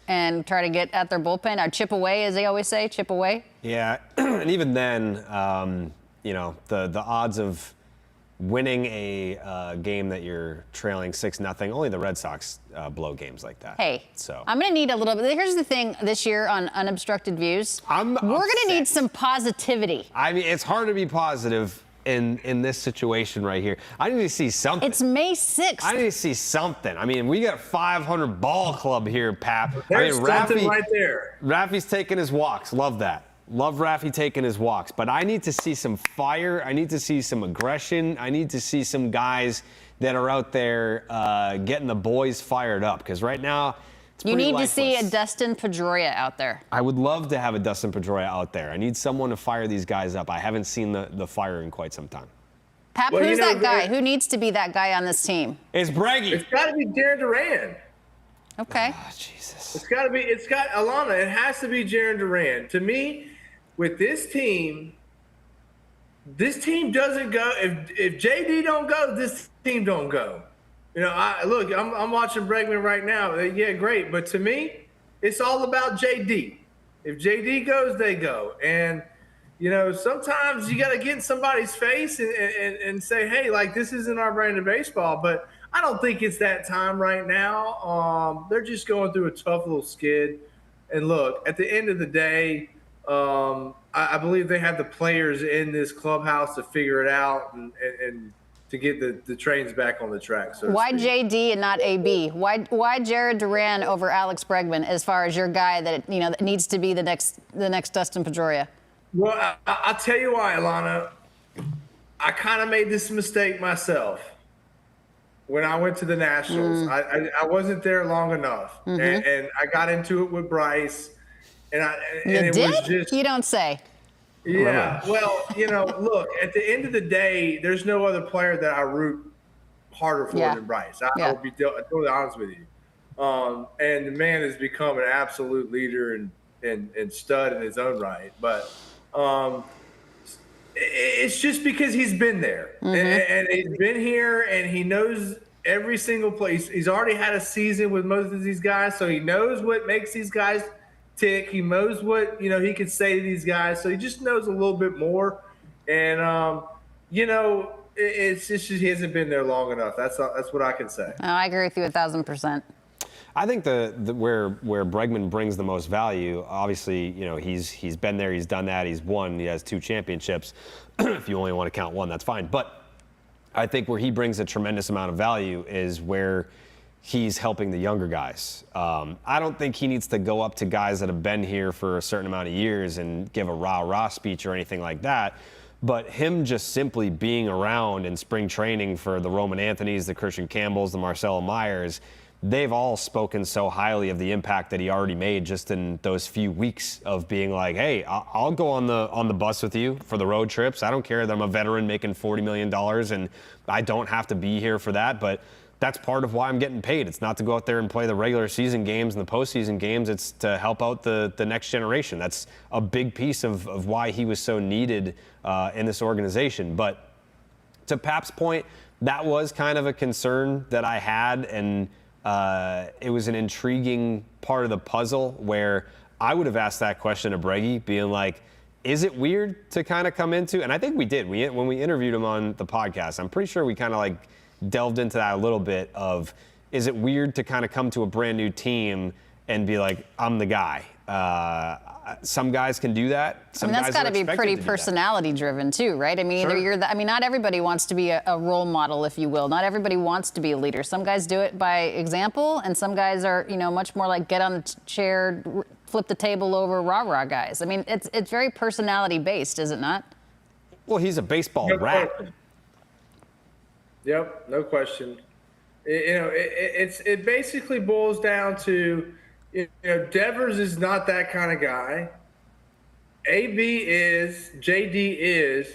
and try to get at their bullpen. Or chip away, as they always say, chip away. Yeah, and even then, you know, the odds of winning a game that you're trailing 6-0. Only the Red Sox blow games like that. Hey, so I'm going to need a little bit. Here's the thing this year on Unobstructed Views. We're going to need some positivity. I mean, it's hard to be positive in this situation right here. I need to see something. It's May 6th. I need to see something. I mean, we got 500 ball club here, Pap. There's I mean, something right there. Raffy's taking his walks. Love that. Love Raffy taking his walks. But I need to see some fire. I need to see some aggression. I need to see some guys that are out there getting the boys fired up. Because right now, it's you pretty need to see a lifeless. Dustin Pedroia out there. I would love to have a Dustin Pedroia out there. I need someone to fire these guys up. I haven't seen the fire in quite some time. Pap, Well, who's that guy? Who needs to be that guy on this team? It's Breggy. It's got to be Jaron Duran. Okay. Oh, Jesus. It's got Alanna. It has to be Jaron Duran. To me, with this team doesn't go. If JD don't go, this team don't go. You know, I'm watching Bregman right now. Yeah, great. But to me, it's all about JD. If JD goes, they go. And, you know, sometimes you got to get in somebody's face and say, hey, like, this isn't our brand of baseball. But I don't think it's that time right now. They're just going through a tough little skid. And look, at the end of the day, I believe they have the players in this clubhouse to figure it out and to get the trains back on the track. So why JD and not AB? Why Jared Duran over Alex Bregman as far as your guy that that needs to be the next Dustin Pedroia? Well, I'll tell you why, Alanna. I kind of made this mistake myself when I went to the Nationals. I wasn't there long enough, and I got into it with Bryce. And it was just, you don't say. Yeah. Well, you know, look, at the end of the day, there's no other player that I root harder for than Bryce. I'll be totally honest with you. And the man has become an absolute leader and stud in his own right. But it's just because he's been there. And he's been here and he knows every single place. He's already had a season with most of these guys, so he knows what makes these guys – tick. He knows what he can say to these guys, so he just knows a little bit more. And it's just he hasn't been there long enough. That's what I can say. Oh, I agree with you 1,000%. I think where Bregman brings the most value, obviously, he's been there, he's done that, he's won, he has 2 championships. If you only want to count one, that's fine. But I think where he brings a tremendous amount of value is where he's helping the younger guys. I don't think he needs to go up to guys that have been here for a certain amount of years and give a rah-rah speech or anything like that. But him just simply being around in spring training for the Roman Anthonys, the Christian Campbells, the Marcelo Myers, they've all spoken so highly of the impact that he already made just in those few weeks of being like, hey, I'll go on the bus with you for the road trips. I don't care that I'm a veteran making $40 million and I don't have to be here for that, but that's part of why I'm getting paid. It's not to go out there and play the regular season games and the postseason games. It's to help out the next generation. That's a big piece of why he was so needed in this organization. But to Pap's point, that was kind of a concern that I had, and it was an intriguing part of the puzzle where I would have asked that question of Breggy, being like, is it weird to kind of come into, and I think we did. When we interviewed him on the podcast, I'm pretty sure we kind of delved into that a little bit of, is it weird to kind of come to a brand new team and be like, I'm the guy? Some guys can do that. That's got to be pretty personality driven too, right? I mean, either not everybody wants to be a role model, if you will. Not everybody wants to be a leader. Some guys do it by example, and some guys are, much more like get on the chair, flip the table over, rah-rah guys. I mean, it's very personality based, is it not? Well, he's a baseball rat. Yep, no question. It basically boils down to, Devers is not that kind of guy. AB is, JD is,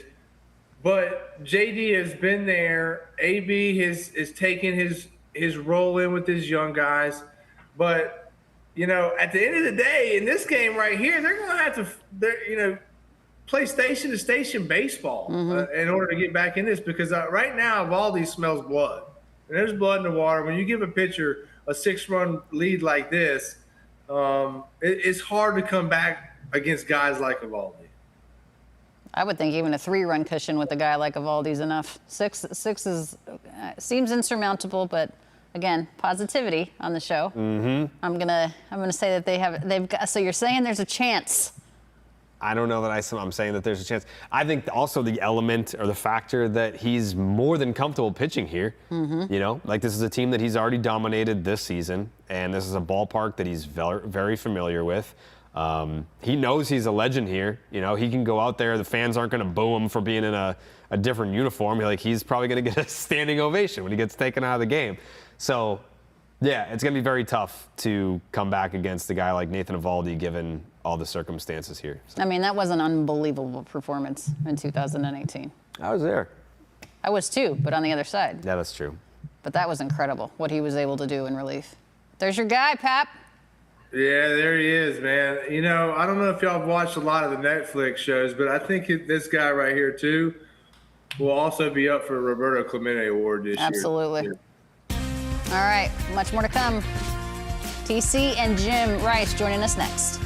but JD has been there. AB is taking his role in with his young guys. But, at the end of the day, in this game right here, they're going to have to, play station to station baseball in order to get back in this, because right now Evaldi smells blood. And there's blood in the water. When you give a pitcher a 6-run lead like this, it's hard to come back against guys like Evaldi. I would think even a 3-run cushion with a guy like Eovaldi's enough. 6 is seems insurmountable, but again, positivity on the show. Mm-hmm. I'm gonna say that they've got. So you're saying there's a chance? I don't know that I'm saying that there's a chance. I think also the element or the factor that he's more than comfortable pitching here. Mm-hmm. You know, like this is a team that he's already dominated this season, and this is a ballpark that he's very familiar with. He knows he's a legend here. You know, he can go out there. The fans aren't going to boo him for being in a different uniform. He's probably going to get a standing ovation when he gets taken out of the game. So, yeah, it's going to be very tough to come back against a guy like Nathan Eovaldi given all the circumstances here. So. I mean, that was an unbelievable performance in 2018. I was there. I was too, but on the other side. Yeah, that's true. But that was incredible, what he was able to do in relief. There's your guy, Pap. Yeah, there he is, man. You know, I don't know if y'all have watched a lot of the Netflix shows, but I think this guy right here, too, will also be up for a Roberto Clemente Award this year. Absolutely. All right, much more to come. TC and Jim Rice joining us next.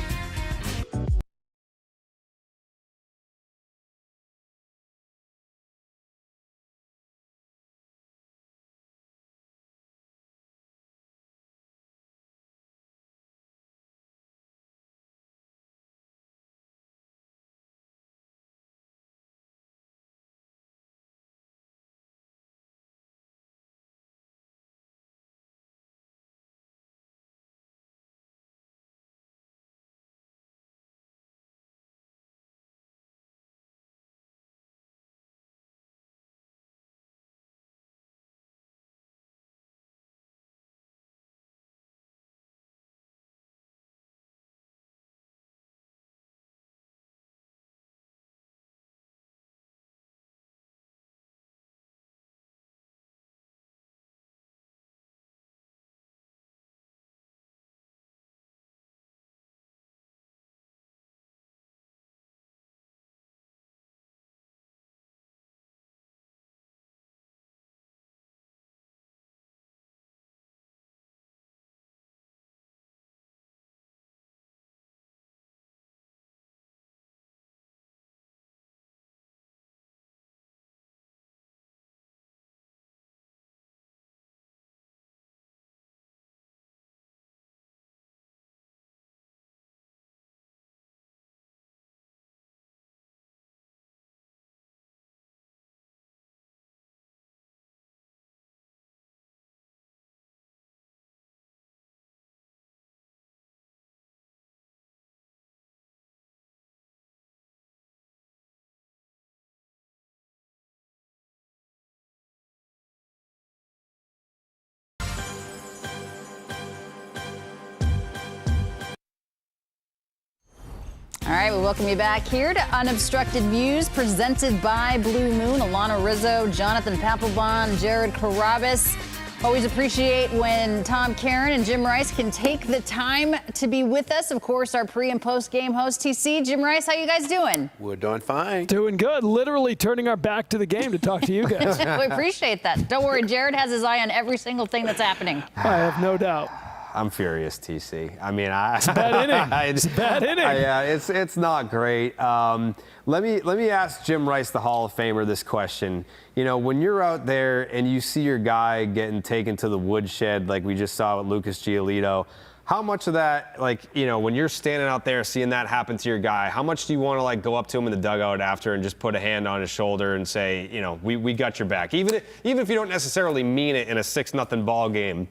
All right, we welcome you back here to Unobstructed Views, presented by Blue Moon. Alanna Rizzo, Jonathan Papelbon, Jared Carrabis. Always appreciate when Tom Caron and Jim Rice can take the time to be with us. Of course, our pre- and post-game host, TC. Jim Rice, how you guys doing? We're doing fine. Doing good. Literally turning our back to the game to talk to you guys. We appreciate that. Don't worry, Jared has his eye on every single thing that's happening. I have no doubt. I'm furious, TC. I mean, it's a bad inning. It's a bad inning. Yeah, it's not great. Let me ask Jim Rice, the Hall of Famer, this question. You know, when you're out there and you see your guy getting taken to the woodshed, like we just saw with Lucas Giolito, how much of that, like, you know, when you're standing out there seeing that happen to your guy, how much do you want to, like, go up to him in the dugout after and just put a hand on his shoulder and say, you know, we got your back? Even if you don't necessarily mean it in a 6-0 ball game,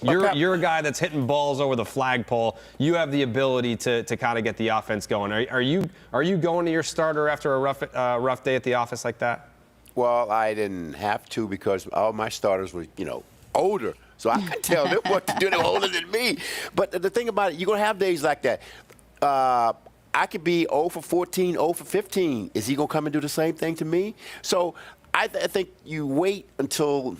you're a guy that's hitting balls over the flagpole. You have the ability to kind of get the offense going. Are you going to your starter after a rough day at the office like that? Well, I didn't have to because all my starters were, you know, older. So I could tell them what to do. They're older than me. But the thing about it, you're going to have days like that. I could be 0 for 14, 0 for 15. Is he going to come and do the same thing to me? So I think you wait until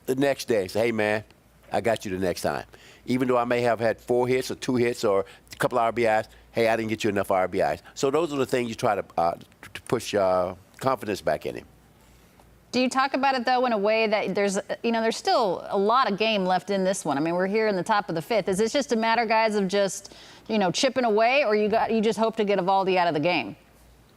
the next day. Say, hey, man, I got you the next time. Even though I may have had 4 hits or 2 hits or a couple of RBIs, hey, I didn't get you enough RBIs. So those are the things you try to push confidence back in him. Do you talk about it, though, in a way that there's still a lot of game left in this one? I mean, we're here in the top of the 5th. Is this just a matter, guys, of just, chipping away, or you just hope to get Eovaldi out of the game?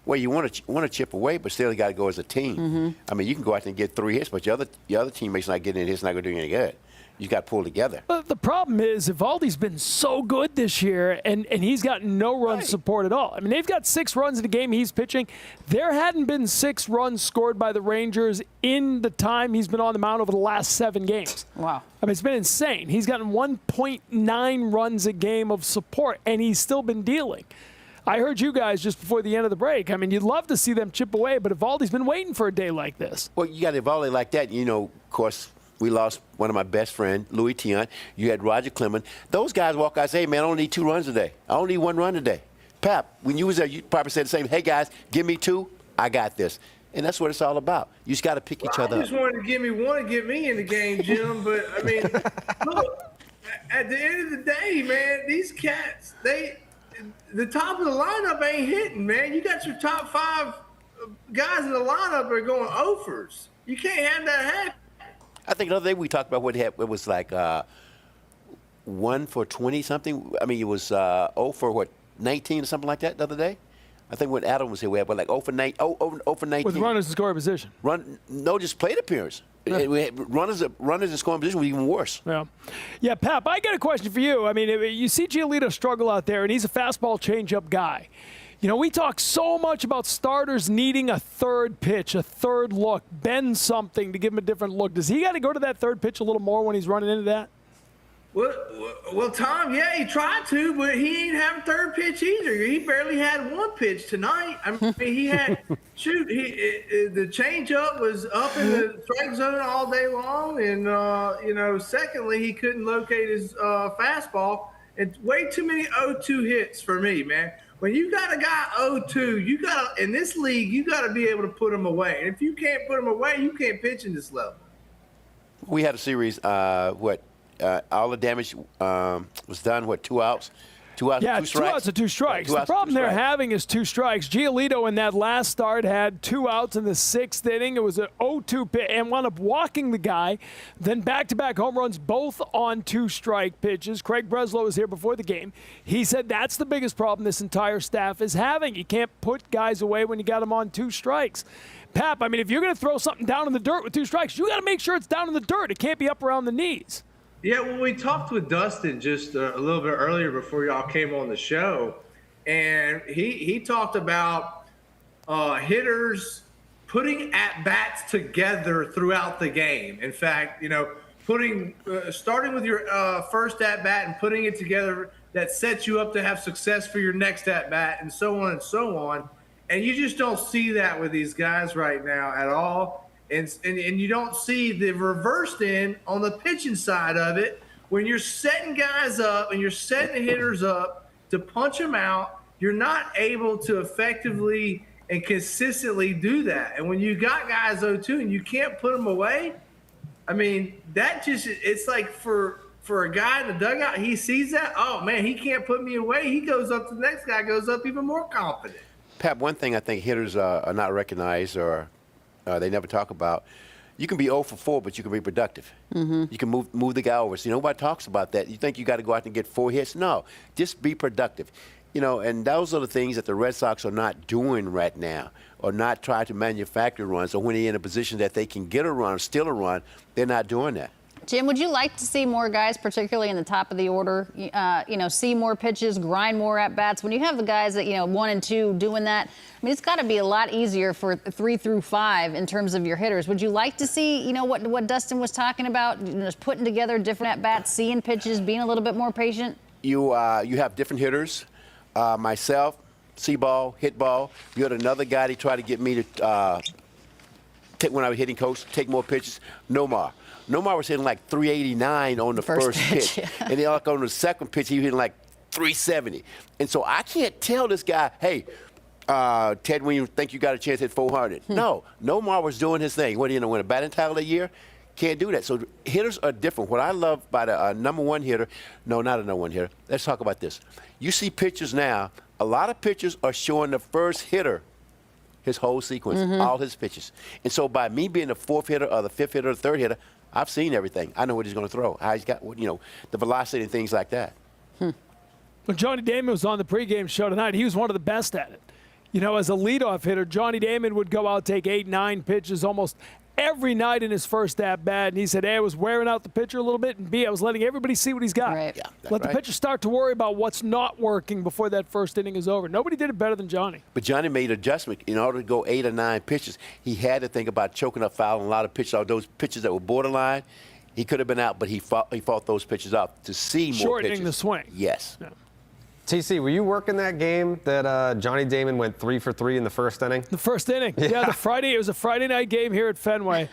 Well, you want to chip away, but still you got to go as a team. I mean, you can go out there and get 3 hits, but your other teammate's not getting any hits, not going to do any good. You got to pull together. But the problem is, Eovaldi's been so good this year, and he's got no run support at all. I mean, they've got 6 runs in the game he's pitching. There hadn't been 6 runs scored by the Rangers in the time he's been on the mound over the last 7 games. Wow. I mean, it's been insane. He's gotten 1.9 runs a game of support, and he's still been dealing. I heard you guys just before the end of the break. I mean, you'd love to see them chip away, but Eovaldi's been waiting for a day like this. Well, you got Eovaldi like that. You know, of course, we lost one of my best friends, Louis Tion. You had Roger Clemens. Those guys walk out and say, hey, man, I only need 2 runs today. I only need 1 run today. Pap, when you was there, you probably said the same. Hey, guys, give me 2. I got this. And that's what it's all about. You just got to pick each other up. I just wanted to give me 1 to get me in the game, Jim. But, I mean, look, at the end of the day, man, these cats, the top of the lineup ain't hitting, man. You got your top 5 guys in the lineup are going offers. You can't have that happen. I think the other day we talked about what it was like 1 for 20 something. I mean, it was 0 for 19 or something like that the other day. I think when Adam was here, we had like 0 for 19. With runners in scoring position. Just plate appearance. Yeah. We had runners in scoring position was even worse. Yeah, Pap, I got a question for you. I mean, you see Giolito struggle out there, and he's a fastball changeup guy. You know, we talk so much about starters needing a 3rd pitch, a 3rd look, bend something to give him a different look. Does he got to go to that 3rd pitch a little more when he's running into that? Well, Tom, yeah, he tried to, but he ain't have a 3rd pitch either. He barely had 1 pitch tonight. I mean, he had the changeup was up in the strike zone all day long, and secondly, he couldn't locate his fastball. And way too many 0-2 hits for me, man. When you got a guy 0-2, you got to, in this league, you got to be able to put him away. And if you can't put him away, you can't pitch in this level. We had a series, all the damage was done, 2 outs? 2 outs, yeah, 2 strikes? 2 outs and 2 strikes. The problem they're having is 2 strikes. Giolito in that last start had 2 outs in the 6th inning. It was an 0-2 pitch and wound up walking the guy. Then back-to-back home runs, both on 2 strike pitches. Craig Breslow was here before the game. He said that's the biggest problem this entire staff is having. You can't put guys away when you got them on 2 strikes. Pap, I mean, if you're going to throw something down in the dirt with 2 strikes, you got to make sure it's down in the dirt. It can't be up around the knees. Yeah, well, we talked with Dustin just a little bit earlier before y'all came on the show, and he talked about hitters putting at-bats together throughout the game. In fact, starting with your first at-bat and putting it together that sets you up to have success for your next at-bat and so on and so on. And you just don't see that with these guys right now at all. And you don't see the reversed end on the pitching side of it when you're setting guys up and you're setting the hitters up to punch them out. You're not able to effectively and consistently do that. And when you got guys 0-2 and you can't put them away, I mean, it's like for a guy in the dugout, he sees that, oh, man, he can't put me away. He goes up to the next guy, goes up even more confident. Pat, one thing I think hitters are not recognized or they never talk about. You can be 0 for 4, but you can be productive. You can move the guy over. See, nobody talks about that. You think you got to go out and get 4 hits? No, just be productive. And those are the things that the Red Sox are not doing right now, or not trying to manufacture runs. Or when they're in a position that they can get a run or steal a run, they're not doing that. Jim, would you like to see more guys, particularly in the top of the order, see more pitches, grind more at-bats? When you have the guys that, 1 and 2 doing that, I mean, it's got to be a lot easier for 3 through 5 in terms of your hitters. Would you like to see, what Dustin was talking about, just putting together different at-bats, seeing pitches, being a little bit more patient? You have different hitters. Myself, see ball, hit ball. You had another guy that tried to get me to when I was hitting coach, take more pitches. Nomar was hitting like 389 on the first pitch. Yeah. And then like on the second pitch, he was hitting like 370. And so I can't tell this guy, hey, Ted, when you think you got a chance at 400. No, Nomar was doing his thing. What, win a batting title a year? Can't do that. So hitters are different. What I love about a number 1 hitter, no, not a number 1 hitter. Let's talk about this. You see pitchers now, a lot of pitchers are showing the first hitter his whole sequence, all his pitches. And so by me being the 4th hitter or the 5th hitter or the 3rd hitter, I've seen everything. I know what he's going to throw, how he's got, the velocity and things like that. When Johnny Damon was on the pregame show tonight, he was one of the best at it. you know, as a leadoff hitter, Johnny Damon would go out, take 8, 9 pitches almost every night in his first at-bat, and he said, A, I was wearing out the pitcher a little bit, and B, I was letting everybody see what he's got. Right. Yeah, Let the pitcher start to worry about what's not working before that first inning is over. Nobody did it better than Johnny. But Johnny made an adjustment. In order to go 8 or 9 pitches, he had to think about choking up, fouling a lot of pitches. All those pitches that were borderline, he could have been out, but he fought those pitches off to see more Shortening pitches. the swing. Yes. Yeah. TC, were you working that game that Johnny Damon went 3 for 3 in the first inning? The first inning. Yeah, it was a Friday night game here at Fenway.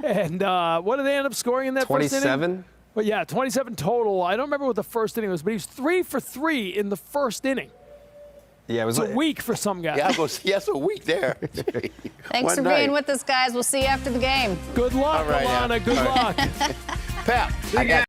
And what did they end up scoring in that first inning? 27? Well, yeah, 27 total. I don't remember what the first inning was, but he was 3 for 3 in the first inning. Yeah, it was It's a week for some guys. Yeah, yes, a week there. Thanks for being with us, guys. We'll see you after the game. Good luck, All right, Alanna. yeah. Good luck. Pap, I got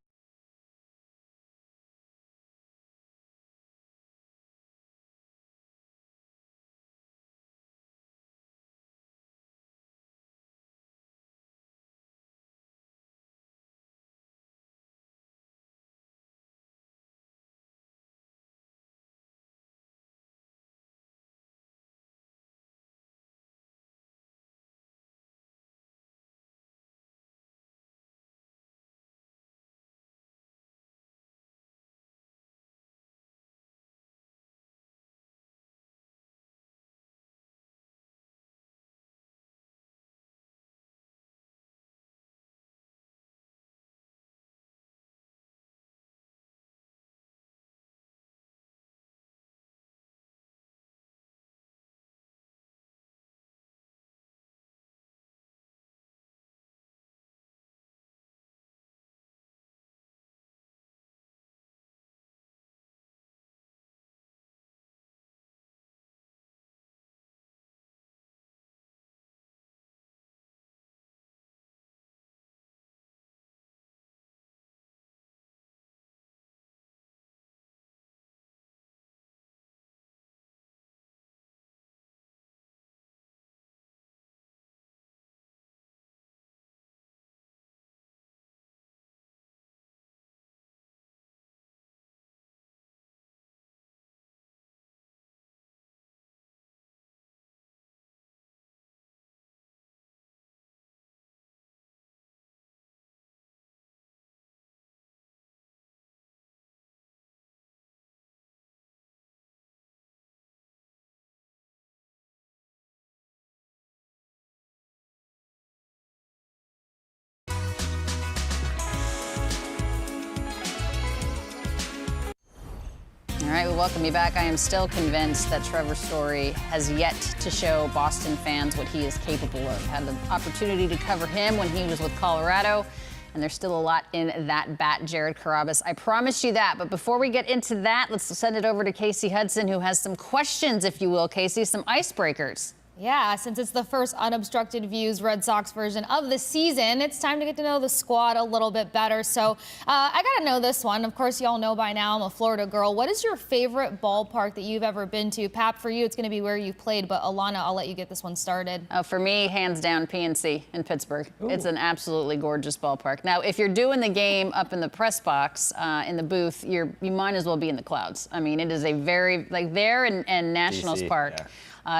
All right, we welcome you back. I am still convinced that Trevor Story has yet to show Boston fans what he is capable of. Had the opportunity to cover him when he was with Colorado, and there's still a lot in that bat, Jared Carrabis. I promised you that. But before we get into that, let's send it over to Casey Hudson, who has some questions, if you will, Casey, some icebreakers. Yeah, since it's the first Unobstructed Views Red Sox version of the season, it's time to get to know the squad a little bit better. So I got to know this one. Of course, y'all know by now I'm a Florida girl. What is your favorite ballpark that you've ever been to? Pap, for you, it's going to be where you played, but Alanna, I'll let you get this one started. For me, hands down, PNC in Pittsburgh. Ooh. It's an absolutely gorgeous ballpark. Now, if you're doing the game up in the press box, in the booth, you might as well be in the clouds. I mean, it is a very, like there and Nationals DC, Park. yeah.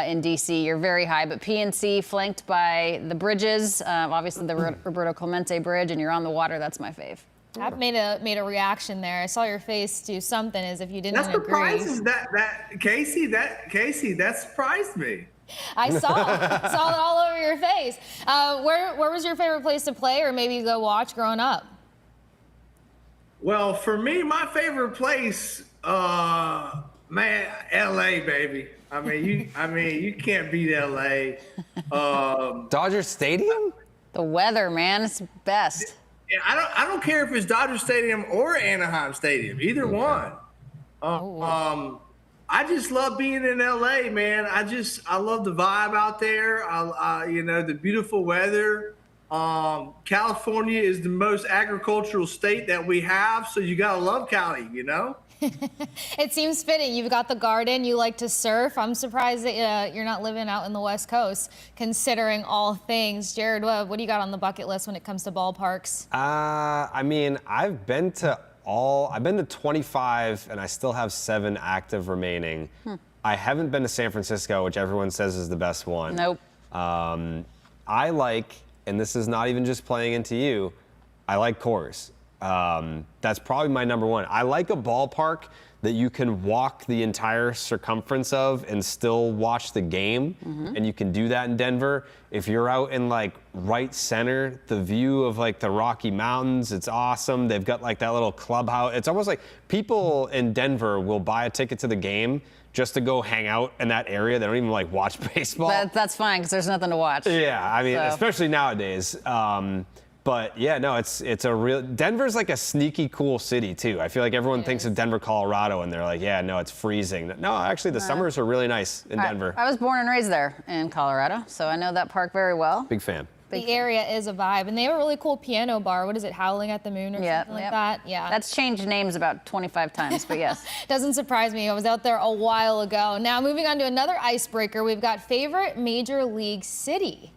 In D.C., you're very high, but PNC flanked by the bridges, obviously the Roberto Clemente Bridge, and you're on the water. That's my fave. I made a reaction there. I saw your face do something as if you didn't agree. Surprises that Casey, that surprised me. I saw it all over your face. Where was your favorite place to play, or maybe go watch growing up? Well, for me, my favorite place, man, L.A., baby. I mean, you can't beat L.A. Dodger Stadium? The weather, man, it's best. I don't care if it's Dodger Stadium or Anaheim Stadium, either one. I just love being in L.A., man. I love the vibe out there. The beautiful weather. California is the most agricultural state that we have, so you gotta love Cali, you know. It seems fitting. You've got the garden. You like to surf. I'm surprised that you're not living out in the West Coast, considering all things. Jared, what do you got on the bucket list when it comes to ballparks? I mean, I've been to I've been to 25 and I still have 7 active remaining. I haven't been to San Francisco, which everyone says is the best one. Nope. I like, and this is not even just playing into you, I like Coors. That's probably my number one. I like a ballpark that you can walk the entire circumference of and still watch the game. And you can do that in Denver. If you're out in like right center, the view of like the Rocky Mountains, it's awesome. They've got like that little clubhouse. It's almost like people in Denver will buy a ticket to the game just to go hang out in that area. They don't even like watch baseball. That's fine because there's nothing to watch. Yeah, I mean, So. especially nowadays. But yeah, no, it's a real. Denver's like a sneaky cool city too. I feel like everyone thinks of Denver, Colorado, and they're like, yeah, no, it's freezing. No, actually, the summers are really nice in Denver. I was born and raised there in Colorado, so I know that park very well. Big fan. The area is a vibe, and they have a really cool piano bar. What is it, Howling at the Moon or something like that? Yeah. That's changed names about 25 times, but yes. Doesn't surprise me. I was out there a while ago. Now, moving on to another icebreaker, we've got favorite major league city.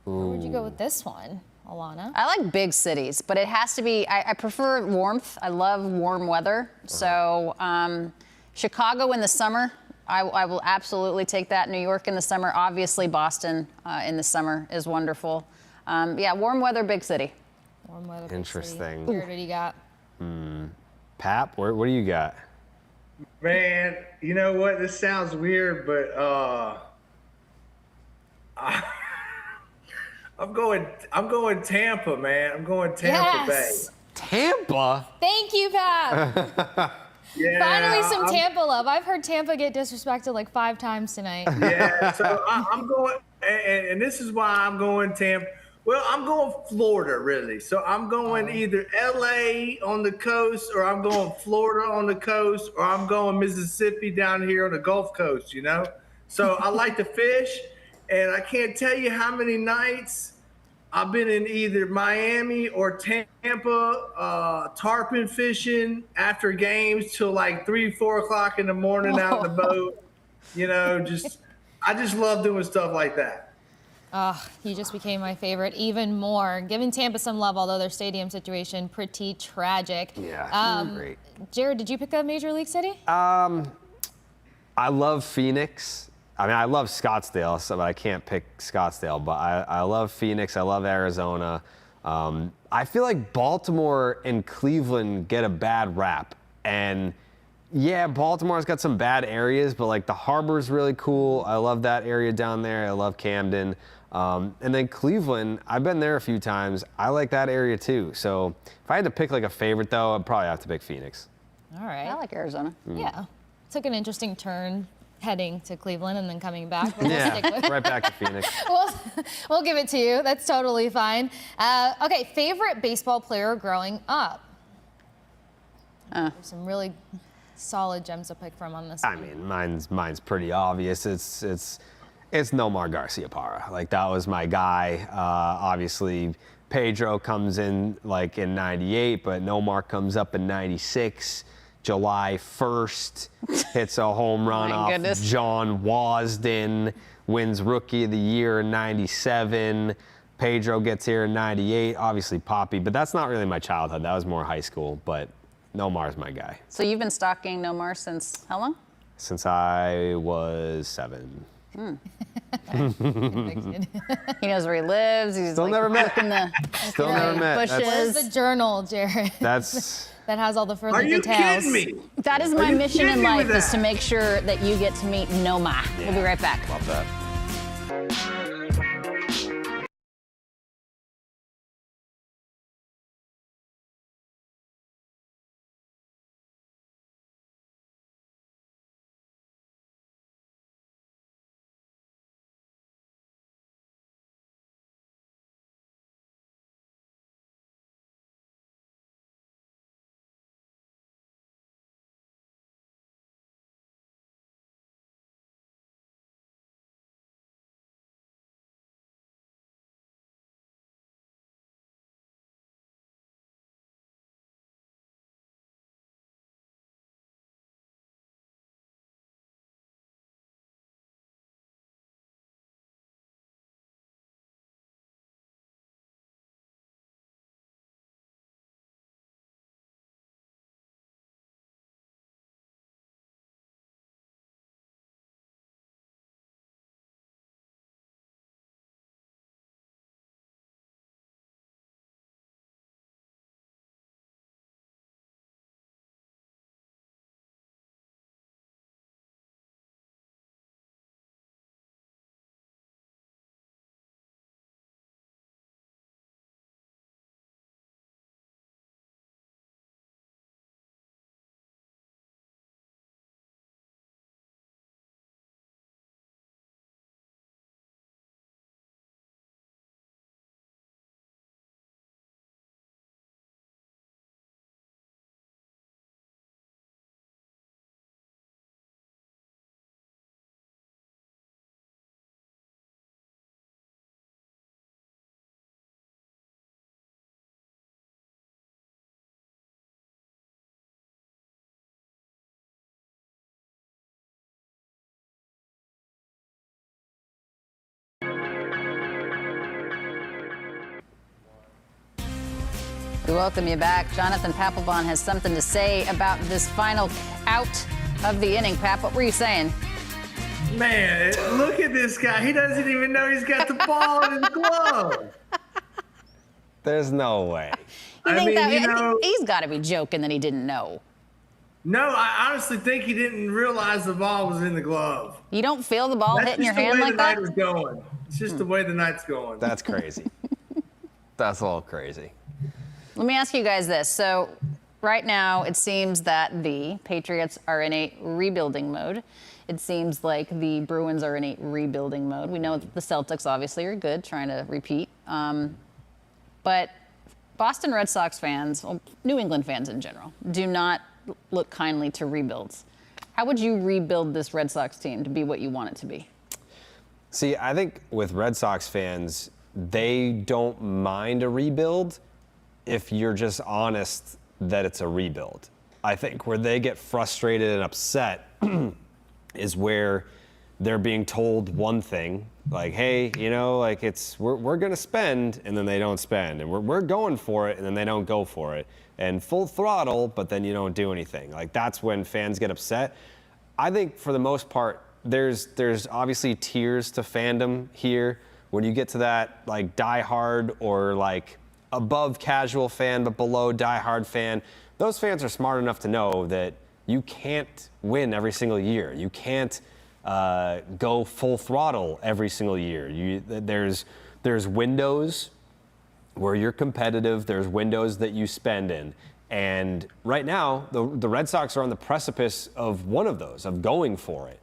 Where would you go with this one, Alanna? I like big cities, but it has to be, I prefer warmth. I love warm weather. So Chicago in the summer, I will absolutely take that. New York in the summer, obviously Boston in the summer is wonderful. Yeah, warm weather, big city. Warm weather, big Interesting. city. Jared, what do you got? Pap, what do you got? Man, you know what? This sounds weird, but I'm going Tampa, man. I'm going Tampa Yes. Bay. Tampa? Thank you, Pat. Yeah, Finally, some I'm- Tampa love. I've heard Tampa get disrespected like 5 times tonight. Yeah, so I'm going, and this is why I'm going Tampa. Well, I'm going Florida, really. So I'm going either LA on the coast, or I'm going Florida on the coast, or I'm going Mississippi down here on the Gulf Coast, you know? So I like to fish, and I can't tell you how many nights I've been in either Miami or Tampa, tarpon fishing after games till like 3, 4 o'clock in the morning out in the boat. You know, I just love doing stuff like that. You just became my favorite even more. Giving Tampa some love, although their stadium situation pretty tragic. Yeah, great. Jared, did you pick a major league city? I love Phoenix. I mean, I love Scottsdale, so I can't pick Scottsdale, but I love Phoenix. I love Arizona. I feel like Baltimore and Cleveland get a bad rap. And yeah, Baltimore's got some bad areas, but like the harbor's really cool. I love that area down there. I love Camden. And then Cleveland, I've been there a few times. I like that area too. So if I had to pick like a favorite though, I'd probably have to pick Phoenix. All right. I like Arizona. Yeah. Took an interesting turn heading to Cleveland and then coming back. But we'll stick with Right back to Phoenix. we'll give it to you. That's totally fine. Okay, favorite baseball player growing up? There's some really solid gems to pick from on this I one. mean, mine's pretty obvious. It's Nomar Garciaparra. Like that was my guy. Obviously, Pedro comes in like in '98, but Nomar comes up in '96. July 1st, hits a home run My off goodness. John Wasden, wins Rookie of the Year in '97. Pedro gets here in '98. Obviously, Poppy, but that's not really my childhood. That was more high school. But Nomar's my guy. So you've been stalking Nomar since how long? Since I was 7. He knows where he lives. He's Still like never met. in the Still never met. bushes. That's- Where's the journal, Jared? That's that has all the further Are you details. kidding me? That is Are my you mission kidding in me life with is to that? make sure that you get to meet Nomar. We'll be right back. love that. We welcome you back. Jonathan Papelbon has something to say about this final out of the inning. Pap, what were you saying? Man, look at this guy. He doesn't even know he's got the ball in his glove. There's no way. I think he's got to be joking that he didn't know. No, I honestly think he didn't realize the ball was in the glove. You don't feel the ball hitting your hand like that? That's just the way the night was going. It's just the way the night's going. That's crazy. That's a little crazy. Let me ask you guys this. So right now it seems that the Patriots are in a rebuilding mode. It seems like the Bruins are in a rebuilding mode. We know that the Celtics obviously are good, trying to repeat. But Boston Red Sox fans, well, New England fans in general, do not look kindly to rebuilds. How would you rebuild this Red Sox team to be what you want it to be? See, I think with Red Sox fans, they don't mind a rebuild if you're just honest that it's a rebuild. I think where they get frustrated and upset is where they're being told one thing, like, hey, you know, like we're going to spend, and then they don't spend, and we're going for it, and then they don't go for it, and full throttle, but then you don't do anything. Like, that's when fans get upset. I think for the most part, there's obviously tiers to fandom here. When you get to that, like, diehard or like above casual fan but below diehard fan, those fans are smart enough to know that you can't win every single year. You can't go full throttle every single year. There's windows where you're competitive. There's windows that you spend in. And right now, the Red Sox are on the precipice of one of those, of going for it.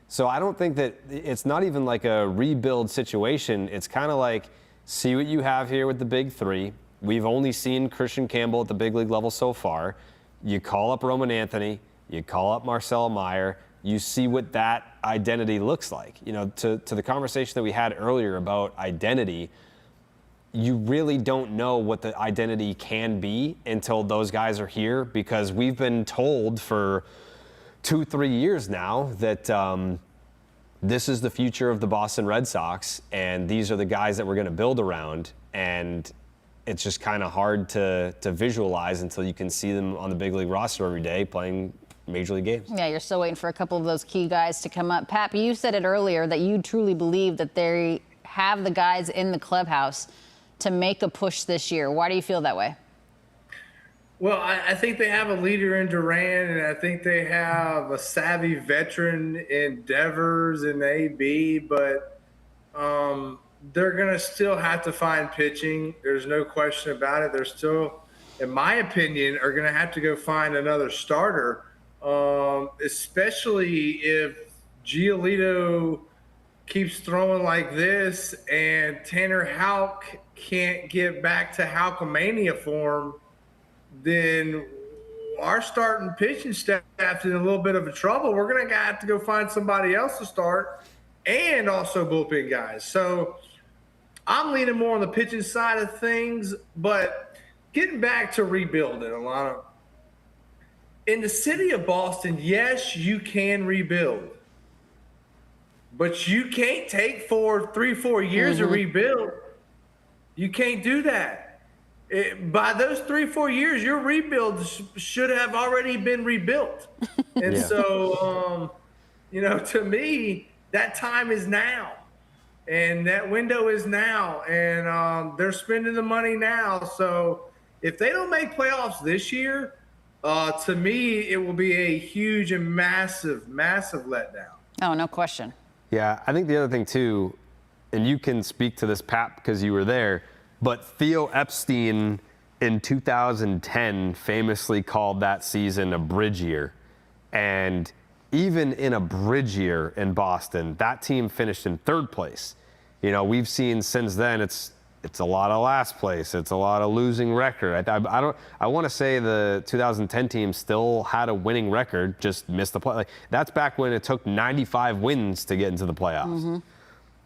So I don't think that it's not even like a rebuild situation. It's kind of like, see what you have here with the big three. We've only seen Christian Campbell at the big league level so far. You call up Roman Anthony, you call up Marcelo Meyer, you see what that identity looks like. You know, to the conversation that we had earlier about identity, you really don't know what the identity can be until those guys are here, because we've been told for 2-3 years now that this is the future of the Boston Red Sox, and these are the guys that we're going to build around. And it's just kind of hard to visualize until you can see them on the big league roster every day playing major league games. Yeah, you're still waiting for a couple of those key guys to come up. Pap, you said it earlier that you truly believe that they have the guys in the clubhouse to make a push this year. Why do you feel that way? Well, I think they have a leader in Duran, and I think they have a savvy veteran in Devers and AB, but they're going to still have to find pitching. There's no question about it. They're still, in my opinion, are going to have to go find another starter, especially if Giolito keeps throwing like this and Tanner Houck can't get back to Houckamania form. Then our starting pitching staff is in a little bit of a trouble. We're going to have to go find somebody else to start and also bullpen guys. So I'm leaning more on the pitching side of things, but getting back to rebuilding, Alanna. In the city of Boston, yes, you can rebuild, but you can't take 3-4 years to rebuild. You can't do that. By those 3-4 years, your rebuild should have already been rebuilt. And so, you know, to me, that time is now. And that window is now. And they're spending the money now. So if they don't make playoffs this year, to me, it will be a huge and massive, massive letdown. Oh, no question. Yeah, I think the other thing, too, and you can speak to this, Pat, because you were there, but Theo Epstein in 2010 famously called that season a bridge year. And even in a bridge year in Boston, that team finished in third place. You know, we've seen since then it's a lot of last place. It's a lot of losing record. I want to say the 2010 team still had a winning record, just missed the play. Like, that's back when it took 95 wins to get into the playoffs. Mm-hmm.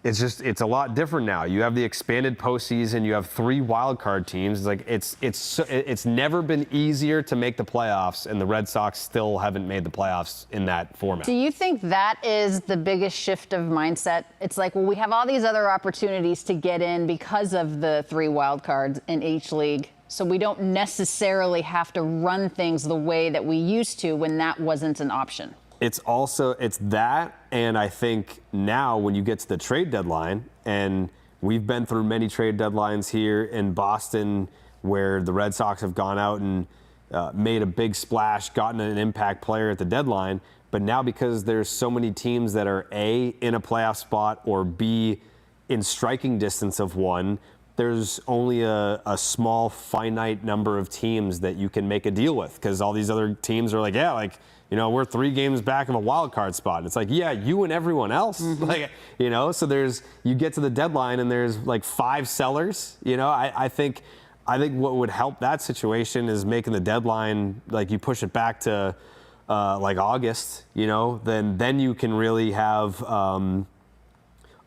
It's a lot different now. You have the expanded postseason. You have 3 wild card teams. It's never been easier to make the playoffs, and the Red Sox still haven't made the playoffs in that format. Do you think that is the biggest shift of mindset? It's like, well, we have all these other opportunities to get in because of the 3 wild cards in each league. So we don't necessarily have to run things the way that we used to when that wasn't an option. It's that, and I think now when you get to the trade deadline, and we've been through many trade deadlines here in Boston where the Red Sox have gone out and made a big splash, gotten an impact player at the deadline, but now because there's so many teams that are A, in a playoff spot, or B, in striking distance of one, there's only a small finite number of teams that you can make a deal with, because all these other teams are like, yeah, like, you know, we're 3 games back of a wild card spot. And it's like, yeah, you and everyone else. Like, you know, so you get to the deadline and there's like 5 sellers. You know, I think what would help that situation is making the deadline, like you push it back to like August, you know, then you can really have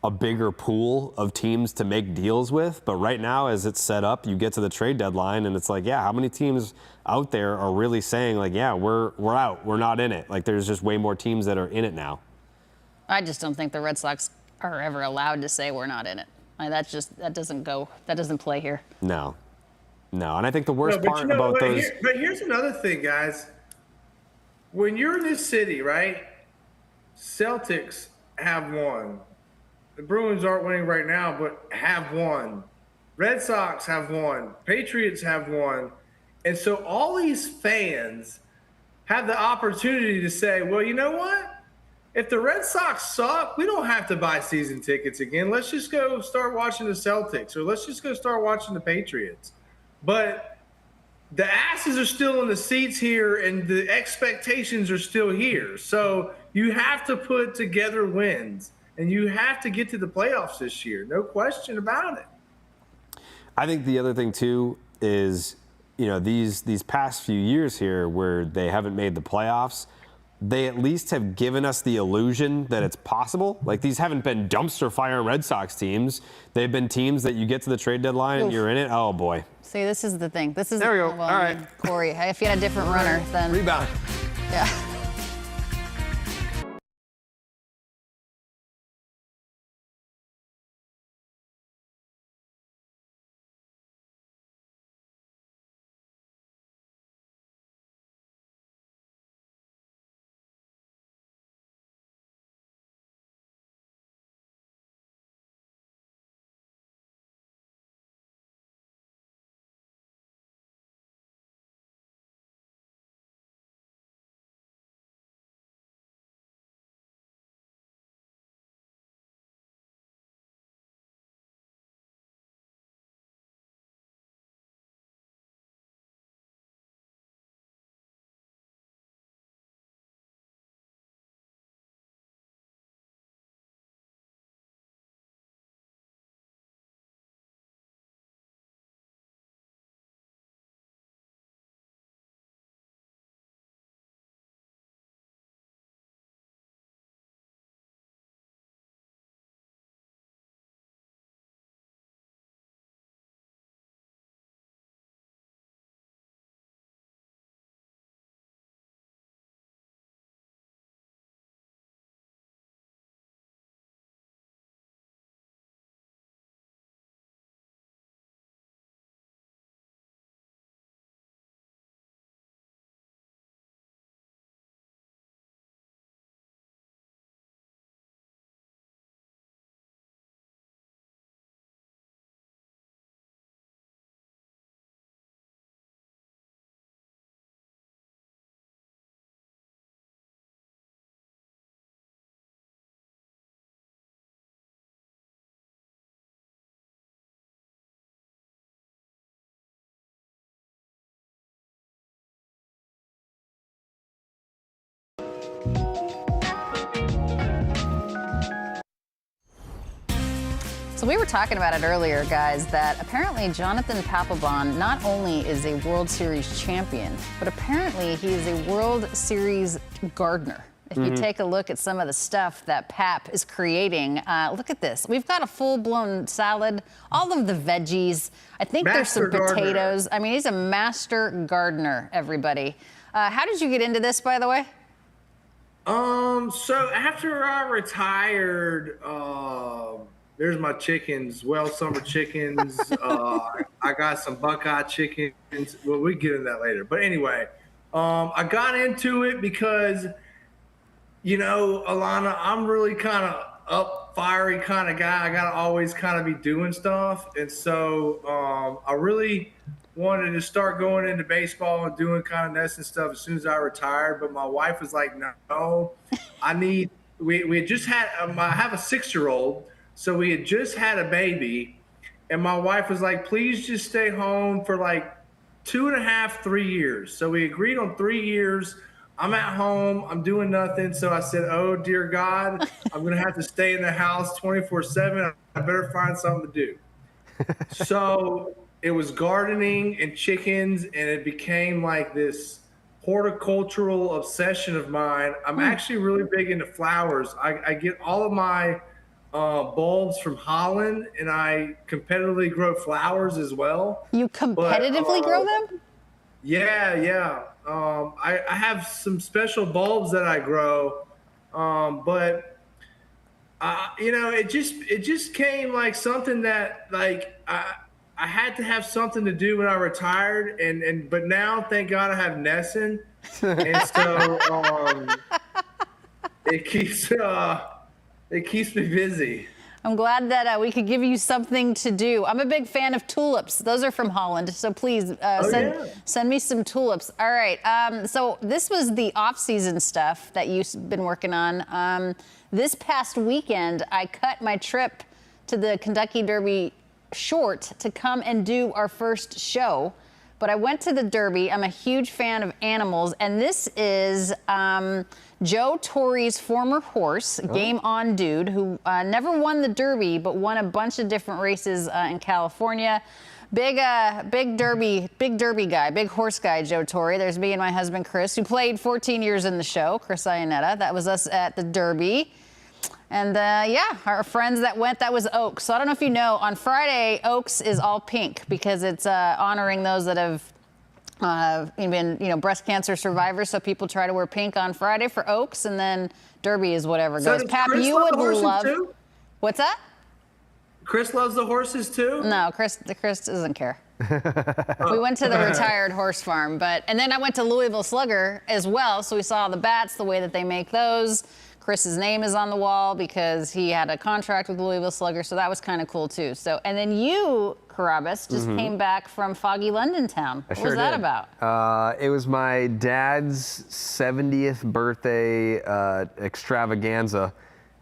a bigger pool of teams to make deals with. But right now, as it's set up, you get to the trade deadline and it's like, yeah, how many teams out there are really saying like, yeah, we're out, we're not in it? Like, there's just way more teams that are in it now. I just don't think the Red Sox are ever allowed to say we're not in it. Like, that doesn't play here. No, and I think the worst part about those. But here's another thing, guys. When you're in this city, right? Celtics have won. The Bruins aren't winning right now, but have won. Red Sox have won. Patriots have won. And so all these fans have the opportunity to say, well, you know what? If the Red Sox suck, we don't have to buy season tickets again. Let's just go start watching the Celtics, or let's just go start watching the Patriots. But the asses are still in the seats here, and the expectations are still here. So you have to put together wins. And you have to get to the playoffs this year. No question about it. I think the other thing, too, is, you know, these past few years here where they haven't made the playoffs, they at least have given us the illusion that it's possible. Like, these haven't been dumpster fire Red Sox teams. They've been teams that you get to the trade deadline and you're in it. Oh, boy. See, this is the thing. There we go. All right. Corey, if you had a different runner, then. Rebound. Yeah. So we were talking about it earlier, guys, that apparently Jonathan Papelbon not only is a World Series champion, but apparently he is a World Series gardener. If you take a look at some of the stuff that Pap is creating, look at this. We've got a full-blown salad, all of the veggies. I think there's some potatoes. I mean, he's a master gardener, everybody. How did you get into this, by the way? So after I retired, there's my chickens, summer chickens. I I got some Buckeye chickens. Well, we get into that later. But anyway, I got into it because, you know, Alanna, I'm really kind of fiery kind of guy. I got to always kind of be doing stuff. And so I really wanted to start going into baseball and doing kind of NESN stuff as soon as I retired. But my wife was like, no, we had just had, I have a 6-year-old. So we had just had a baby. And my wife was like, please just stay home for like 2.5, 3 years. So we agreed on 3 years. I'm at home. I'm doing nothing. So I said, oh, dear God, I'm going to have to stay in the house 24/7. I better find something to do. So it was gardening and chickens, and it became like this horticultural obsession of mine. I'm actually really big into flowers. I get all of my bulbs from Holland, and I competitively grow flowers as well. You competitively grow them? Yeah. I have some special bulbs that I grow, but you know, it just came like something that like I had to have something to do when I retired, but now thank God I have NESN, and so it keeps me busy. I'm glad that we could give you something to do. I'm a big fan of tulips. Those are from Holland, so please send me some tulips. All right, so this was the off-season stuff that you've been working on. This past weekend, I cut my trip to the Kentucky Derby short to come and do our first show. But I went to the Derby. I'm a huge fan of animals, and this is Joe Torre's former horse, Game On Dude, who never won the Derby, but won a bunch of different races in California. Big Derby guy, big horse guy, Joe Torre. There's me and my husband, Chris, who played 14 years in the show, Chris Iannetta. That was us at the Derby. And yeah, our friends that went, that was Oaks. So I don't know if you know, on Friday, Oaks is all pink because it's honoring those that have been, you know, breast cancer survivors. So people try to wear pink on Friday for Oaks, and then Derby is whatever goes. Pap, you would love. Too? What's that? Chris loves the horses too? No, Chris doesn't care. We went to the retired horse farm, and then I went to Louisville Slugger as well. So we saw the bats, the way that they make those. Chris's name is on the wall because he had a contract with Louisville Slugger, so that was kind of cool too. So, and then you, Carrabis, just came back from foggy London town. What was that about? It was my dad's 70th birthday extravaganza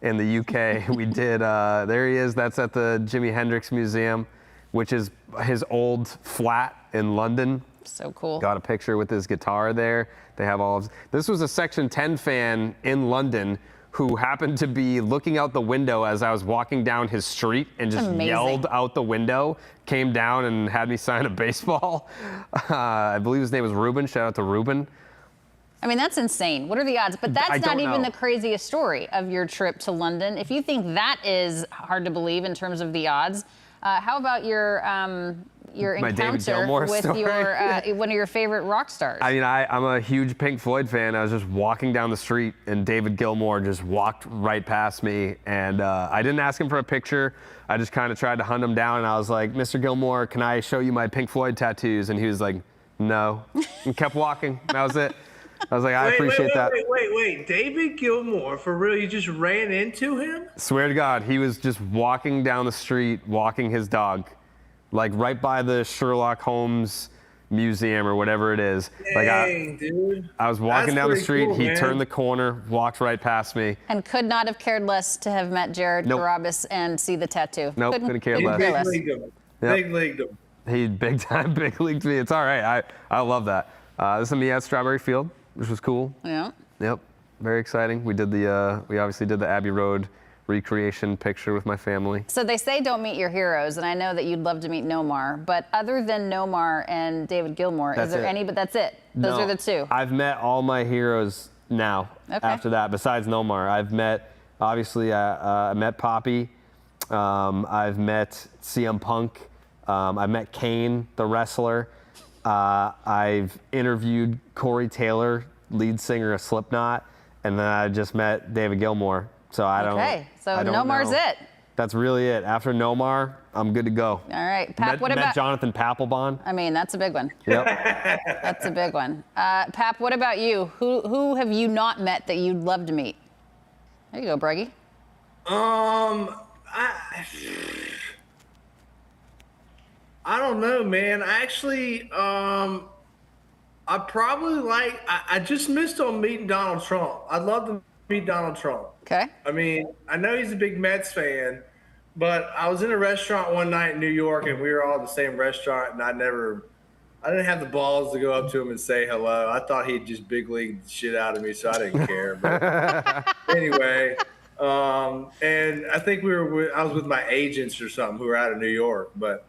in the UK. We did, there he is, that's at the Jimi Hendrix Museum, which is his old flat in London. So cool. Got a picture with his guitar there. They have all of this. Was a Section 10 fan in London who happened to be looking out the window as I was walking down his street and just yelled out the window, came down and had me sign a baseball. I believe his name was Ruben. Shout out to Ruben. I mean, that's insane. What are the odds? But that's not even the craziest story of your trip to London. If you think that is hard to believe in terms of the odds, how about your encounter with your one of your favorite rock stars? I mean, I'm a huge Pink Floyd fan. I was just walking down the street, and David Gilmour just walked right past me, and I didn't ask him for a picture. I just kind of tried to hunt him down, and I was like, Mr. Gilmour, can I show you my Pink Floyd tattoos? And he was like, no, and kept walking. That was it. I was like, I appreciate that. Wait. David Gilmour, for real? You just ran into him? Swear to God, he was just walking down the street, walking his dog, like right by the Sherlock Holmes Museum or whatever it is. Dang, dude. I was walking down the street. Cool, he turned the corner, walked right past me. And could not have cared less to have met Jared Carrabis and see the tattoo. Nope, couldn't care less. Big leagued him. He big time big leagued me. It's all right. I love that. This is me at Strawberry Field, which was cool. Yeah. Yep. Very exciting. We obviously did the Abbey Road recreation picture with my family. So they say don't meet your heroes, and I know that you'd love to meet Nomar, but other than Nomar and David Gilmour, is there any, but that's it? Those are the two? I've met all my heroes now after that, besides Nomar. I've met, obviously, I met Poppy. I've met CM Punk. I've met Kane, the wrestler. I've interviewed Corey Taylor, lead singer of Slipknot, and then I just met David Gilmour. So I don't. Okay, so I don't Nomar's know. it. That's really it. After Nomar, I'm good to go. All right, Pap. What met about Jonathan Papelbon? I mean, that's a big one. Yep. That's a big one. Pap, what about you? Who have you not met that you'd love to meet? There you go, Breggy. I don't know, man. Actually, I probably I just missed on meeting Donald Trump. I'd love to meet Donald Trump. Okay. I mean, I know he's a big Mets fan, but I was in a restaurant one night in New York, and we were all at the same restaurant, and I didn't have the balls to go up to him and say hello. I thought he'd just big league the shit out of me, so I didn't care. But anyway, and I think I was with my agents or something who were out of New York, but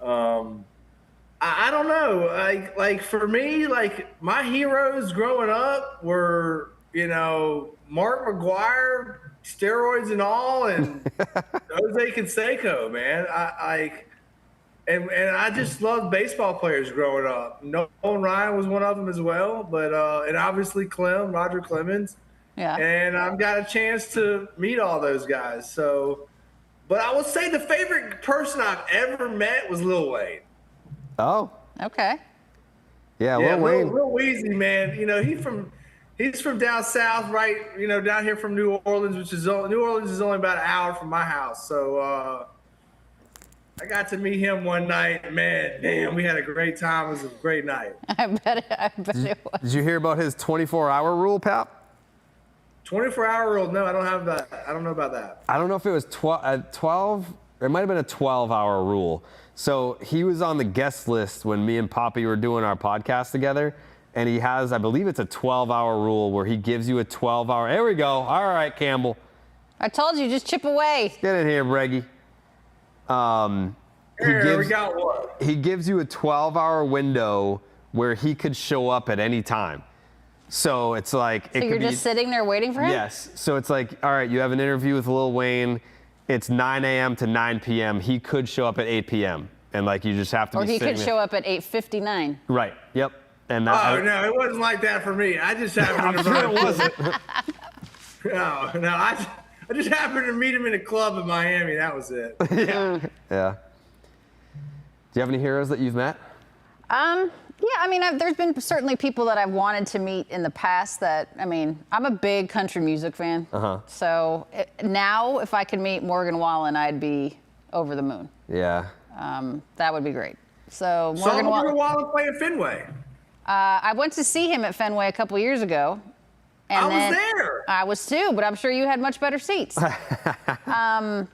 I don't know. Like for me, like my heroes growing up were, Mark McGuire, steroids and all, and Jose Canseco, man. And I just loved baseball players growing up. Nolan Ryan was one of them as well, but and obviously Roger Clemens. Yeah. And I've got a chance to meet all those guys. So, but I would say the favorite person I've ever met was Lil Wayne. Oh. Okay. Yeah, Lil Wayne. Lil Weezy, man. He's from down south, right? Down here from New Orleans, New Orleans is only about an hour from my house. So I got to meet him one night. Man, damn, we had a great time. It was a great night. I bet it was. Did you hear about his 24-hour rule, Pap? 24-hour rule? No, I don't have that. I don't know about that. I don't know if it was 12. It might have been a 12-hour rule. So he was on the guest list when me and Poppy were doing our podcast together. And he has, I believe it's a 12-hour rule where he gives you a 12-hour. There we go. All right, Campbell. I told you, just chip away. Get in here, Breggy. We got one. He gives you a 12-hour window where he could show up at any time. So it's like So you're just sitting there waiting for him? Yes. So it's like, all right, you have an interview with Lil Wayne. It's 9 a.m. to 9 p.m. He could show up at 8 p.m. And like you just have to Or be he sitting could there. show up at 8:59. Right. Yep. And Oh, no, it wasn't like that for me. I just happened I'm to sure it wasn't. No, I just happened to meet him in a club in Miami. That was it. Yeah. Do you have any heroes that you've met? Yeah, I mean, there's been certainly people that I've wanted to meet in the past that, I mean, I'm a big country music fan. So now if I could meet Morgan Wallen, I'd be over the moon. Yeah. That would be great. So Morgan Wallen playing Fenway. I went to see him at Fenway a couple years ago. And I was there. I was too, but I'm sure you had much better seats. I'm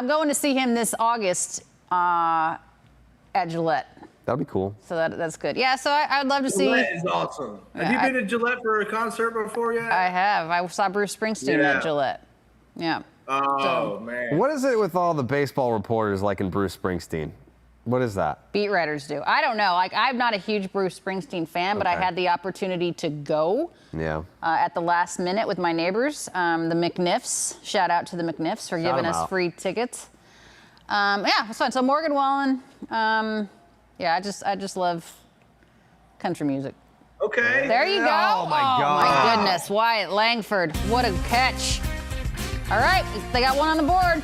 going to see him this August at Gillette. That'd be cool. So that's good. Yeah, so I'd love to see. Gillette is awesome. Have you been to Gillette for a concert before yet? I have. I saw Bruce Springsteen at Gillette. Yeah. Oh, man. What is it with all the baseball reporters like in Bruce Springsteen? What is that? Beat writers do. I don't know. Like, I'm not a huge Bruce Springsteen fan, but I had the opportunity to go at the last minute with my neighbors. The McNiffs. Shout out to the McNiffs for giving us free tickets. Yeah, it was fun. So Morgan Wallen. Yeah, I just love country music. Okay. There you go. Oh, my God. My goodness. Wyatt Langford. What a catch. All right. They got one on the board.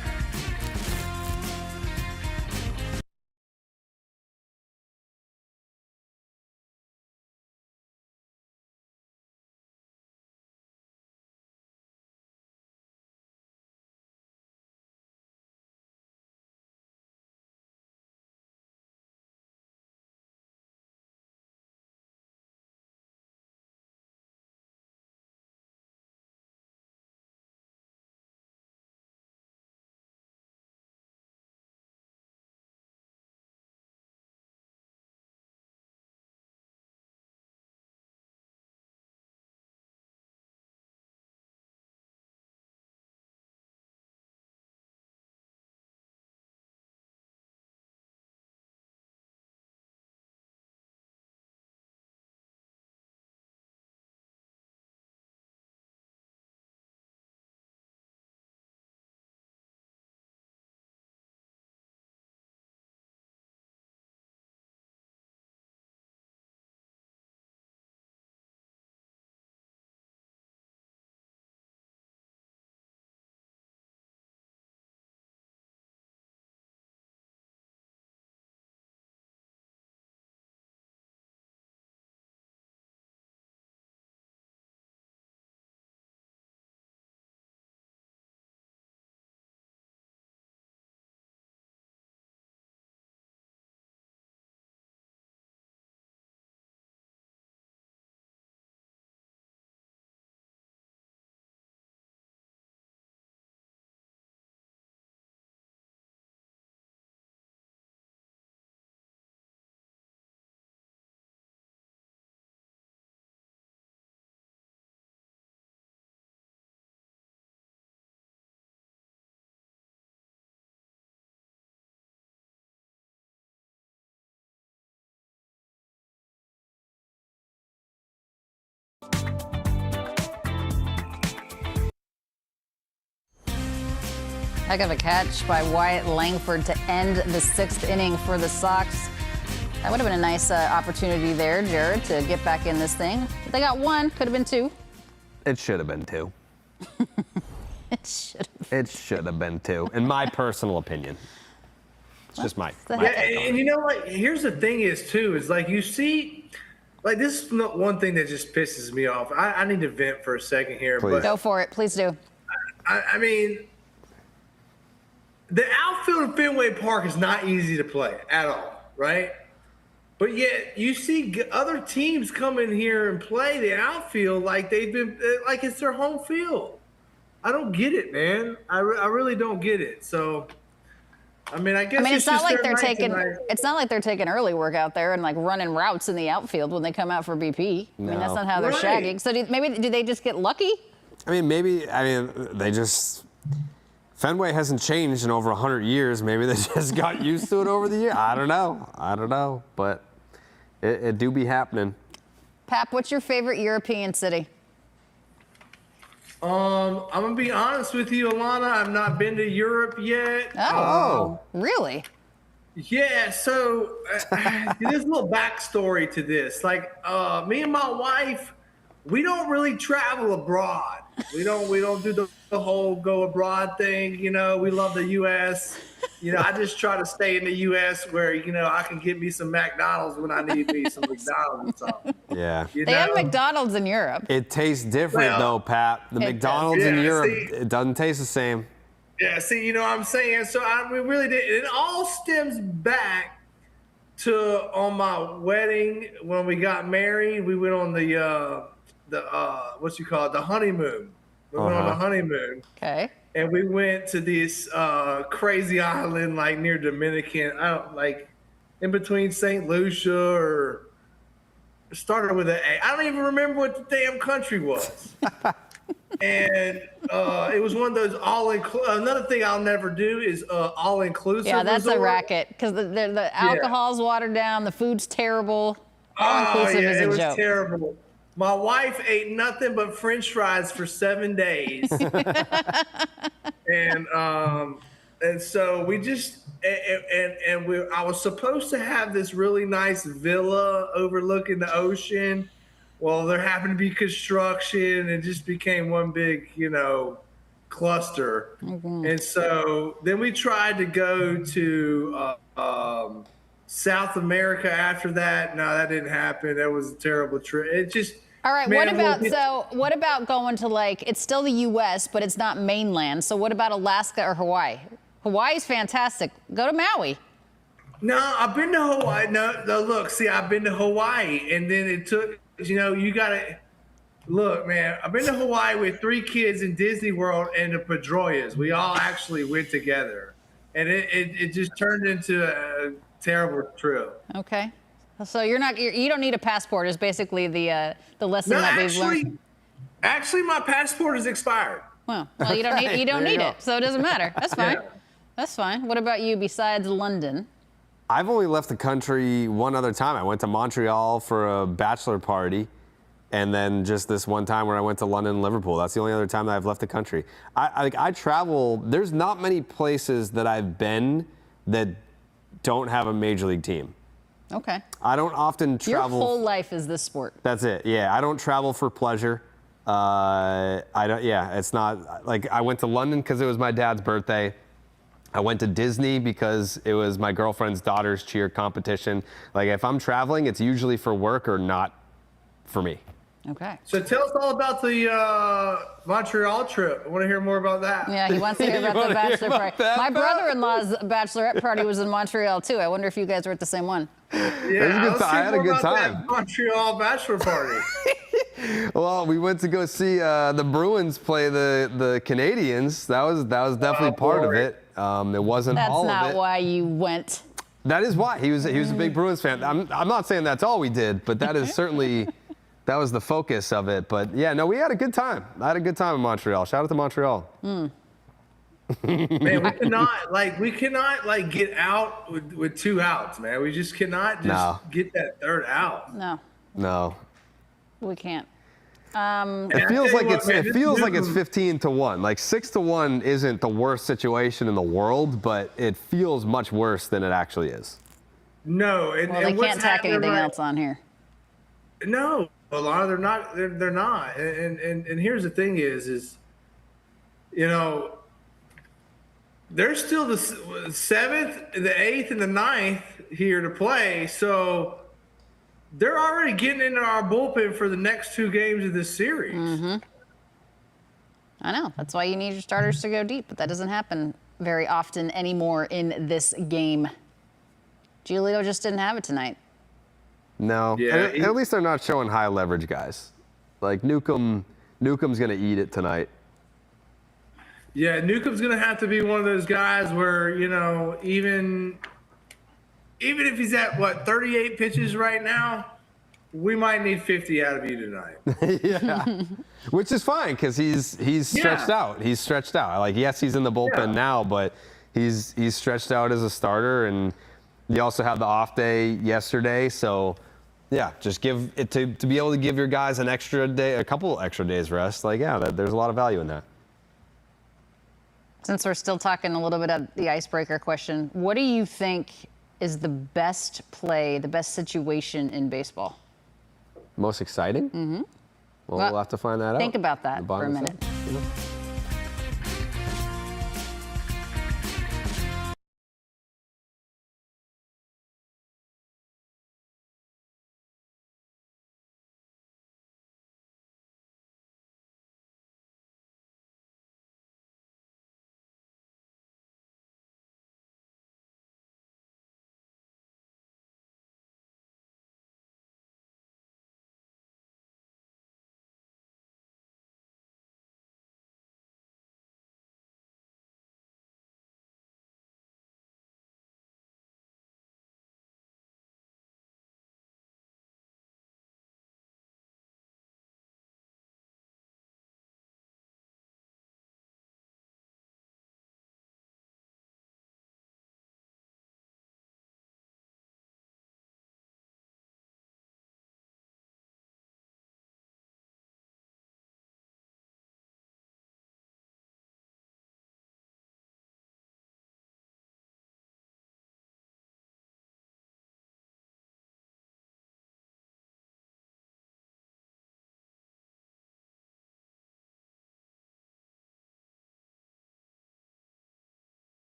Heck of a catch by Wyatt Langford to end the 6th inning for the Sox. That would have been a nice opportunity there, Jared, to get back in this thing. But they got one, could have been two. It should have been two. It should have been two, in my personal opinion. It's just my yeah, and you know what? Here's the thing is, too, is like you see, like this is not one thing that just pisses me off. I need to vent for a second here. Please. But Go for it. Please do. I mean, the outfield of Fenway Park is not easy to play at all, right? But yet you see other teams come in here and play the outfield like they've been, like it's their home field. I don't get it, man. I really don't get it. So, I mean, I guess it's not like they're taking. It's not like they're taking early work out there and like running routes in the outfield when they come out for BP. No. I mean, that's not how they're shagging. So do they just get lucky? I mean, maybe. I mean, they just. Fenway hasn't changed in over 100 years. Maybe they just got used to it over the year. I don't know. But it do be happening. Pap, what's your favorite European city? I'm gonna be honest with you, Alanna. I've not been to Europe yet. Oh, really? Yeah. So there's a little backstory to this. Like, me and my wife, we don't really travel abroad. We don't do the whole go abroad thing. You know, we love the U.S. You know, I just try to stay in the U.S. where, you know, I can get me some McDonald's when I need me some McDonald's or something. Yeah. They have McDonald's in Europe. It tastes different, though, Pat. The McDonald's in Europe, it doesn't taste the same. Yeah, see, you know what I'm saying? So we really did. It all stems back to on my wedding when we got married. We went on the the honeymoon. We went on a honeymoon. Okay. And we went to this crazy island like near Dominican. I don't like in between St. Lucia or started with an A. I don't even remember what the damn country was. And it was one of those another thing I'll never do is all-inclusive. Yeah, that's resort. a racket because the alcohol's watered down, the food's terrible. All-inclusive is a it was joke. Terrible. My wife ate nothing but French fries for 7 days. And so we just I was supposed to have this really nice villa overlooking the ocean. Well, there happened to be construction. It just became one big, cluster. Mm-hmm. And so then we tried to go to South America after that. No, that didn't happen. That was a terrible trip. It just. All right. What about going to it's still the U.S., but it's not mainland. So what about Alaska or Hawaii? Hawaii's fantastic. Go to Maui. No, I've been to Hawaii. No, look, see, I've been to Hawaii, and then it took. You gotta look, man. I've been to Hawaii with 3 kids in Disney World and the Pedroias. We all actually went together, and it just turned into a terrible trip. Okay. So you don't need a passport is basically the lesson that we've learned. Actually, my passport is expired. Well, you don't need it, so it doesn't matter. That's fine. Yeah. That's fine. What about you besides London? I've only left the country one other time. I went to Montreal for a bachelor party, and then just this one time where I went to London and Liverpool. That's the only other time that I've left the country. I travel. There's not many places that I've been that don't have a major league team. Okay. I don't often travel. Your whole life is this sport. That's it. Yeah, I don't travel for pleasure. I don't. Yeah, it's not like I went to London because it was my dad's birthday. I went to Disney because it was my girlfriend's daughter's cheer competition. Like if I'm traveling, it's usually for work or not for me. Okay. So tell us all about the Montreal trip. I want to hear more about that. Yeah, he wants to hear about the bachelor party. My brother-in-law's bachelorette party was in Montreal too. I wonder if you guys were at the same one. Yeah, I had a good time. Montreal bachelor party. Well, we went to go see the Bruins play the Canadians. That was definitely part of it. It wasn't all of it. That's not why you went. That is why he was a big Bruins fan. I'm not saying that's all we did, but that is certainly that was the focus of it. But yeah, no, we had a good time. I had a good time in Montreal. Shout out to Montreal. Man, we cannot get out with 2 outs, man. We just cannot get that third out. No. No. We can't. It feels like it's 15-1. Like 6-1 isn't the worst situation in the world, but it feels much worse than it actually is. No, Well, they can't tack anything else on here. No, Alanna, they're not. They're not. And here's the thing: is there's still the 7th, the 8th, and the 9th here to play. So they're already getting into our bullpen for the next 2 games of this series. Mm-hmm. I know. That's why you need your starters to go deep, but that doesn't happen very often anymore in this game. Giolito just didn't have it tonight. No. Yeah, at least they're not showing high leverage guys. Like Newcomb's going to eat it tonight. Yeah, Newcomb's going to have to be one of those guys where, even if he's at, 38 pitches right now, we might need 50 out of you tonight. Yeah. Which is fine because he's stretched out. He's stretched out. Like, yes, he's in the bullpen now, but he's stretched out as a starter. And you also had the off day yesterday. So, yeah, just give it to be able to give your guys an extra day, a couple extra days rest. Like, yeah, there's a lot of value in that. Since we're still talking a little bit of the icebreaker question, what do you think is the best play, the best situation in baseball? Most exciting? Mm-hmm. Well, we'll have to find that out. Think about that for a minute.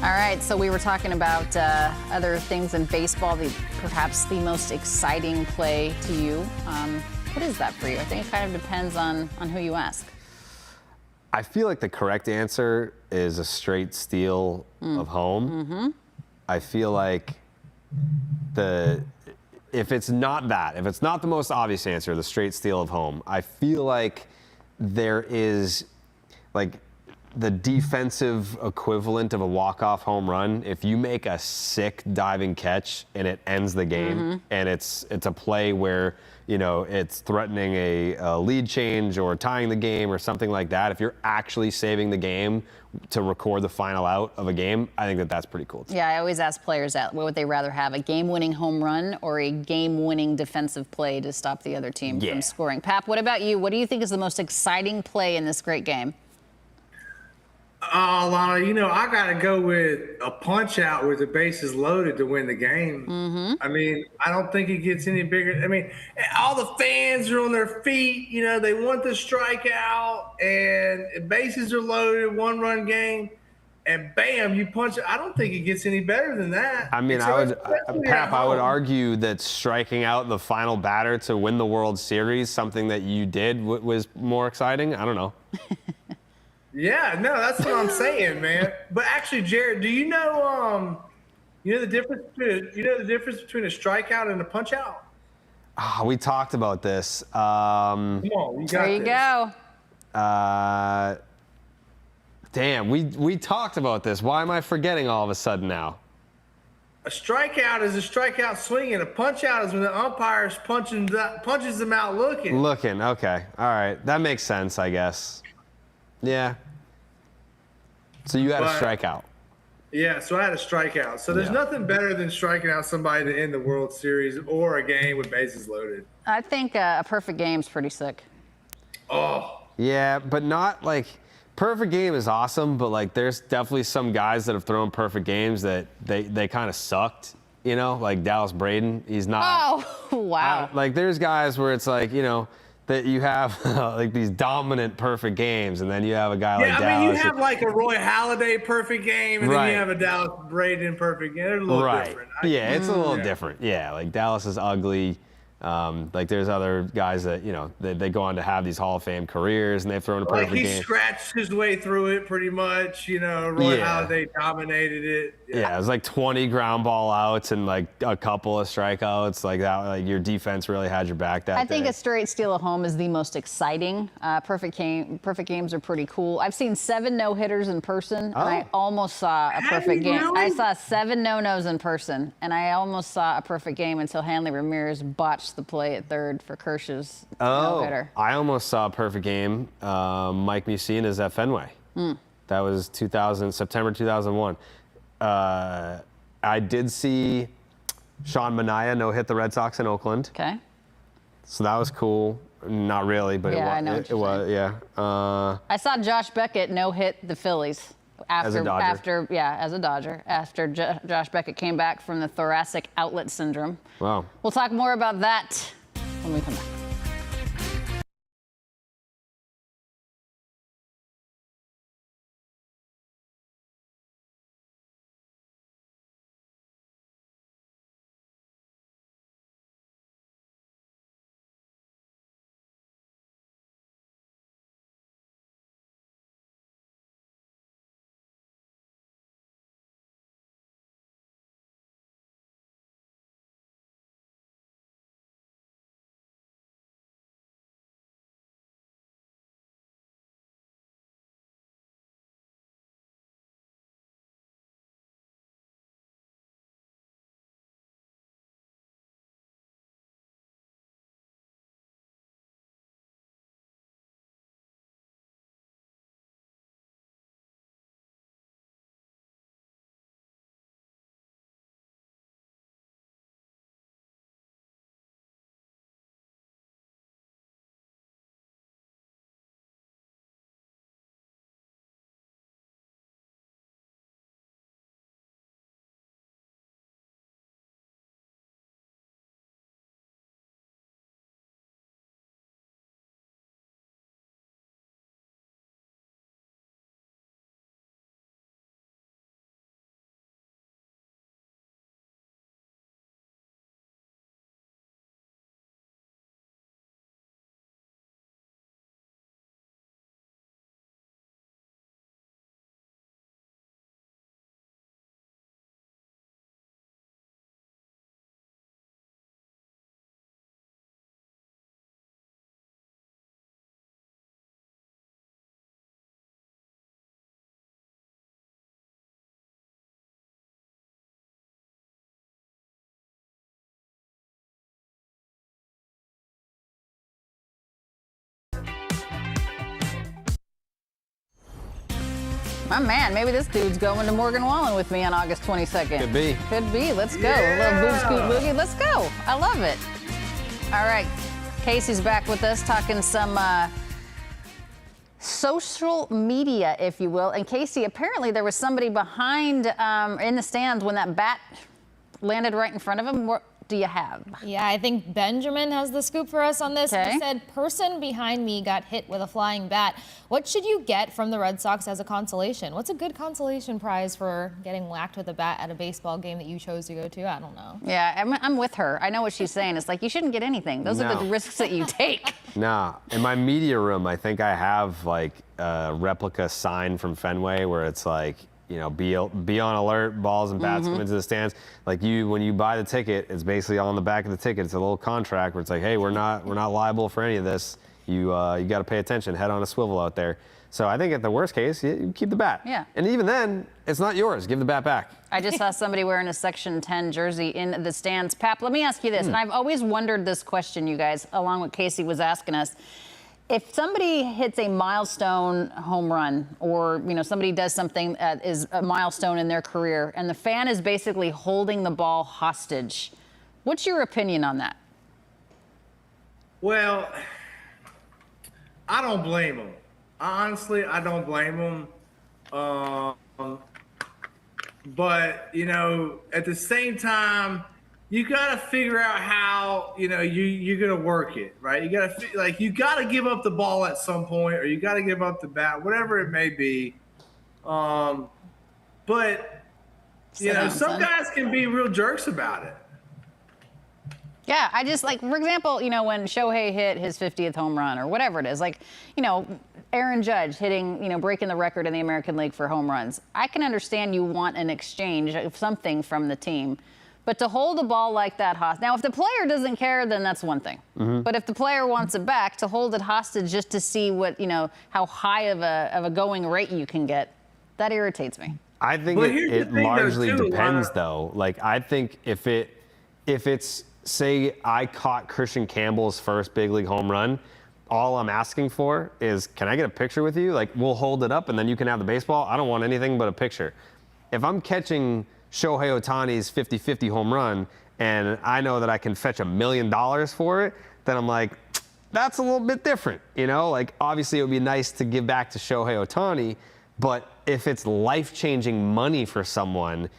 All right, so we were talking about other things in baseball, perhaps the most exciting play to you. What is that for you? I think it kind of depends on who you ask. I feel like the correct answer is a straight steal of home. Mm-hmm. I feel like if it's not the most obvious answer, the straight steal of home, I feel like there is like the defensive equivalent of a walk-off home run. If you make a sick diving catch and it ends the game, and it's a play where it's threatening a lead change or tying the game or something like that, if you're actually saving the game to record the final out of a game, I think that's pretty cool. Yeah, I always ask players that, what would they rather have, a game-winning home run or a game-winning defensive play to stop the other team from scoring? Pap, what about you? What do you think is the most exciting play in this great game? Alanna, I got to go with a punch out with the bases loaded to win the game. Mm-hmm. I mean, I don't think it gets any bigger. I mean, all the fans are on their feet. They want the strikeout and bases are loaded, 1-run game. and bam, you punch it. I don't think it gets any better than that. I mean, Pap, I would argue that striking out the final batter to win the World Series, something that you did, was more exciting. I don't know. Yeah, no, that's what I'm saying, man. But actually, Jared, do you know the difference between a strikeout and a punch out? We talked about this. Come on, you got There you this. go. Damn, we talked about this. Why am I forgetting all of a sudden now? A strikeout is a strikeout swinging. A punch out is when the umpire's punches them out looking. Looking, okay. All right. That makes sense, I guess. Yeah. So you had a strikeout. Yeah, so I had a strikeout. So there's nothing better than striking out somebody to end the World Series or a game with bases loaded. I think a perfect game's pretty sick. Oh. Yeah, but not like perfect game is awesome, but like there's definitely some guys that have thrown perfect games that they kind of sucked, you know, like Dallas Braden. He's not. Oh, wow. Like there's guys where it's like, you know, that you have like these dominant perfect games, and then you have a guy like Dallas. Yeah, I mean, you have like a Roy Halladay perfect game, and then you have a Dallas Braden perfect game. They're a little different. Yeah, it's a little different. Yeah, like Dallas is ugly. Like there's other guys that, you know, they go on to have these Hall of Fame careers, and they've thrown a perfect game. Like he scratched his way through it pretty much. You know, Roy Halladay dominated it. Yeah, it was like 20 ground ball outs and like a couple of strikeouts. Like that, like your defense really had your back that day. I think a straight steal at home is the most exciting. Perfect games are pretty cool. I've seen 7 no-hitters in person, and I almost saw a perfect game. Really? I saw 7 no-nos in person, and I almost saw a perfect game until Hanley Ramirez botched the play at third for Kershaw's no-hitter. I almost saw a perfect game. Mike Mussina's at Fenway. That was September 2001. I did see Sean Manaea no-hit the Red Sox in Oakland. Okay. So that was cool. Not really, but I know it was. Yeah. I saw Josh Beckett no-hit the Phillies. As a Dodger. As a Dodger. After Josh Beckett came back from the thoracic outlet syndrome. Wow. We'll talk more about that when we come back. My man, maybe this dude's going to Morgan Wallen with me on August 22nd. Could be. Could be. Let's go. A little boob scoot boogie. Let's go. I love it. All right. Casey's back with us talking some social media, if you will. And Casey, apparently there was somebody behind in the stands when that bat landed right in front of him. do you have? Yeah, I think Benjamin has the scoop for us on this. Okay. He said, person behind me got hit with a flying bat. What should you get from the Red Sox as a consolation? What's a good consolation prize for getting whacked with a bat at a baseball game that you chose to go to? I don't know. Yeah, I'm with her. I know what she's saying. It's like, you shouldn't get anything. Those are the risks that you take. Nah, in my media room, I think I have like a replica sign from Fenway where it's like, you know, be on alert, balls and bats come into the stands. Like when you buy the ticket, it's basically on the back of the ticket. It's a little contract where it's like, hey, we're not liable for any of this. You got to pay attention, head on a swivel out there. So I think at the worst case, you keep the bat. Yeah. And even then, it's not yours. Give the bat back. I just saw somebody wearing a Section 10 jersey in the stands. Pap, let me ask you this, and I've always wondered this question, you guys, along with Casey was asking us. If somebody hits a milestone home run, or somebody does something that is a milestone in their career, and the fan is basically holding the ball hostage, what's your opinion on that? Well, I don't blame them. Honestly, I don't blame them. But at the same time, you got to figure out how, you're going to work it, right? You got to you got to give up the ball at some point, or you got to give up the bat, whatever it may be. But some guys can be real jerks about it. Yeah, I just for example, when Shohei hit his 50th home run or whatever it is, Aaron Judge hitting, breaking the record in the American League for home runs. I can understand you want an exchange of something from the team. But to hold the ball like that hostage. Now, if the player doesn't care, then that's one thing. But if the player wants it back, to hold it hostage just to see what, how high of a going rate you can get, that irritates me. I think it largely depends, though. I think if it's, say, I caught Christian Campbell's first big league home run, all I'm asking for is, can I get a picture with you? We'll hold it up, and then you can have the baseball. I don't want anything but a picture. If I'm catching Shohei Ohtani's 50-50 home run, and I know that I can fetch $1 million for it, then I'm like, that's a little bit different, obviously it would be nice to give back to Shohei Ohtani, but if it's life-changing money for someone,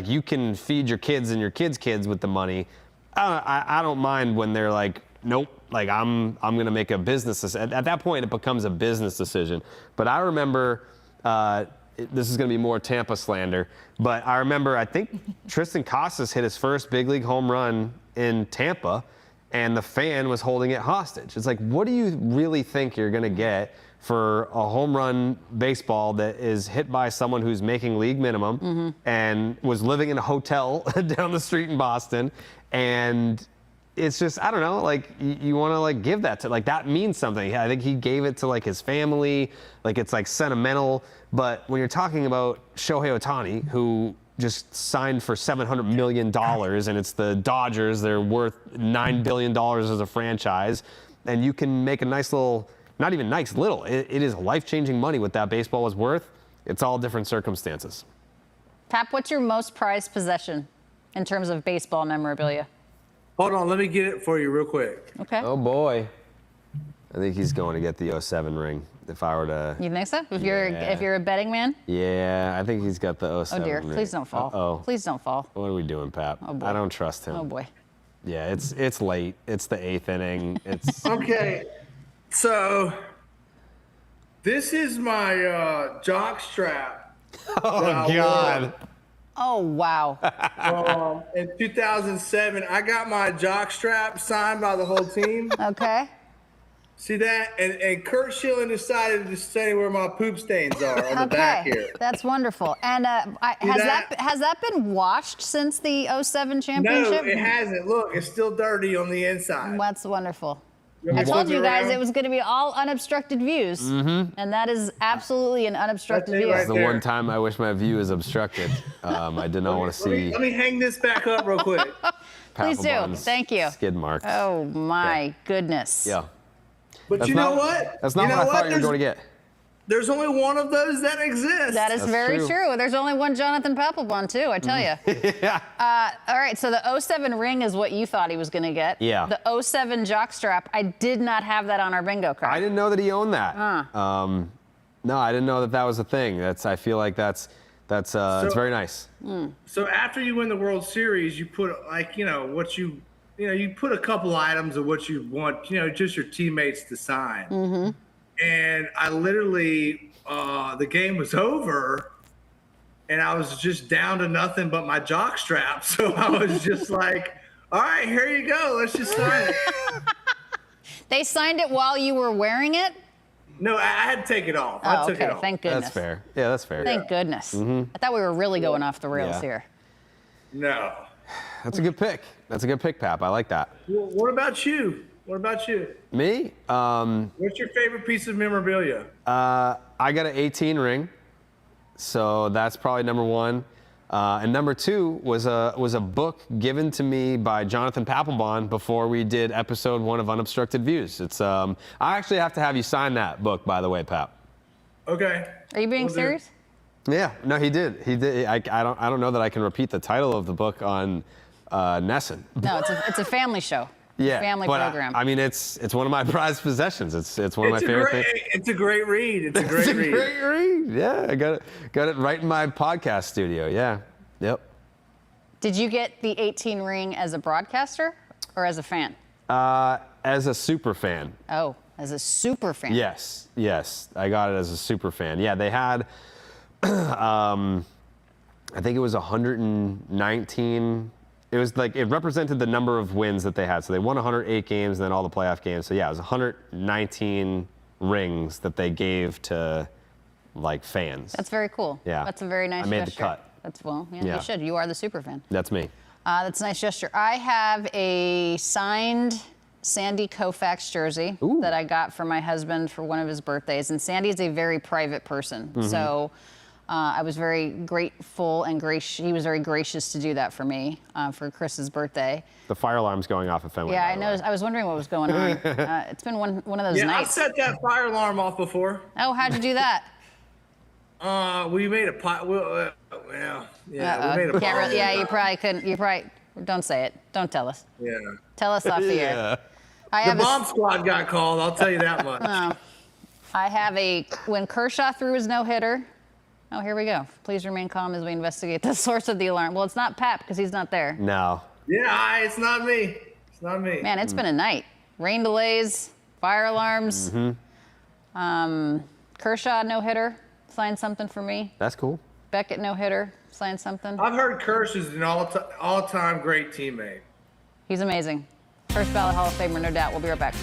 you can feed your kids and your kids' kids with the money, I don't mind when they're like, nope, I'm going to make a business decision. At that point, it becomes a business decision. But I remember, this is going to be more Tampa slander, but I remember, I think Tristan Casas hit his first big league home run in Tampa, and the fan was holding it hostage. It's like, what do you really think you're going to get for a home run baseball that is hit by someone who's making league minimum and was living in a hotel down the street in Boston? And it's just, I don't know, you want to give that to, that means something. I think he gave it to his family, it's sentimental. But when you're talking about Shohei Ohtani, who just signed for $700 million, and it's the Dodgers, they're worth $9 billion as a franchise, and you can make a nice little, not even nice little, it is life-changing money what that baseball is worth. It's all different circumstances. Pap, what's your most prized possession in terms of baseball memorabilia? Hold on, let me get it for you real quick. Okay. Oh, boy. I think he's going to get the 07 ring. If I were to... You think so? If you're a betting man? Yeah, I think he's got the 07 ring. Oh, dear. Please don't fall. Uh-oh. Please don't fall. What are we doing, Pap? Oh, boy. I don't trust him. Oh, boy. Yeah, it's late. It's the 8th inning. It's... Okay, so this is my jock strap. Oh, God. Oh, wow. In 2007, I got my jock strap signed by the whole team. Okay. See that? And Kurt Schilling decided to say where my poop stains are on the back here. That's wonderful. And has that been washed since the 07 championship? No, it hasn't. Look, it's still dirty on the inside. That's wonderful. I told you guys it was going to be all unobstructed views, and that is absolutely an unobstructed view. That's the one time I wish my view is obstructed. I did not want to see. Let me hang this back up real quick. Please do. Thank you. Skid marks. Oh my goodness. Yeah. But you know what? That's not what I thought you were going to get. There's only one of those that exists. That's very true. There's only one Jonathan Papelbon, too, I tell you. Yeah. All right, so the 07 ring is what you thought he was going to get. Yeah. The 07 jockstrap, I did not have that on our bingo card. I didn't know that he owned that. No, I didn't know that was a thing. I feel like that's That's very nice. So after you win the World Series, you put you put a couple items of what you want, just your teammates to sign. Mm-hmm. And I literally, the game was over, and I was just down to nothing but my jock strap. So I was just like, all right, here you go. Let's just sign it. They signed it while you were wearing it? No, I had to take it off. I took it off. Thank goodness. That's fair. Yeah, that's fair. Thank goodness. I thought we were really going off the rails here. No. That's a good pick. That's a good pick, Pap. I like that. Well, what about you? What about you? Me? What's your favorite piece of memorabilia? I got an 18 ring, so that's probably number one. And number two was a book given to me by Jonathan Papelbon before we did episode 1 of Unobstructed Views. It's I actually have to have you sign that book, by the way, Pap. Okay. Are you being serious? Yeah, no, he did. He did. I don't know that I can repeat the title of the book on NESN. No, it's a family show. Yeah, family but program. I mean, it's one of my prized possessions. It's one of my favorite things. It's a great read. It's a great It's a read. great read. Yeah, I got it right in my podcast studio. Yeah, yep. Did you get the 18 ring as a broadcaster or as a fan? As a super fan. Oh, as a super fan. Yes, I got it as a super fan. Yeah, they had, I think it was 119. It was like, it represented the number of wins that they had. So they won 108 games and then all the playoff games. So yeah, it was 119 rings that they gave to like fans. That's very cool. Yeah. That's a very nice I made gesture. the cut. That's, well, yeah, Yeah. you should. You are the super fan. That's me. That's a nice gesture. I have a signed Sandy Koufax jersey that I got for my husband for one of his birthdays. And Sandy is a very private person. So I was very grateful and gracious. He was very gracious to do that for me for Chris's birthday. The fire alarm's going off at Fenway. Yeah, by I the noticed. way. I was wondering what was going on. It's been one of those Yeah, nights. I've set that fire alarm off before. Oh, how'd you do that? We made a pot. Well, we made a pot. Can't really, yeah, you probably couldn't. You probably don't say it. Don't tell us. Yeah. Tell us off the air. I The have bomb squad got called. I'll tell you that much. I have when Kershaw threw his no-hitter. Oh, here we go. Please remain calm as we investigate the source of the alarm. Well, it's not Pap because he's not there. No. Yeah, it's not me. It's not me. Man, it's been a night. Rain delays, fire alarms. Kershaw no-hitter. Sign something for me. That's cool. Beckett no-hitter. Sign something. I've heard Kirsch is an all-time great teammate. He's amazing. First ballot Hall of Famer, no doubt. We'll be right back.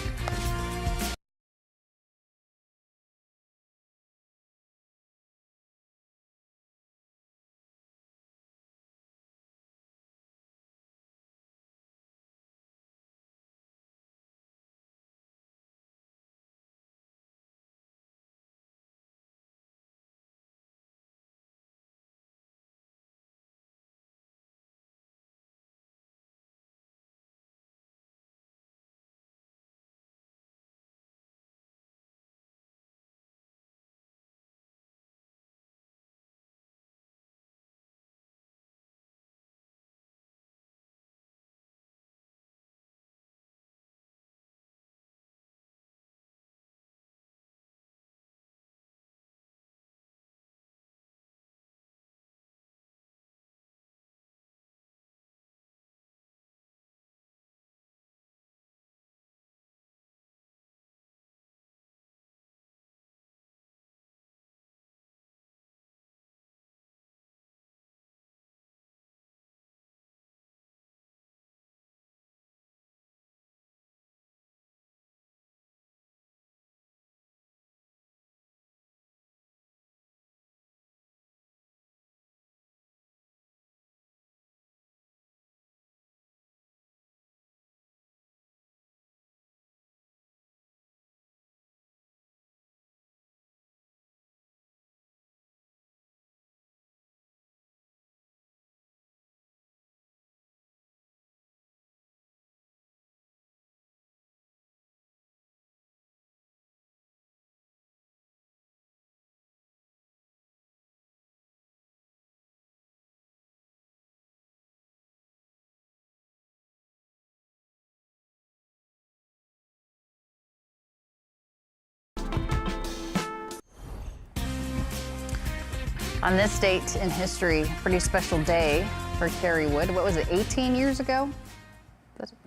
On this date in history, pretty special day for Kerry Wood. What was it, 18 years ago?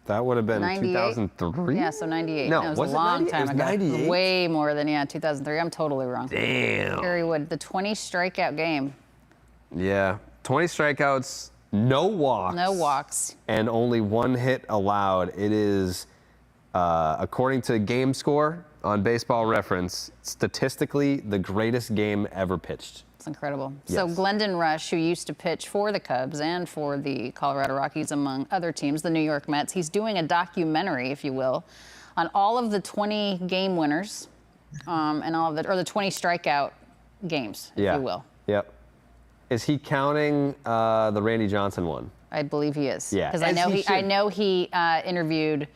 That would have been 2003? Yeah, so 98. No, it was was a it long 90? time It was ago. 98? Way more than, 2003. I'm totally wrong. Damn. Kerry Wood, the 20 strikeout game. Yeah, 20 strikeouts, no walks. No walks. And only 1 hit allowed. It is, according to Game Score on Baseball Reference, statistically the greatest game ever pitched. It's incredible. Yes. So Glendon Rush, who used to pitch for the Cubs and for the Colorado Rockies, among other teams, the New York Mets, he's doing a documentary, if you will, on all of the 20 game winners and all of the 20 strikeout games, if you will. Yep. Is he counting the Randy Johnson one? I believe he is. Yeah. Because I know he interviewed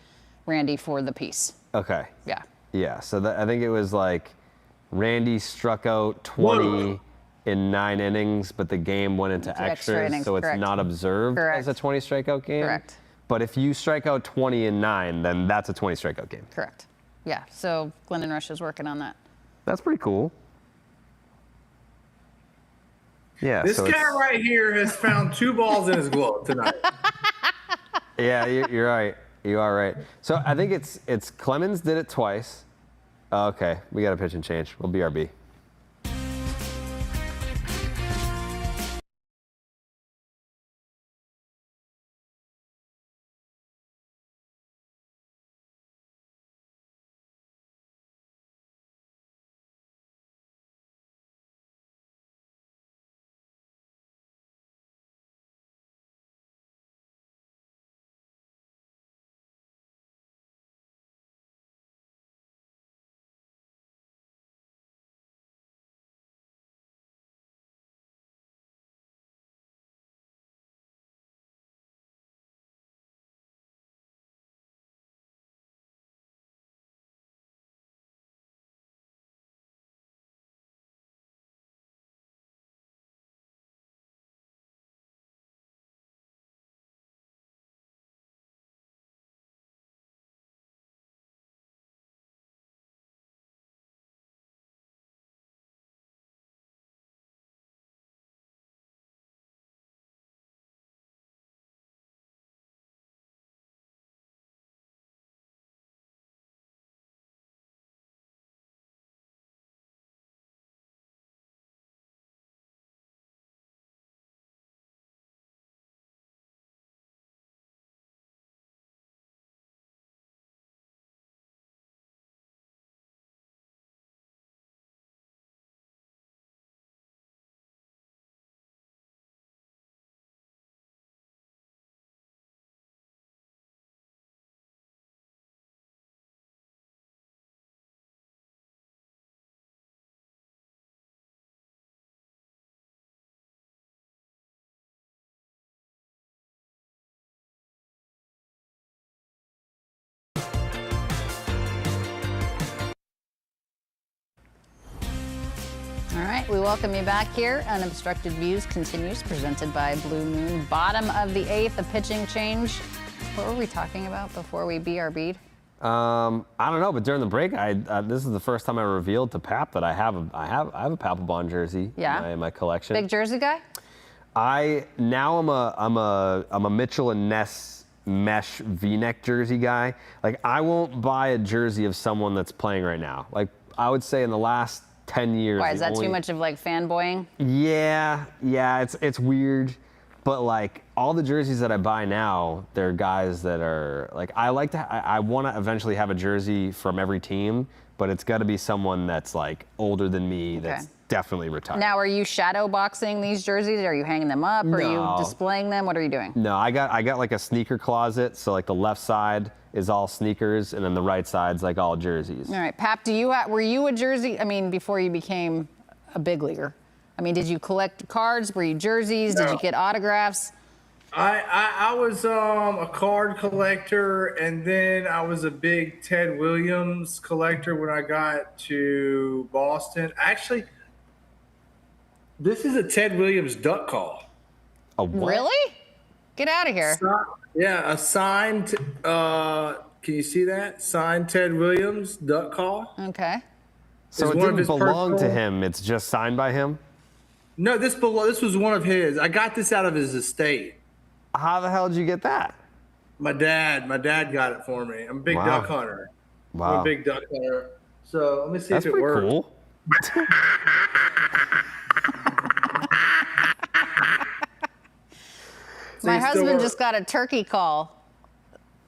Randy for the piece. Okay. Yeah. Yeah. So I think it was like Randy struck out 20 in 9 innings, but the game went into extras, innings, so it's correct. not observed Correct. as a 20 strikeout game. Correct. But if you strike out 20 in 9, then that's a 20 strikeout game. Correct. Yeah. So Glendon Rush is working on that. That's pretty cool. Yeah. This so guy right here has found 2 balls in his glove tonight. Yeah, you're right. You are right. So I think it's Clemens did it twice. Okay, we got a pitch and change. We'll BRB. All right, we welcome you back here. Unobstructed Views continues, presented by Blue Moon. Bottom of the 8th, a pitching change. What were we talking about before we BRB'd? I don't know, but during the break, this is the first time I revealed to Pap that I have a Papelbon jersey in my collection. Big jersey guy? I'm a Mitchell and Ness mesh V-neck jersey guy. Like, I won't buy a jersey of someone that's playing right now. Like, I would say in the last 10 years. Why, is that too much of like fanboying? Yeah, it's weird. But like all the jerseys that I buy now, they're guys that are like, I want to eventually have a jersey from every team, but it's got to be someone that's like older than me, that's definitely retired. Now, are you shadow boxing these jerseys? Are you hanging them up? No. Are you displaying them? What are you doing? No, I got like a sneaker closet. So like the left side is all sneakers, and then the right side's like all jerseys. All right, Pap, were you a jersey? I mean, before you became a big leaguer. I mean, did you collect cards? Were you jerseys? No. Did you get autographs? I was a card collector, and then I was a big Ted Williams collector when I got to Boston. Actually, this is a Ted Williams duck call. A what? Really? Get out of here. Yeah, a signed, can you see that? Signed Ted Williams duck call. Okay. So Is it one of didn't his belong to personal- him. It's just signed by him? No, this was one of his. I got this out of his estate. How the hell did you get that? My dad got it for me. I'm a big duck hunter. Wow. I'm a big duck hunter. So let me see That's if it pretty works. cool. My husband just got a turkey call.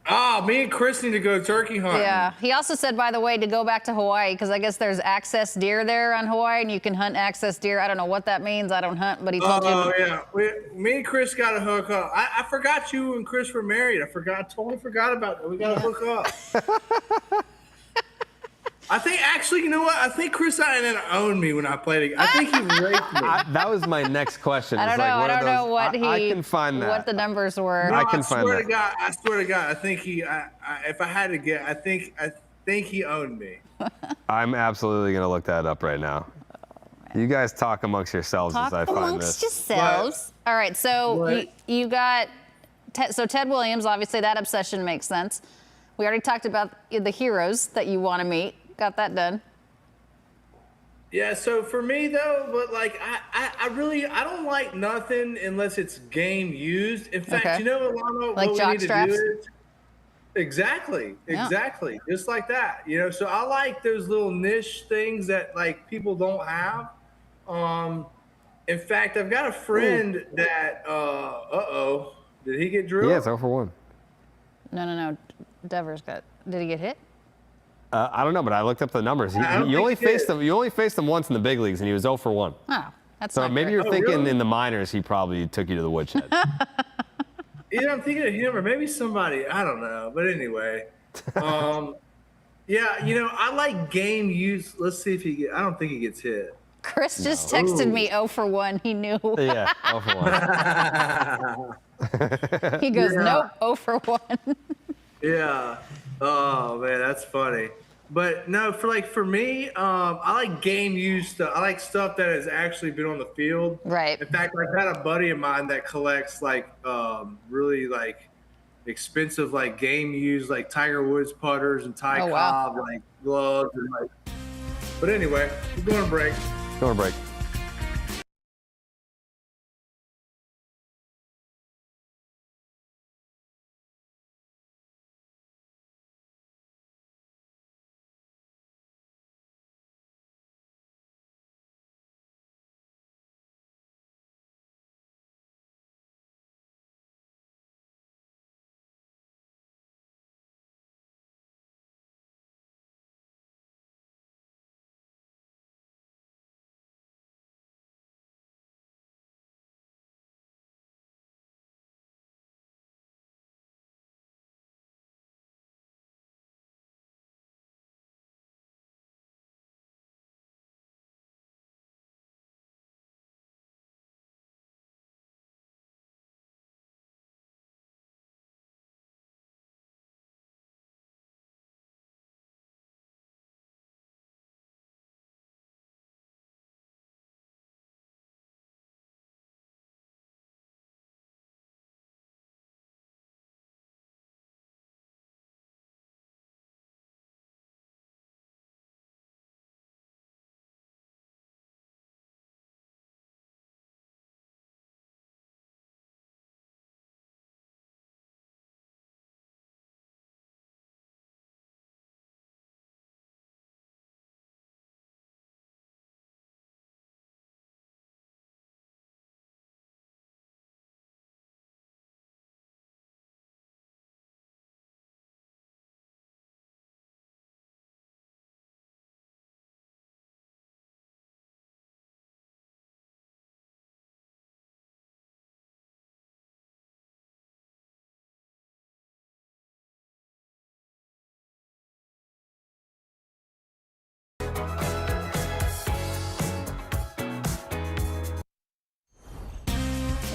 Oh, me and Chris need to go turkey hunting. Yeah. He also said, by the way, to go back to Hawaii, because I guess there's access deer there on Hawaii, and you can hunt access deer. I don't know what that means. I don't hunt, but he told you. Oh, yeah. Me and Chris got to hook up. I forgot you and Chris were married. Totally forgot about that. We got to hook up. I think, actually, you know what? I think Chris didn't own me when I played it. I think he raped me. That was my next question. I don't know. I don't know what I can find that. what the numbers were. No, I can find that. I swear to God, I think if I had to get, I think he owned me. I'm absolutely going to look that up right now. You guys talk amongst yourselves as I find this. Yourselves. All right, so you got Ted Williams. Obviously, that obsession makes sense. We already talked about the heroes that you want to meet. Got that done. Yeah, so for me though, but like I don't like nothing unless it's game used. In fact, you know, Alanna, like what jock we need straps? to do is exactly, just like that. You know, so I like those little niche things that like people don't have. In fact, I've got a friend that did he get drilled? Yeah, it's 0 for 1. No. Devers got. Did he get hit? I don't know, but I looked up the numbers. You only faced him once in the big leagues, and he was 0 for 1. Oh, that's so not maybe great. you're thinking really? in the minors, he probably took you to the woodshed. Yeah, I'm thinking of him or maybe somebody. I don't know, but anyway. Yeah, you know, I like game use. Let's see if he get. I don't think he gets hit. Chris just texted me 0 for 1. He knew. Yeah, 0 for 1. He goes, nope, 0 for 1. Yeah. Oh man, that's funny. But no, for me, I like game used stuff. I like stuff that has actually been on the field. Right. In fact, I've got a buddy of mine that collects like really like expensive like game used like Tiger Woods putters and Ty Cobb like gloves and like. But anyway, we're going to break. Going to break.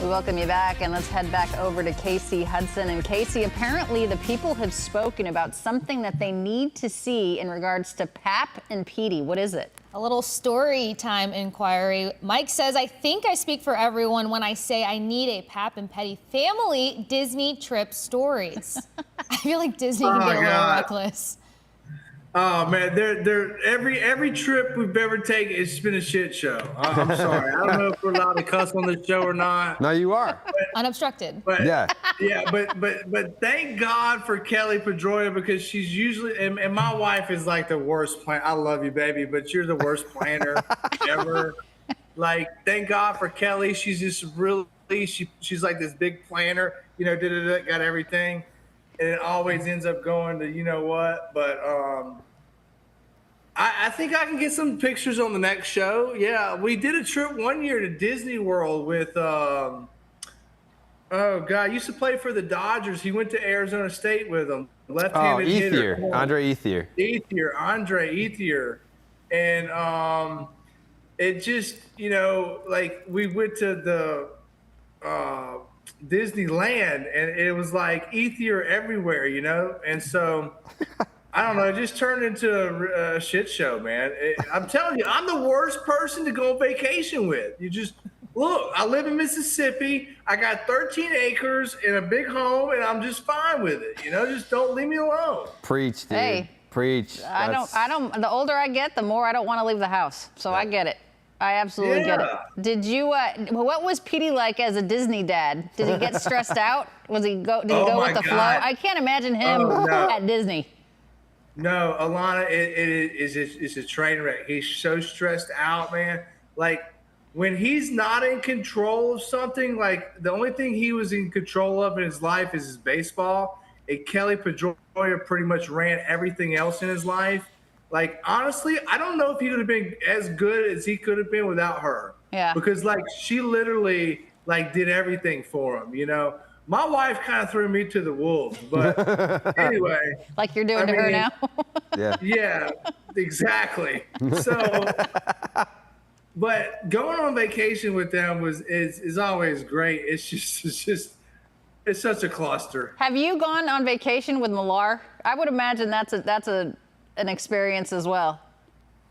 We welcome you back, and let's head back over to Casey Hudson. And Casey, apparently the people have spoken about something that they need to see in regards to Pap and Petey. What is it? A little story time inquiry. Mike says, I think I speak for everyone when I say I need a Pap and Petey family Disney trip stories. I feel like Disney can get a little reckless. Oh man, they're every trip we've ever taken, it's been a shit show. I'm sorry. I don't know if we're allowed to cuss on this show or not. No, you are. Unobstructed. But Yeah. yeah, but thank God for Kelly Pedroia, because she's usually, and my wife is like the worst plan. I love you, baby, but you're the worst planner ever. Like, thank God for Kelly. She's just really, she's like this big planner, you know, got everything. And it always ends up going to, you know what, but I think I can get some pictures on the next show. Yeah, we did a trip one year to Disney World with oh God, I used to play for the Dodgers. He went to Arizona State with them. Left-handed hitter. Andre Ethier. Andre Ethier. And it just, you know, like we went to the Disneyland, and it was like Ethier everywhere, you know? And so I don't know, it just turned into a shit show, man. I'm telling you, I'm the worst person to go on vacation with. You just look, I live in Mississippi. I got 13 acres and a big home, and I'm just fine with it. You know, just don't leave me alone. Preach, dude. Hey, Preach. I don't. The older I get, the more I don't want to leave the house. So I get it. I absolutely get it. Did you? What was Petey like as a Disney dad? Did he get stressed out? Did he go with the flow? I can't imagine him at Disney. No, Alanna, it's a train wreck. He's so stressed out, man. Like, when he's not in control of something, like the only thing he was in control of in his life is his baseball. And Kelly Pedroia pretty much ran everything else in his life. Like, honestly, I don't know if he would have been as good as he could have been without her. Yeah. Because, like, she literally, like, did everything for him, you know? My wife kind of threw me to the wolves, but anyway. Like you're doing to her now? Yeah. Yeah, exactly. So, but going on vacation with them is always great. It's such a cluster. Have you gone on vacation with Millar? I would imagine that's an experience as well.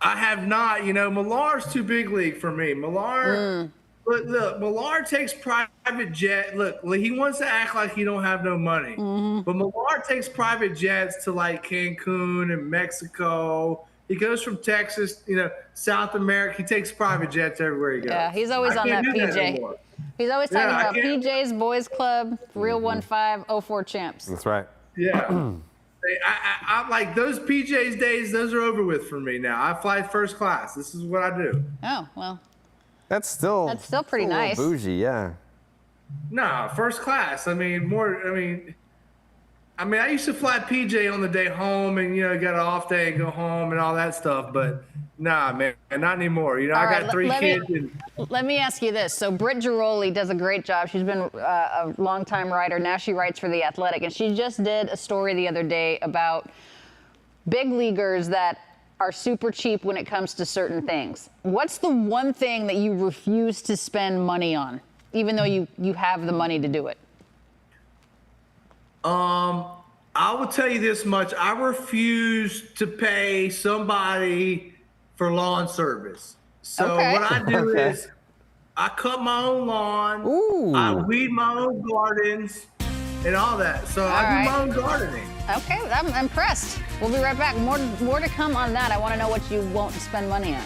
I have not. You know, Millar's too big league for me. Millar, look, Millar takes private jet. Look, he wants to act like he don't have no money, but Millar takes private jets to like Cancun and Mexico. He goes from Texas, you know, South America. He takes private jets everywhere he goes. Yeah, he's always on that PJ. He's always talking about PJ's Boys Club, Real 1-5, 04 champs. That's right. Yeah. I like those PJ's days. Those are over with for me now. I fly first class. This is what I do. Oh, well. That's still pretty nice. Bougie, yeah. No, first class. I mean, I used to fly PJ on the day home, and you know, got an off day and go home and all that stuff. But nah, man, not anymore. You know, I got 3 kids. Let me ask you this. So Britt Giroli does a great job. She's been a longtime writer. Now she writes for The Athletic, and she just did a story the other day about big leaguers that are super cheap when it comes to certain things. What's the one thing that you refuse to spend money on, even though you have the money to do it? I will tell you this much. I refuse to pay somebody for lawn service. So what I do is I cut my own lawn. I weed my own gardens and all that. So I do my own gardening. Okay, I'm impressed. We'll be right back. More to come on that. I want to know what you won't spend money on.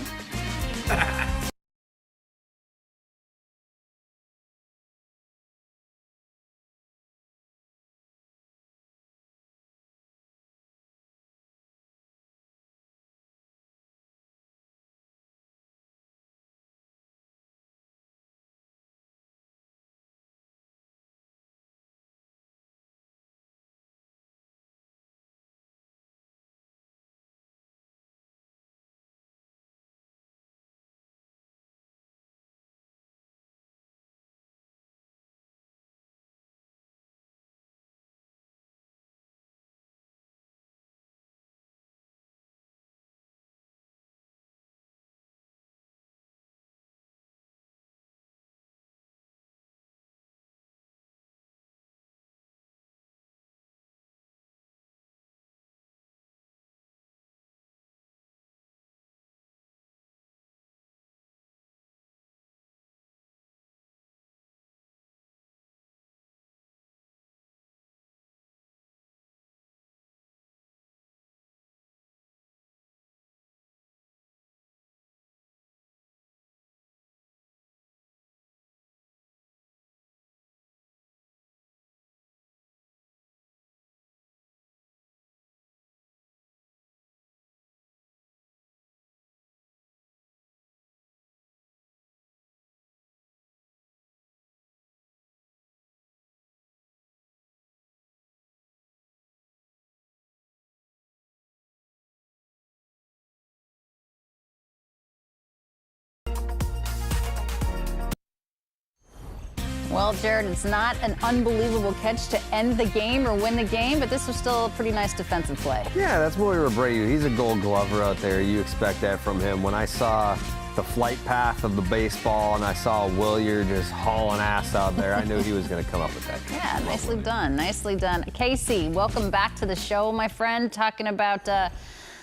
Well, Jared, it's not an unbelievable catch to end the game or win the game, but this was still a pretty nice defensive play. Yeah, that's Willie Abreu. He's a Gold Glover out there. You expect that from him. When I saw the flight path of the baseball and I saw Willier just hauling ass out there, I knew he was going to come up with that. Yeah, nicely done. Nicely done. Casey, welcome back to the show, my friend. Talking about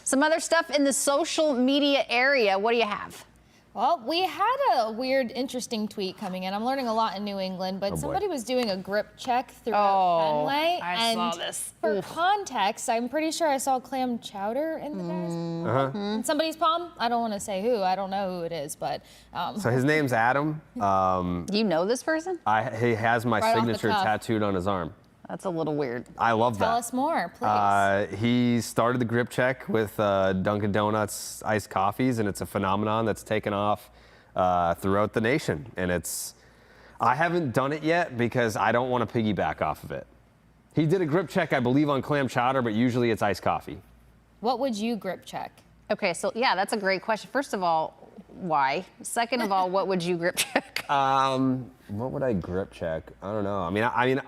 some other stuff in the social media area. What do you have? Well, we had a weird, interesting tweet coming in. I'm learning a lot in New England, but somebody was doing a grip check throughout Fenway. I saw this. For context, I'm pretty sure I saw clam chowder in the guy's in somebody's palm. I don't want to say who. I don't know who it is, but. So his name's Adam. Do you know this person? He has my Right off the signature cuff. tattooed on his arm. That's a little weird. I love that. Tell us more, please. He started the grip check with Dunkin' Donuts iced coffees, and it's a phenomenon that's taken off throughout the nation. And I haven't done it yet because I don't want to piggyback off of it. He did a grip check, I believe, on clam chowder, but usually it's iced coffee. What would you grip check? Okay, so yeah, that's a great question. First of all, why? Second of all, what would you grip check? What would I grip check? I don't know. I mean,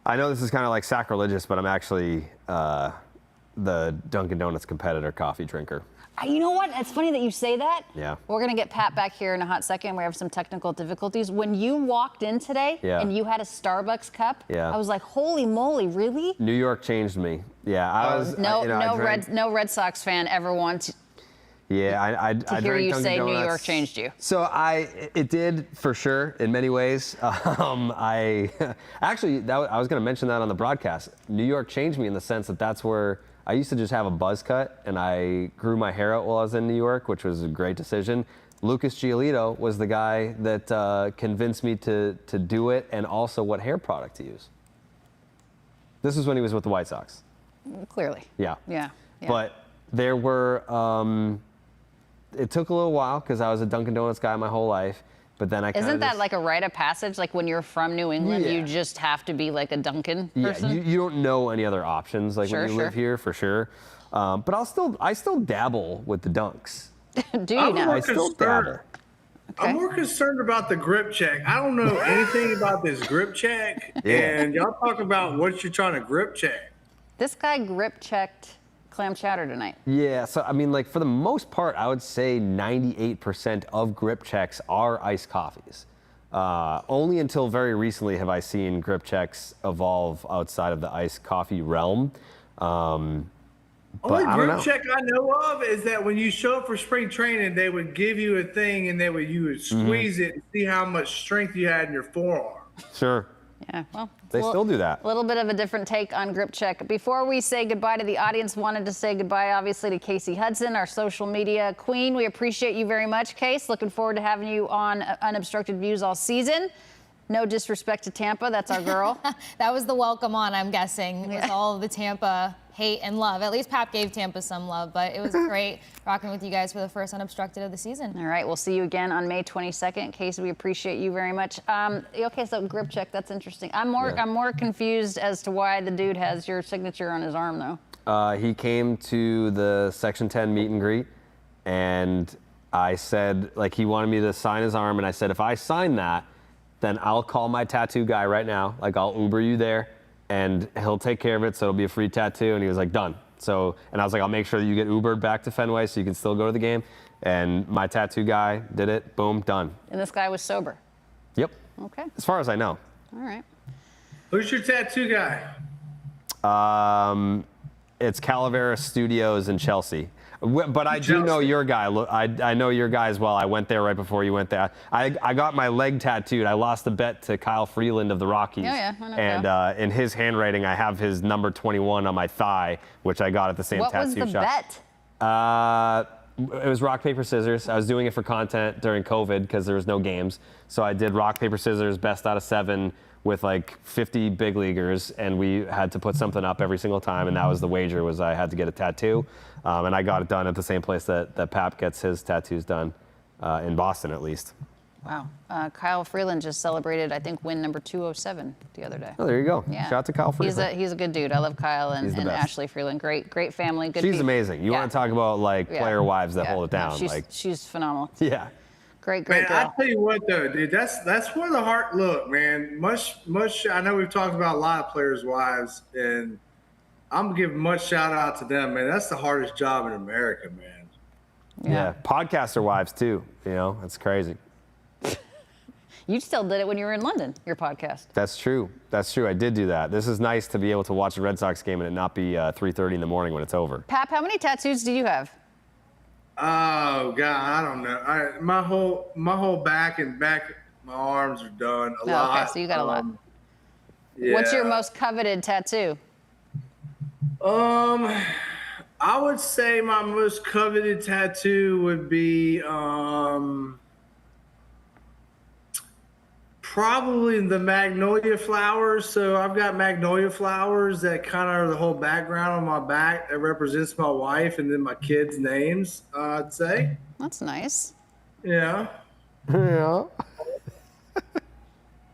I know this is kind of like sacrilegious, but I'm actually the Dunkin' Donuts competitor coffee drinker. You know what? It's funny that you say that. Yeah. We're going to get Pat back here in a hot second. We have some technical difficulties. When you walked in today and you had a Starbucks cup, I was like, holy moly, really? New York changed me. Yeah, I was. No Red Sox fan ever wants I to hear you Dunkin' say Donuts. New York changed you. So it did for sure in many ways. I was going to mention that on the broadcast. New York changed me in the sense that that's where I used to just have a buzz cut, and I grew my hair out while I was in New York, which was a great decision. Lucas Giolito was the guy that convinced me to do it, and also what hair product to use. This was when he was with the White Sox. Clearly. Yeah. Yeah. But there were. It took a little while because I was a Dunkin' Donuts guy my whole life, but then I kind of. Isn't that like a rite of passage? Like when you're from New England, you just have to be like a Dunkin' person? Yeah, you don't know any other options when you live here for sure. But I still dabble with the dunks. Do you now? I still dabble. I'm more concerned about the grip check. I don't know anything about this grip check, and y'all talk about what you're trying to grip check. This guy grip checked clam chowder tonight. Yeah, so I mean, like for the most part, I would say 98% of grip checks are iced coffees. Only until very recently have I seen grip checks evolve outside of the iced coffee realm. Only grip check I know of is that when you show up for spring training, they would give you a thing and you would squeeze it and see how much strength you had in your forearm. Sure. Yeah, well, they still do that. A little bit of a different take on grip check. Before we say goodbye to the audience, wanted to say goodbye, obviously, to Casey Hudson, our social media queen. We appreciate you very much, Case. Looking forward to having you on Unobstructed Views all season. No disrespect to Tampa, that's our girl. That was the welcome on, I'm guessing, with all of the Tampa hate and love. At least Pap gave Tampa some love, but it was great rocking with you guys for the first Unobstructed of the season. All right, we'll see you again on May 22nd. Casey, we appreciate you very much. Okay, so grip check, that's interesting. I'm more confused as to why the dude has your signature on his arm, though. He came to the Section 10 meet and greet, and I said, he wanted me to sign his arm, and I said, if I sign that, then I'll call my tattoo guy right now. I'll Uber you there, and he'll take care of it, so it'll be a free tattoo. And he was like, done. So, and I was like, I'll make sure that you get Ubered back to Fenway so you can still go to the game. And my tattoo guy did it. Boom, done. And this guy was sober? Yep. Okay. As far as I know. All right. Who's your tattoo guy? It's Calavera Studios in Chelsea. But I do know your guy. I know your guy as well. I went there right before you went there. I got my leg tattooed. I lost the bet to Kyle Freeland of the Rockies. Oh, yeah. I know and in his handwriting, I have his number 21 on my thigh, which I got at the same tattoo shop. What was the bet? It was rock, paper, scissors. I was doing it for content during COVID because there was no games. So I did rock, paper, scissors, best out of 7 with 50 big leaguers, and we had to put something up every single time, and that was the wager, was I had to get a tattoo. And I got it done at the same place that Pap gets his tattoos done, in Boston at least. Wow. Kyle Freeland just celebrated, I think, win number 207 the other day. Oh, there you go. Yeah. Shout out to Kyle Freeland. He's a good dude. I love Kyle and Ashley Freeland. Great family. Good She's people. amazing. You want to talk about player wives that hold it down. No, she's phenomenal. Yeah. Great Man, girl. I tell you what, though, dude, that's where the heart look, man. Much. I know we've talked about a lot of players' wives, and I'm gonna give much shout out to them, man. That's the hardest job in America, man. Yeah. Podcaster wives too. You know, that's crazy. You still did it when you were in London, your podcast. That's true. That's true. I did do that. This is nice to be able to watch a Red Sox game and it not be 3:30 in the morning when it's over. Pap, how many tattoos do you have? Oh God, I don't know. My whole back and my arms are done. A lot. Okay, so you got a lot. Yeah. What's your most coveted tattoo? I would say my most coveted tattoo would be probably the magnolia flowers. So I've got magnolia flowers that kind of are the whole background on my back that represents my wife and then my kids' names, I'd say. That's nice. Yeah. Yeah.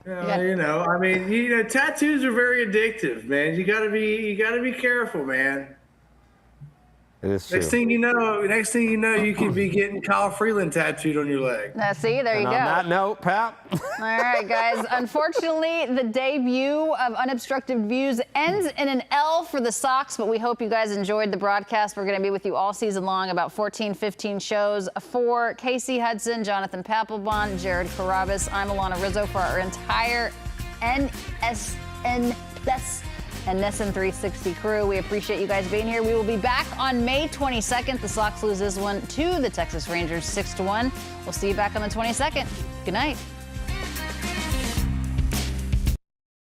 I mean, tattoos are very addictive, man. You gotta be careful, man. It is true. Next thing you know, you could be getting Kyle Freeland tattooed on your leg. Now, see, there you And go. on that note, Pap. All right, guys. Unfortunately, the debut of Unobstructed Views ends in an L for the Sox, but we hope you guys enjoyed the broadcast. We're going to be with you all season long, about 14, 15 shows for Casey Hudson, Jonathan Papelbon, Jared Carrabis. I'm Alanna Rizzo for our entire NESN and NESN 360 crew. We appreciate you guys being here. We will be back on May 22nd. The Sox lose this one to the Texas Rangers 6-1. We'll see you back on the 22nd. Good night.